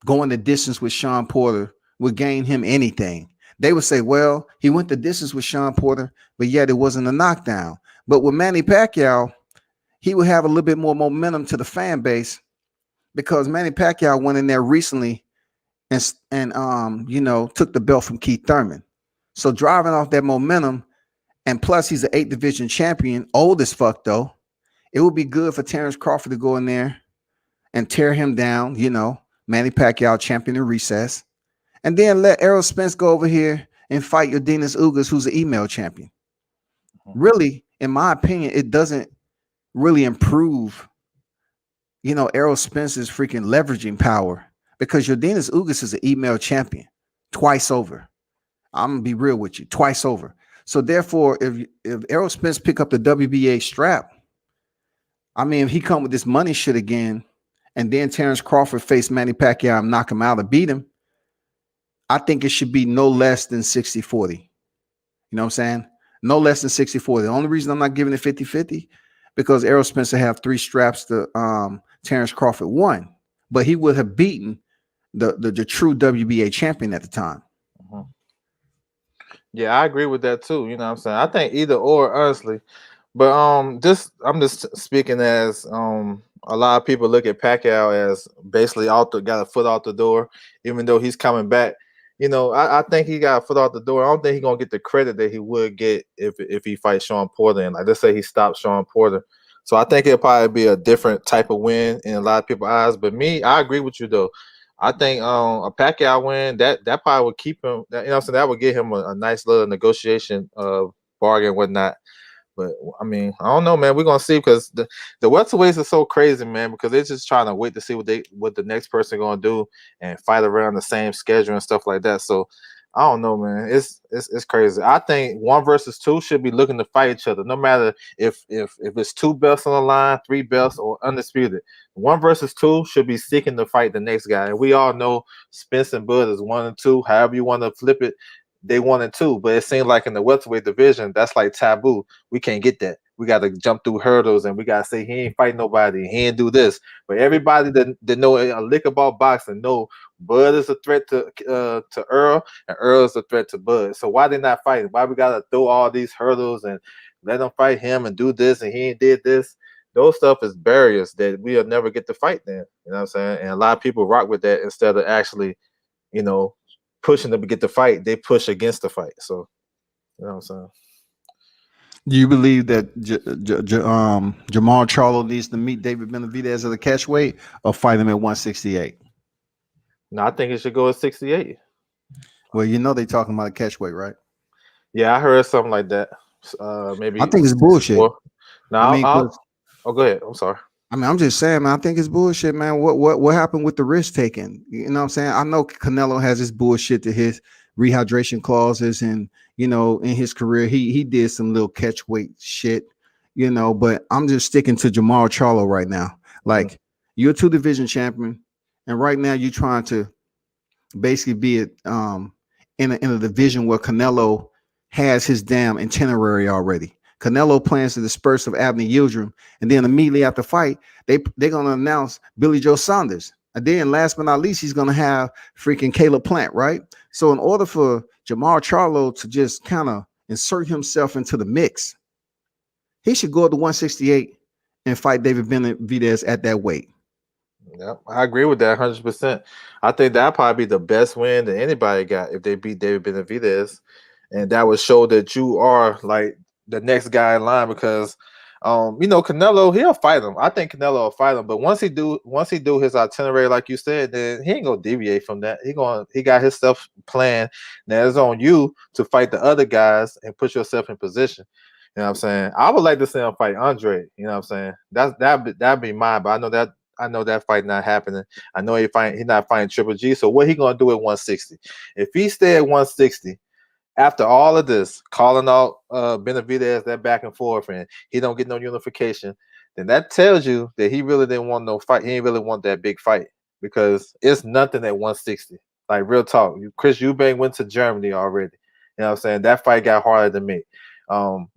going the distance with Sean Porter would gain him anything. They would say, well, he went the distance with Sean Porter, but yet it wasn't a knockdown. But with Manny Pacquiao, he would have a little bit more momentum to the fan base because Manny Pacquiao went in there recently and took the belt from Keith Thurman. So driving off that momentum, and plus he's an 8th division champion, old as fuck though. It would be good for Terrence Crawford to go in there and tear him down, Manny Pacquiao champion in recess, and then let Errol Spence go over here and fight Yordenis Ugas, who's an email champion. Really, in my opinion, it doesn't really improve, Errol Spence's freaking leveraging power because Yordenis Ugas is an email champion twice over. I'm gonna be real with you, twice over. So therefore, if Errol Spence pick up the WBA strap, I mean, if he come with this money shit again, and then Terrence Crawford face Manny Pacquiao and knock him out or beat him, I think it should be no less than 60-40. You know what I'm saying? No less than 60-40. The only reason I'm not giving it 50-50 because Errol Spence have 3 straps to Terrence Crawford 1, but he would have beaten the true WBA champion at the time. Mhm. Yeah, I agree with that too. You know what I'm saying? I think either or, honestly. But just I'm just speaking as a lot of people look at Pacquiao as basically got a foot out the door, even though he's coming back. I think he got a foot out the door. I don't think he's gonna get the credit that he would get if he fights Sean Porter. And like let's say he stops Sean Porter. So I think it'll probably be a different type of win in a lot of people's eyes. But me, I agree with you though. I think a Pacquiao win that probably would keep him. So that would give him a nice little negotiation bargain and whatnot. But I mean, I don't know, man. We're gonna see because the welterweights are so crazy, man. Because they're just trying to wait to see what the next person gonna do and fight around the same schedule and stuff like that. So I don't know, man. It's crazy. I think 1 versus 2 should be looking to fight each other, no matter if it's 2 belts on the line, 3 belts, or undisputed. 1 versus 2 should be seeking to fight the next guy. And we all know Spence and Bud is 1 and 2. However you want to flip it, they 1 and 2, but it seems like in the welterweight division, that's like taboo. We can't get that. We got to jump through hurdles, and we got to say he ain't fight nobody, he ain't do this. But everybody that know a lick about boxing know Bud is a threat to Earl, and Earl is a threat to Bud. So why they not fighting? Why we got to throw all these hurdles and let them fight him and do this, and he ain't did this? Those stuff is barriers that we'll never get to fight then. You know what I'm saying? And a lot of people rock with that instead of actually, you know, pushing to get the fight, they push against the fight. So you know what I'm saying? Do you believe that Jamal Charlo needs to meet David Benavidez at the catch weight or fight him at 168? No, I think it should go at 68. Well, you know they talking about a catch weight, right? Yeah, I heard something like that. I Maybe think it's bullshit. 64. I Now mean, cause oh, go ahead. I'm sorry. I'm just saying, man. I think it's bullshit, man. What happened with the risk taking? You know what I'm saying? I know Canelo has his bullshit to his rehydration clauses, and in his career, he did some little catch weight shit, But I'm just sticking to Jamal Charlo right now. Mhm. Like, you're a two division champion, and right now you're trying to basically be it in a division where Canelo has his damn itinerary already. Canelo plans to disperse of Abner Yildirim, and then immediately after fight, they're gonna announce Billy Joe Saunders. And then last but not least, he's gonna have freaking Caleb Plant, right? So in order for Jamal Charlo to just kind of insert himself into the mix, he should go up to 168 and fight David Benavidez at that weight. Yeah, I agree with that 100%. I think that'd probably be the best win that anybody got if they beat David Benavidez, and that would show that you are like the next guy in line because, Canelo he'll fight him. I think Canelo will fight him, but once he do his itinerary like you said, then he ain't gonna deviate from that. He got his stuff planned. Now it's on you to fight the other guys and put yourself in position. You know what I'm saying? I would like to see him fight Andre. You know what I'm saying? That'd be mine, but I know that fight not happening. I know he's not fighting Triple G. So what he gonna do at 160? If he stay at 160 after all of this, calling out Benavidez that back and forth, and he don't get no unification, then that tells you that he really didn't want no fight. He ain't really want that big fight because it's nothing at 160. Like real talk. Chris Eubank went to Germany already. You know what I'm saying? That fight got harder to make.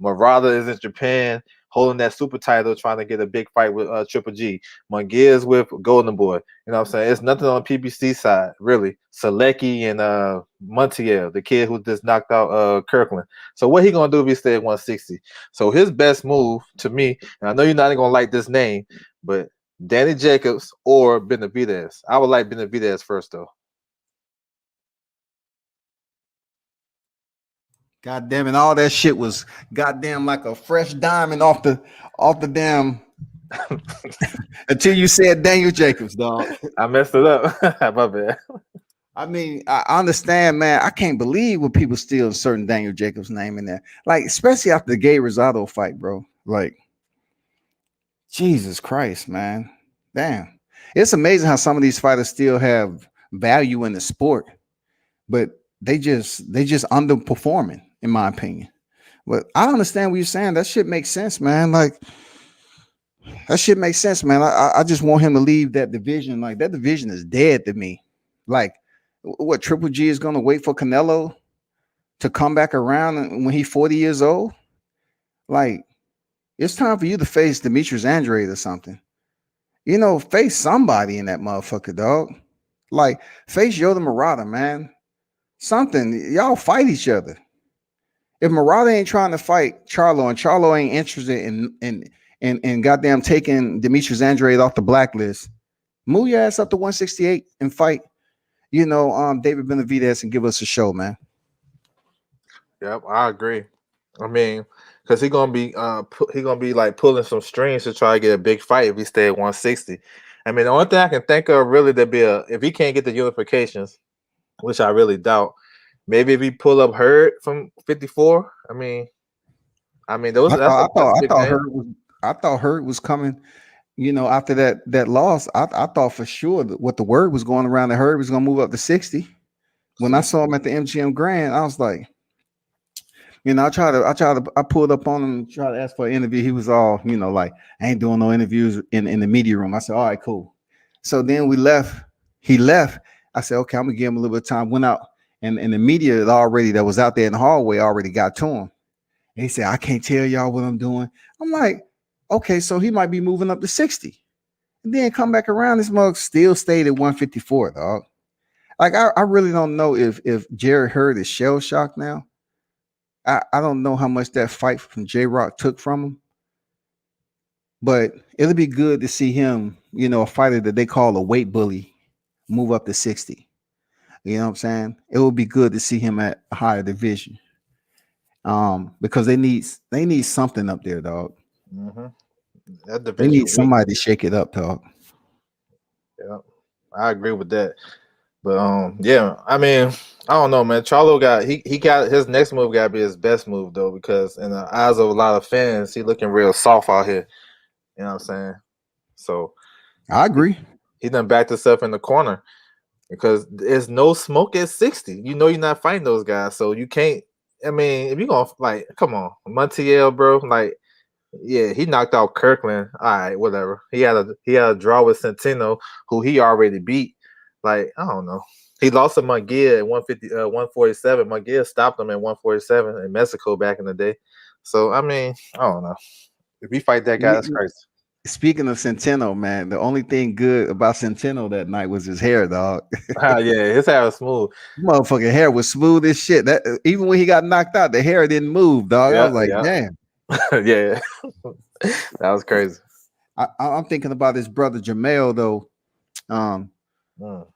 Murata is in Japan holding that super title, trying to get a big fight with Triple G. Munguia is with Golden Boy. You know what I'm saying? It's nothing on the PBC side, really. Selecki and Montiel, the kid who just knocked out Kirkland. So what he gonna do if he stay at 160? So his best move to me, and I know you're not gonna like this name, but Danny Jacobs or Benavidez. I would like Benavidez first though. God damn it, all that shit was goddamn like a fresh diamond off the damn until you said Daniel Jacobs, dog. I messed it up. My bad. I mean, I understand, man. I can't believe when people steal certain Daniel Jacobs name in there. Like, especially after the Gay Rosado fight, bro. Like, Jesus Christ, man. Damn. It's amazing how some of these fighters still have value in the sport, but they just underperforming, in my opinion. But I understand what you're saying. That shit makes sense, man. Like, that shit makes sense, man. I just want him to leave that division. Like, that division is dead to me. Like, what Triple G is gonna wait for Canelo to come back around when he's 40 years old? Like, it's time for you to face Demetrius Andrade or something. Face somebody in that motherfucker, dog. Like, face Yoda Murata, man. Something. Y'all fight each other. If Murata ain't trying to fight Charlo and Charlo ain't interested in goddamn taking Demetrius Andrade off the blacklist, move your ass up to 168 and fight, David Benavidez and give us a show, man. Yep, I agree. I mean, because he gonna be like pulling some strings to try to get a big fight if he stay at 160. I mean, the only thing I can think of really that be if he can't get the unifications, which I really doubt. Maybe if he pull up Hurd from 54. I mean those I that's a thought I thought I big thought name. Hurd was coming. After that loss, I thought for sure that what the word was going around that Hurd was gonna move up to 60. When I See, saw him at the MGM Grand, I was like, I pulled up on him, tried to ask for an interview. He was all, like, I ain't doing no interviews in the media room. I said, all right, cool. So then we left. He left. I said, okay, I'm gonna give him a little bit of time. Went out, and the media that was out there in the hallway already got to him. And he said, I can't tell y'all what I'm doing. I'm like, okay, so he might be moving up to 60. And then come back around. This mug still stayed at 154, dog. Like, I really don't know if Jerry Hurd is shell shocked now. I don't know how much that fight from J Rock took from him, but it'll be good to see him, a fighter that they call a weight bully, move up to 60. You know what I'm saying? It would be good to see him at a higher division. Because they need something up there, dog. Hmm. That They need division weak. somebody to shake it up, dog. Yeah, I agree with that. But yeah, I mean, I don't know, man. Charlo got he got his next move got to be his best move though, because in the eyes of a lot of fans, he looking real soft out here. You know what I'm saying? So I he, agree. he done backed himself in the corner because there's no smoke at 60. You know you're not fighting those guys, so you can't. I mean, if you gonna like, come on, Montiel, bro, like. Yeah, he knocked out Kirkland. All right, whatever. He had a draw with Centeno, who he already beat. Like, I don't know. He lost to Munguia at 150, 147. Munguia stopped him at 147 in Mexico back in the day. So I mean, I don't know. If you fight that guy, that's You- crazy. Speaking of Centeno, man, the only thing good about Centeno that night was his hair, dog. Yeah, his hair was smooth. Motherfucking hair was smooth as shit. That even when he got knocked out, the hair didn't move, dog. I Yeah, was like, yeah, damn. yeah. That was crazy. I'm thinking about his brother Jamel though. Um, Mm,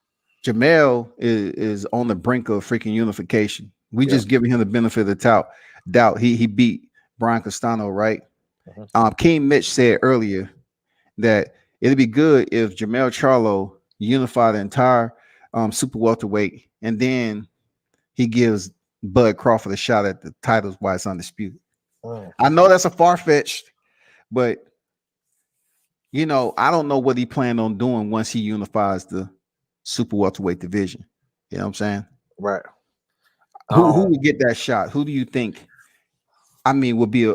Jamel is on the brink of freaking unification. We yeah. just giving him the benefit of the doubt. He beat Brian Castano, right? Mhm. King Mitch said earlier that it'd be good if Jamel Charlo unified the entire super welterweight, and then he gives Bud Crawford a shot at the titles while it's undisputed. Mm. I know that's a far fetched, but I don't know what he planned on doing once he unifies the super welterweight division. You know what I'm saying? Right. Who Um, would get that shot? Who do you think? I mean, would be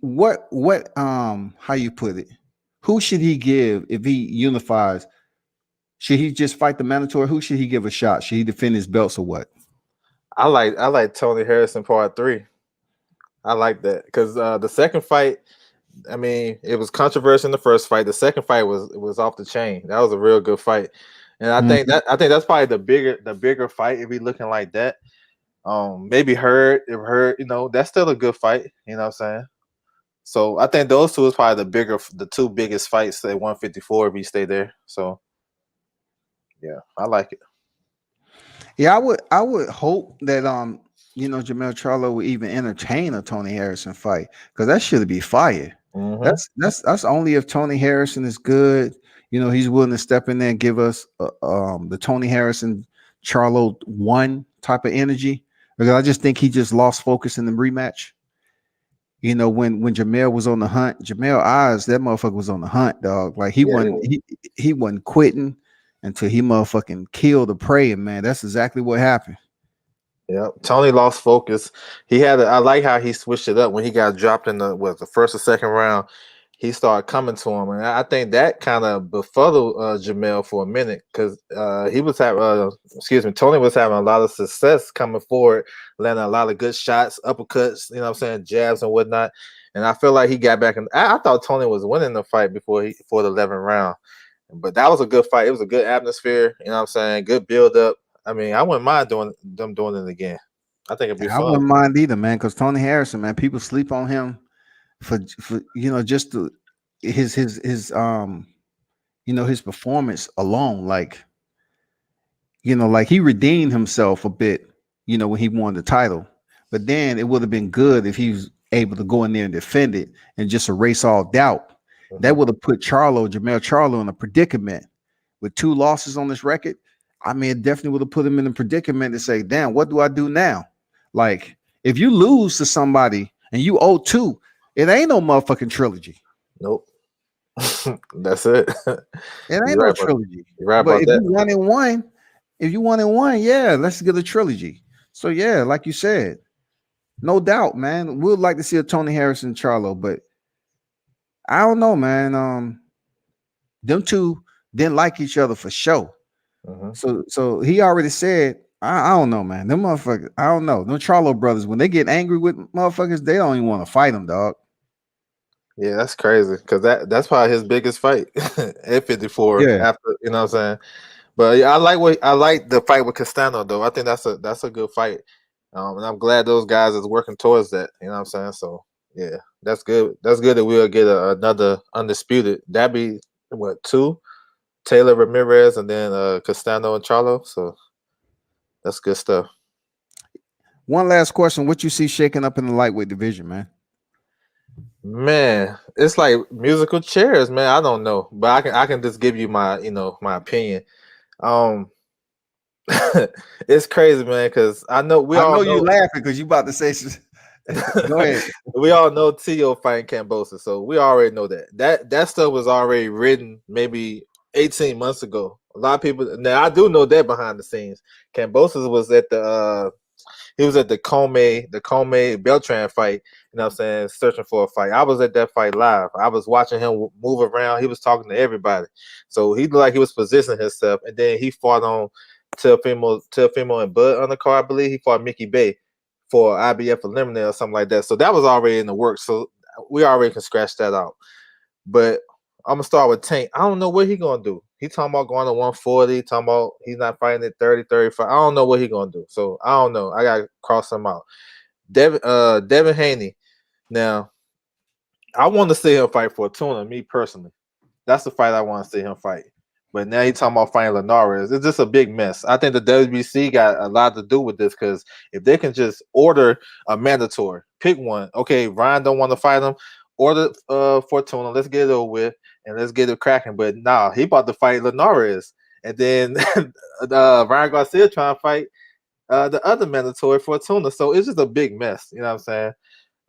what how you put it? Who should he give if he unifies? Should he just fight the mandatory? Who should he give a shot? Should he defend his belts or what? I like Tony Harrison part three. I like that because the second fight, I mean, it was controversial in the first fight. The second fight was off the chain. That was a real good fight, and Mhm. I think that's probably the bigger fight if we looking like that. Maybe Hurt, that's still a good fight. You know what I'm saying? So I think those two is probably the two biggest fights at 154 if we stay there. So yeah, I like it. Yeah, I would hope that Jamel Charlo would even entertain a Tony Harrison fight because that should be fire. Hmm. That's only if Tony Harrison is good. He's willing to step in there and give us the Tony Harrison Charlo one type of energy. Because I just think he just lost focus in the rematch. When Jamel was on the hunt, Jamel eyes that motherfucker was on the hunt, dog. Like he Yeah, wasn't he wasn't quitting until he motherfucking killed the prey, and man, that's exactly what happened. yeah. Tony lost focus. I like how he switched it up when he got dropped in the first or second round. He started coming to him, and I think that kind of befuddled Jamel for a minute because he was having, excuse me, Tony was having a lot of success coming forward, landing a lot of good shots, uppercuts, what I'm saying, jabs and whatnot. And I feel like he got back, and I thought Tony was winning the fight before the 11th round. But that was a good fight. It was a good atmosphere. You know what I'm saying? Good build up. I mean, I wouldn't mind doing it again. I think it'd be I fun. wouldn't mind either, man, because Tony Harrison, man, people sleep on him for just his performance alone. Like he redeemed himself a bit, when he won the title. But then it would have been good if he was able to go in there and defend it and just erase all doubt. That Hmm. would have put Jamel Charlo in a predicament with two losses on this record. I mean, it definitely would have put him in a predicament to say, damn, what do I do now? Like, if you lose to somebody and you owe two, it ain't no motherfucking trilogy. Nope. That's it. It ain't You're no right about trilogy. you're right But about that. if you won in one, yeah, let's get a trilogy. So yeah, like you said, no doubt, man. We'd like to see a Tony Harrison Charlo, but I don't know, man. Them two didn't like each other for sure. Hmm. So he already said, I don't know, man. Them motherfuckers, I don't know. Them Charlo brothers, when they get angry with motherfuckers, they don't even want to fight them, dog. Yeah, that's crazy because that's probably his biggest fight at 54. Yeah. After what I'm saying, but yeah, I like the fight with Castano though. I think that's a good fight, and I'm glad those guys is working towards that. You know what I'm saying? So yeah, that's good. That's good that we'll get another undisputed. That'd be what two? Taylor Ramirez and then Castano and Charlo. So That's good stuff. One last question: what you see shaking up in the lightweight division, man? Man, it's like musical chairs, man. I don't know, but I can just give you my my opinion. Um, it's crazy, man, because I know we I all know you know laughing because you about to say. Go ahead. we all know Tio fighting Cambosa, so we already know that stuff was already written maybe 18 months ago. A lot of people now I do know that behind the scenes. Cambosa was at the he was at the Comey Beltran fight, you know what I'm saying, searching for a fight. I was at that fight live. I was watching him move around. He was talking to everybody. So he looked like he was positioning himself. And then he fought on Teofimo and Bud undercard, I believe. He fought Mickey Bay for IBF eliminator or something like that. So that was already in the works. So we already can scratch that out. But I'm gonna start with Tank. I don't know what he gonna do. He talking about going to 140, talking about he's not fighting at 30, 35. I don't know what he gonna do. So I don't know. I gotta cross him out. Devin Haney. Now, I want to see him fight for a tuna, me personally. That's the fight I want to see him fight. But now he's talking about fighting Linares. It's just a big mess. I think the WBC got a lot to do with this because if they can just order a mandatory, pick one. Okay, Ryan don't want to fight him. Order Fortuna. Let's get it over with and let's get it cracking. But nah, he about to fight Linares. And then Ryan Garcia trying to fight the other mandatory Fortuna. So it's just a big mess. You know what I'm saying?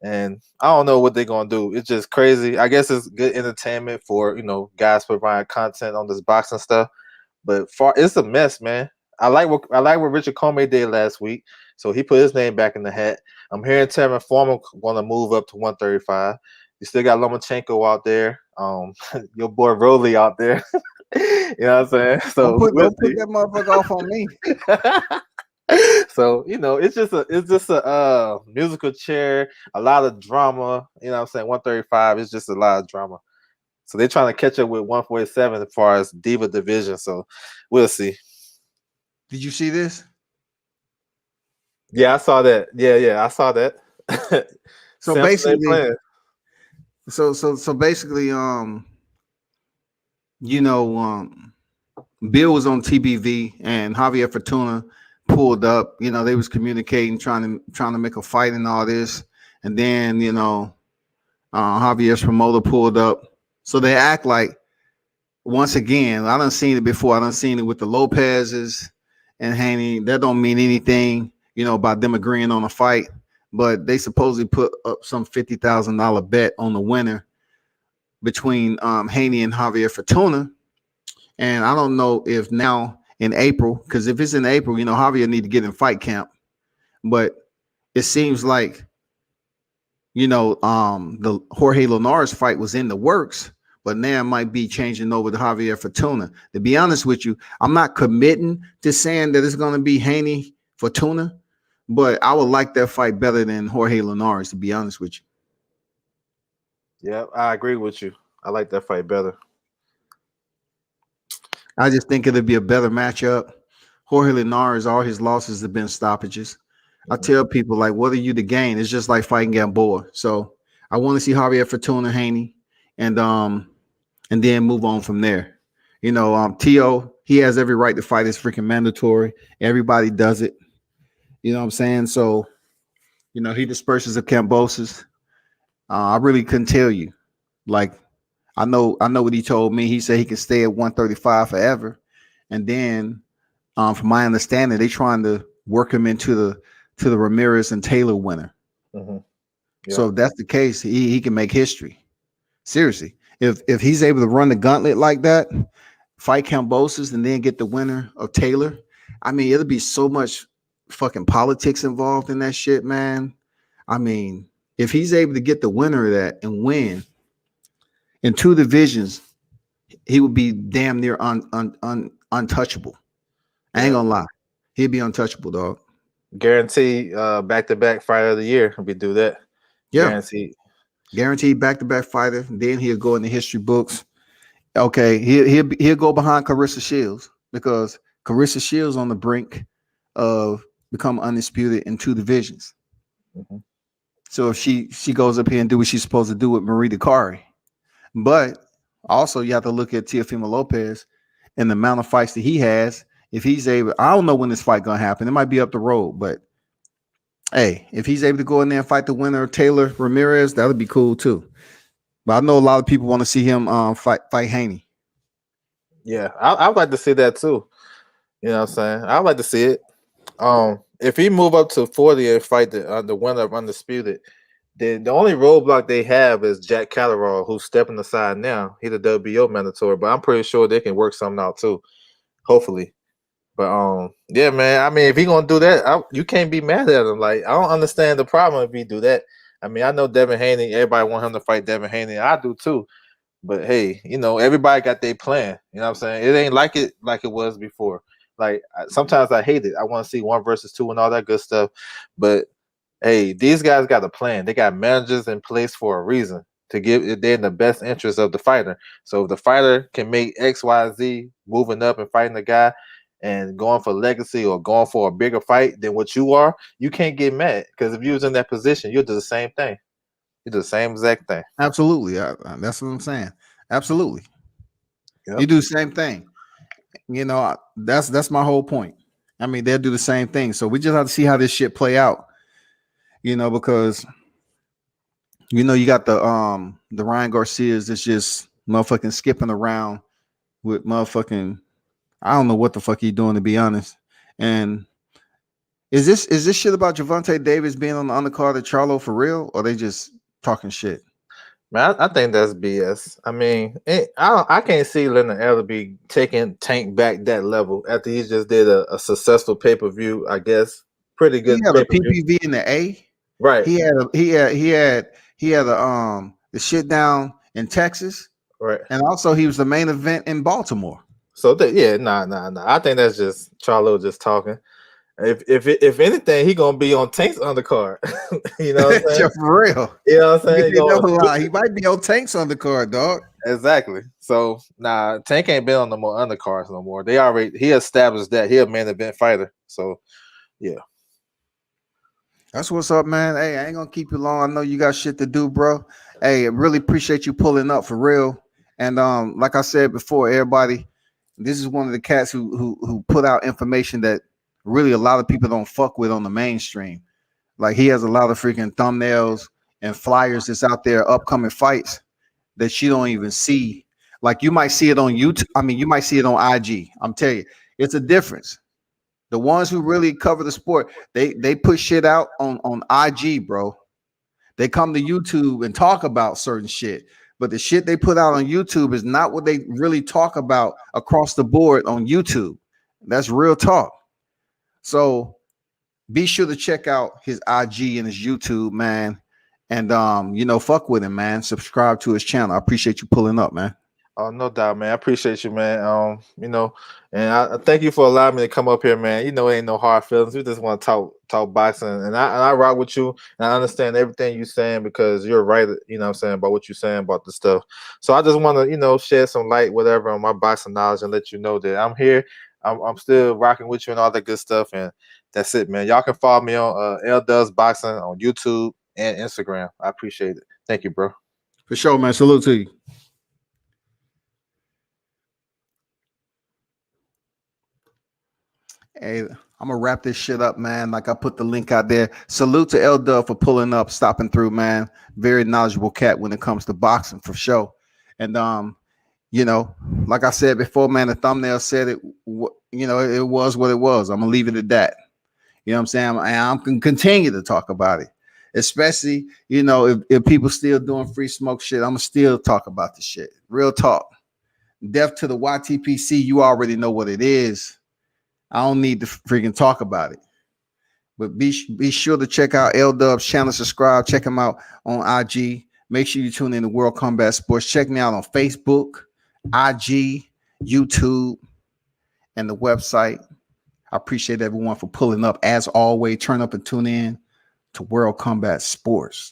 And I don't know what they're gonna do. It's just crazy. I guess it's good entertainment for guys providing content on this boxing stuff. But it's a mess, man. I like what Richard Comey did last week. So he put his name back in the hat. I'm hearing Terran Foreman going to move up to 135. You still got Lomachenko out there. Your boy Rolly out there. You know what I'm saying? So Don't put that motherfucker off on me. so it's just a musical chair, a lot of drama. You know what I'm saying? 135 is just a lot of drama. So they're trying to catch up with 147 as far as diva division. So we'll see. Did you see this? Yeah, I saw that. Yeah, I saw that. So Samson ain't basically, playing. so basically, you know, Bill was on TBV and Javier Fortuna pulled up. They was communicating, trying to make a fight and all this, and then Javier's promoter pulled up. So they act like, once again, I done seen it before. I done seen it with the Lopez's and Haney. That don't mean anything, about them agreeing on a fight. But they supposedly put up some $50,000 bet on the winner between Haney and Javier Fortuna. And I don't know if now in April, because if it's in April, Javier need to get in fight camp. But it seems like, the Jorge Linares fight was in the works, but now it might be changing over to Javier Fortuna. To be honest with you, I'm not committing to saying that it's going to be Haney Fortuna, but I would like that fight better than Jorge Linares, to be honest with you. Yeah, I agree with you. I like that fight better. I just think it'll be a better matchup. Jorge Linares, all his losses have been stoppages. I tell people, like, what are you to gain? It's just like fighting Gamboa. So I want to see Javier Fortuna, Haney, and then move on from there. Tio, he has every right to fight. It's freaking mandatory. Everybody does it. You know what I'm saying? So, he disperses of Cambosis. I really couldn't tell you. Like, I know what he told me. He said he can stay at 135 forever. And then, from my understanding, they trying to work him into the Ramirez and Taylor winner. Mm-hmm. Yeah. So if that's the case, he can make history. Seriously. If he's able to run the gauntlet like that, fight Cambosis and then get the winner of Taylor, I mean, it'll be so much fucking politics involved in that shit, man. I mean, if he's able to get the winner of that and win in two divisions, he would be damn near untouchable. I ain't gonna lie. He'd be untouchable, dog. Guarantee back-to-back fighter of the year if we do that. Yeah. Guaranteed back-to-back fighter. Then he'll go in the history books. Okay, he'll go behind Carissa Shields because Carissa Shields on the brink of become undisputed in two divisions. Mm-hmm. So if she goes up here and do what she's supposed to do with Marie Dakari, but also you have to look at Teofimo Lopez and the amount of fights that he has if he's able, I don't know when this fight gonna happen. It might be up the road, but hey, if he's able to go in there and fight the winner, Taylor Ramirez, that would be cool too. But I know a lot of people want to see him fight Haney. Yeah, I would like to see that too. You know what I'm saying? I'd like to see it. If he move up to 40 and fight the winner of Undisputed, then the only roadblock they have is Jack Catterall, who's stepping aside now. He's the WBO mandatory, but I'm pretty sure they can work something out too. Hopefully. But yeah, man. I mean, if he gonna do that, you can't be mad at him. Like, I don't understand the problem if he do that. I mean, I know Devin Haney. Everybody want him to fight Devin Haney. I do too. But hey, everybody got their plan. You know what I'm saying? It ain't like it was before. Like, sometimes I hate it. I want to see 1 versus 2 and all that good stuff. But hey, these guys got a plan. They got managers in place for a reason to they're in the best interest of the fighter. So if the fighter can make X, Y, Z moving up and fighting the guy and going for legacy or going for a bigger fight than what you are, you can't get mad, because if you was in that position, you'll do the same thing. You do the same exact thing. Absolutely. That's what I'm saying. Absolutely. Yep. You do the same thing. That's my whole point. I mean, they'll do the same thing. So we just have to see how this shit play out. Because you got the Ryan Garcias that's just motherfucking skipping around with motherfucking, I don't know what the fuck he's doing, to be honest. And is this shit about Gervonta Davis being on the undercard of Charlo for real, or they just talking shit? Man, I think that's BS. I mean, I can't see Leonard Ellerbe taking Tank back that level after he just did a successful pay-per-view, I guess. Pretty good. He had a PPV in the A. Right. He had the shit down in Texas. Right. And also he was the main event in Baltimore. So nah. I think that's just Charlo just talking. If anything, he gonna be on Tank's undercard. You know what I'm saying? For real. You know what I'm saying? He might be on Tank's undercard, dog. Exactly. So Tank ain't been on no more undercards no more. He established that he a main event fighter. So yeah. That's what's up, man. Hey, I ain't gonna keep you long. I know you got shit to do, bro. Hey, I really appreciate you pulling up for real. And like I said before, everybody, this is one of the cats who put out information that really a lot of people don't fuck with on the mainstream. Like, he has a lot of freaking thumbnails and flyers that's out there, upcoming fights that you don't even see. Like, you might see it on YouTube. I mean, you might see it on IG. I'm telling you, it's a difference. The ones who really cover the sport, they put shit out on IG, bro. They come to YouTube and talk about certain shit, but the shit they put out on YouTube is not what they really talk about across the board on YouTube. That's real talk. So be sure to check out his IG and his YouTube, man. And fuck with him, man. Subscribe to his channel. I appreciate you pulling up, man. Oh, no doubt, man. I appreciate you, man. And I thank you for allowing me to come up here, man. It ain't no hard feelings. We just want to talk boxing, and I rock with you, and I understand everything you're saying, because you're right. You know what I'm saying, about what you're saying about the stuff. So I just want to shed some light, whatever, on my boxing knowledge, and let you know that I'm here. I'm still rocking with you and all that good stuff, and that's it, man. Y'all can follow me on L Does Boxing on YouTube and Instagram. I appreciate it. Thank you, bro. For sure, man. Salute to you. Hey, I'm gonna wrap this shit up, man. Like, I put the link out there. Salute to L Dub for pulling up, stopping through, man. Very knowledgeable cat when it comes to boxing, for sure. And like I said before, man, the thumbnail said it. It was what it was. I'm gonna leave it at that. You know what I'm saying? I'm gonna continue to talk about it, especially if people still doing free smoke shit. I'm gonna still talk about the shit. Real talk. Death to the YTPC. You already know what it is. I don't need to freaking talk about it. But be sure to check out L Dub's channel, subscribe, check him out on IG. Make sure you tune in to World Combat Sports. Check me out on Facebook, IG, YouTube, and the website. I appreciate everyone for pulling up. As always, turn up and tune in to World Combat Sports.